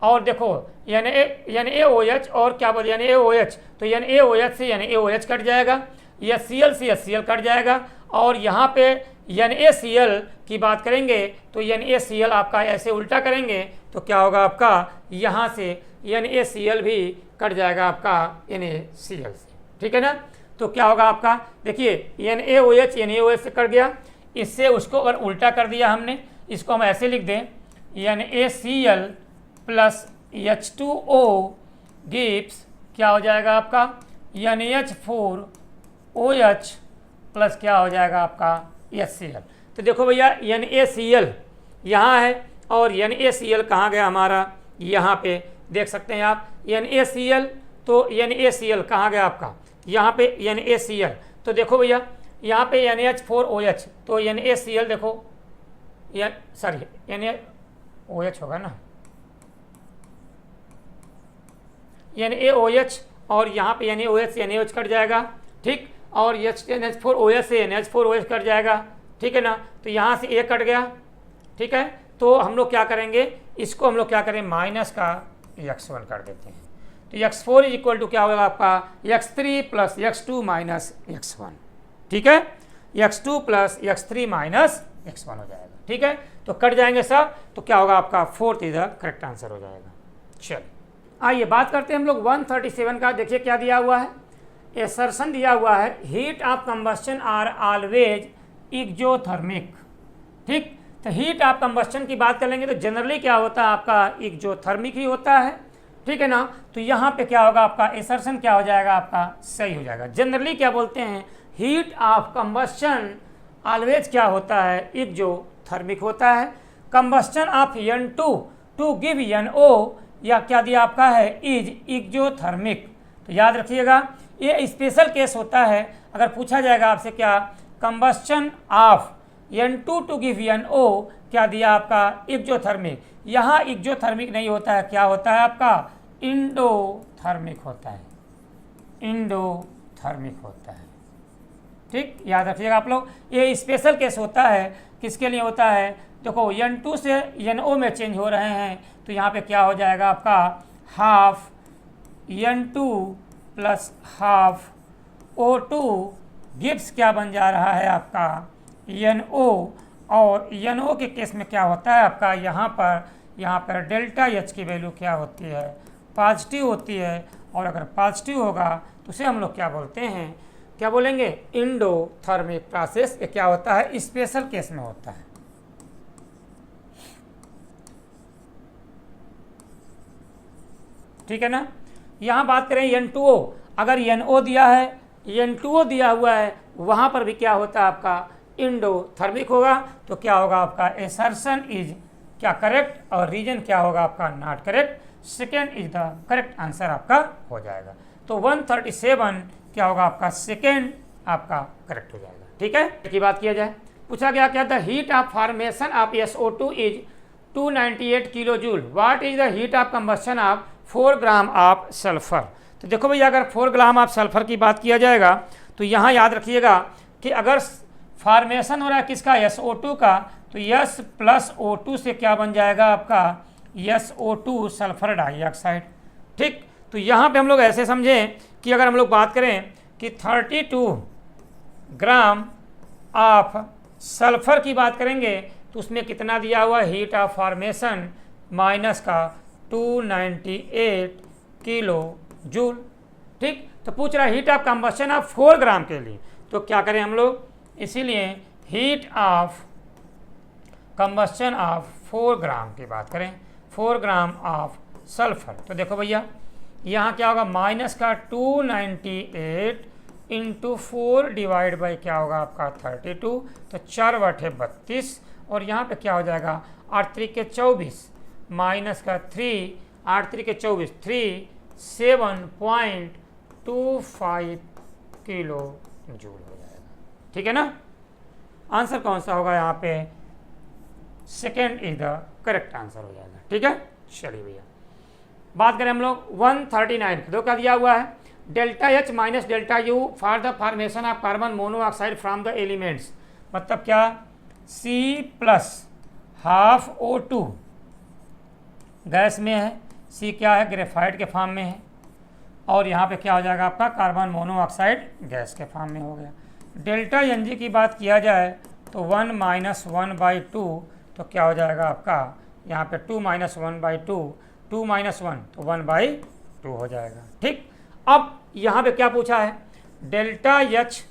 और देखो NaOH और क्या बोल NaOH, तो NaOH से NaOH कट जाएगा, HCl से HCl कट जाएगा, और यहाँ पे NaCl की बात करेंगे तो NaCl आपका ऐसे उल्टा करेंगे तो क्या होगा आपका यहाँ से NaCl भी कट जाएगा आपका NaCl से। ठीक है ना। तो क्या होगा आपका, देखिए NaOH से कट गया, इससे उसको अगर उल्टा कर दिया हमने, इसको हम ऐसे लिख दें NaCl प्लस H2O गिव्स क्या हो जाएगा आपका NaH4OH प्लस क्या हो जाएगा आपका HCl। तो देखो भैया NaCl यहाँ है और NaCl कहाँ गया हमारा, यहाँ पे देख सकते हैं आप NaCl, तो NaCl कहाँ गया आपका, यहाँ पे NaCl, तो देखो भैया यहाँ पे NaH4OH, तो NaCl देखो सॉरी NaOH होगा ना, NaOH और यहाँ पे NaOH से NaOH कट जाएगा। ठीक, और NH4OH से NH4OH कट जाएगा। ठीक है ना, तो यहाँ से एक कट गया। ठीक है, तो हम लोग क्या करेंगे, इसको हम लोग क्या करें माइनस का x1 कर देते हैं, तो x4 इज इक्वल टू क्या होगा आपका x3 plus x2 minus x1। ठीक है, x2 plus x3 minus x1 हो जाएगा। ठीक है, तो कट जाएंगे सब, तो क्या होगा आपका fourth is the correct answer हो जाएगा। चलिए आइए बात करते हैं हम लोग 137 का। देखिए क्या दिया हुआ है, एसर्शन दिया हुआ है, heat of combustion are always exothermic. ठीक, तो हीट ऑफ कंबस्शन की बात करेंगे तो जनरली क्या होता है आपका एक्सोथर्मिक ही होता है, ठीक है ना। तो यहाँ पे क्या होगा आपका एसर्शन क्या हो जाएगा आपका सही हो जाएगा। जनरली क्या बोलते हैं, हीट ऑफ कंबस्शन ऑलवेज क्या होता है एक्सोथर्मिक होता है। Combustion of N2 to give NO या क्या दिया आपका है इज एक्सोथर्मिक। तो याद रखिएगा ये स्पेशल केस होता है। अगर पूछा जाएगा आपसे क्या combustion of N2 to give NO क्या दिया आपका एक्सोथर्मिक, यहाँ एक्सोथर्मिक नहीं होता है, क्या होता है आपका इंडोथर्मिक होता है, इंडोथर्मिक होता है। ठीक, याद रखिएगा आप लोग, ये स्पेशल केस होता है। किसके लिए होता है, देखो N2 से NO में चेंज हो रहे हैं तो यहाँ पे क्या हो जाएगा आपका half N2 plus half O2 gives क्या बन जा रहा है आपका NO। और NO के केस में क्या होता है आपका यहाँ पर डेल्टा H की वैल्यू क्या होती है पॉजिटिव होती है। और अगर पॉजिटिव होगा तो उसे हम लोग क्या बोलते हैं, क्या बोलेंगे इंडोथर्मिक प्रोसेस। ये क्या होता है स्पेशल केस में होता है। ठीक है ना। यहाँ बात करें N2O, अगर NO दिया है N2O दिया हुआ है वहाँ पर भी क्या होता है आपका इंडोथर्मिक होगा। तो क्या होगा आपका एसर्शन इज क्या करेक्ट और रीजन क्या होगा आपका not correct. Second is the correct answer आपका हो जाएगा। तो 137 क्या होगा आपका सेकेंड आपका करेक्ट हो जाएगा। ठीक है, की बात किया जाए, पूछा गया क्या था heat of formation of SO2 is 298 kilo joule, what is the heat of combustion of 4 gram of sulphur. तो देखो भैया अगर 4 ग्राम ऑफ सल्फर की बात किया जाएगा तो यहाँ याद रखिएगा कि अगर फॉर्मेशन हो रहा है किसका SO2 का, तो S प्लस O2 से क्या बन जाएगा आपका SO2 सल्फर डाइऑक्साइड। ठीक, तो यहाँ पे हम लोग ऐसे समझें कि अगर हम लोग बात करें कि 32 ग्राम ऑफ सल्फर की बात करेंगे तो उसमें कितना दिया हुआ हीट ऑफ फॉर्मेशन माइनस का 298 किलो जूल। ठीक, तो पूछ रहा है हीट ऑफ कंबस्शन ऑफ 4 ग्राम के लिए, तो क्या करें हम लोग, इसीलिए हीट ऑफ कंबस्शन ऑफ 4 ग्राम की बात करें, 4 ग्राम ऑफ सल्फर। तो देखो भैया यहाँ क्या होगा माइनस का 298 इंटू 4 डिवाइड बाई क्या होगा आपका 32, तो 4/32। और यहाँ पे क्या हो जाएगा 8 3 के 24 माइनस का 3 8 3 के 24 7.25 किलो जूल हो जाएगा। ठीक है ना, आंसर कौन सा होगा यहाँ पे second is the correct answer हो जाएगा। ठीक है, चलिए भैया बात करें हम लोग 139 दो का दिया हुआ है delta H minus delta U for the formation of carbon monoxide from the elements. मतलब क्या C plus half O2 gas में है, C क्या है ग्रेफाइट के फॉर्म में है, और यहाँ पे क्या हो जाएगा आपका कार्बन मोनोऑक्साइड गैस के फॉर्म में हो गया। डेल्टा Ng की बात किया जाए तो 1 माइनस 1/2, तो क्या हो जाएगा आपका यहाँ पे 2 माइनस 1/2, 2 माइनस 1 तो 1/2 हो जाएगा। ठीक, अब यहाँ पे क्या पूछा है delta H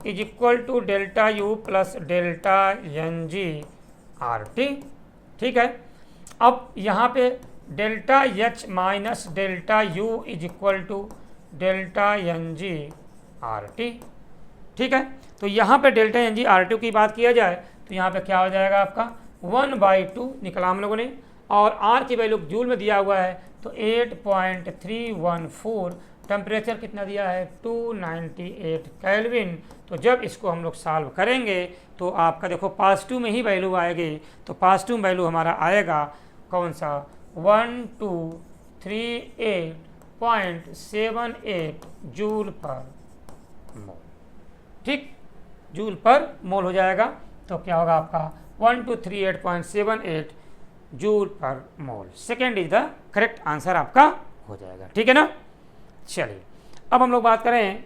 is equal to delta U plus delta Ng RT। ठीक है, अब यहाँ पे delta H minus delta U is equal to delta Ng RT। ठीक है, तो यहाँ पे डेल्टा Ng RT की बात किया जाए तो यहाँ पे क्या हो जाएगा आपका 1/2 निकला हम लोगों ने, और R की वैल्यू जूल में दिया हुआ है तो 8.314, टेम्परेचर कितना दिया है 298 केल्विन। तो जब इसको हम लोग सॉल्व करेंगे तो आपका देखो पॉजिटिव में ही वैल्यू आएगी, तो पॉजिटिव वैल्यू हमारा आएगा कौन सा 1238.78 जूल पर मोल। ठीक, जूल पर मोल हो जाएगा, तो क्या होगा आपका 1238.78 जूल पर मोल। Second is the correct answer आपका हो जाएगा। ठीक है ना, चलिए अब हम लोग बात करें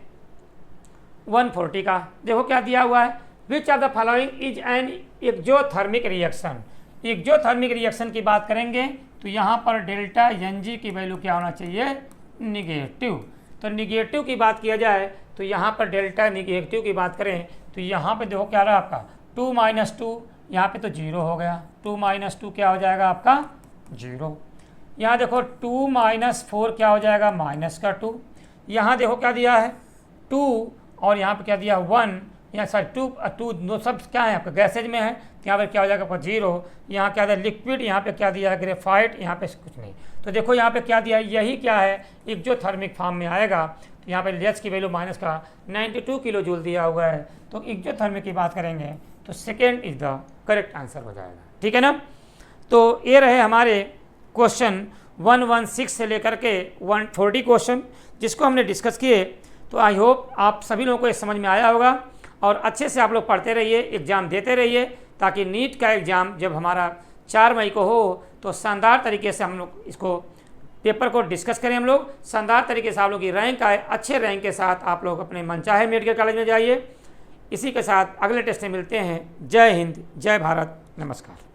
140 का। देखो क्या दिया हुआ है which of the following is an exothermic reaction. Exothermic reaction की बात करेंगे तो यहाँ पर डेल्टा एन जी की वैल्यू क्या होना चाहिए, निगेटिव। तो निगेटिव की बात किया जाए तो यहाँ पर डेल्टा निगेटिव की बात करें तो यहाँ पे देखो क्या रहा आपका 2 माइनस 2, यहाँ पे तो 0 हो गया, 2 माइनस 2 क्या हो जाएगा आपका 0। यहाँ देखो 2 माइनस 4 क्या हो जाएगा माइनस का 2। यहाँ देखो क्या दिया है 2 और यहाँ पे क्या दिया 1, यहाँ सर 2 दो सब क्या है आपका गैसेज में है, तो यहाँ पर क्या हो जाएगा आपका 0। यहाँ क्या दिया लिक्विड, यहाँ पे क्या दिया है ग्रेफाइट, यहाँ पे कुछ नहीं। तो देखो यहाँ पे क्या दिया है, यही क्या है एक्जोथर्मिक फॉर्म में आएगा। तो यहाँ पे एच की वैल्यू माइनस का 92 किलो जूल दिया हुआ है। तो एक्जोथर्मिक की बात करेंगे तो second is the correct answer हो जाएगा, ठीक है ना। तो ये रहे हमारे क्वेश्चन 116 से लेकर के 140 क्वेश्चन जिसको हमने डिस्कस किए। तो आई होप आप सभी लोगों को ये समझ में आया होगा और अच्छे से आप लोग पढ़ते रहिए, एग्ज़ाम देते रहिए, ताकि नीट का एग्ज़ाम जब हमारा 4 मई को हो तो शानदार तरीके से हम लोग इसको पेपर को डिस्कस करें, हम लोग शानदार तरीके से आप लोग की रैंक आए, अच्छे रैंक के साथ आप लोग अपने मनचाहे मेडिकल कॉलेज में जाइए। इसी के साथ अगले टेस्ट में मिलते हैं। जय हिंद, जय भारत, नमस्कार।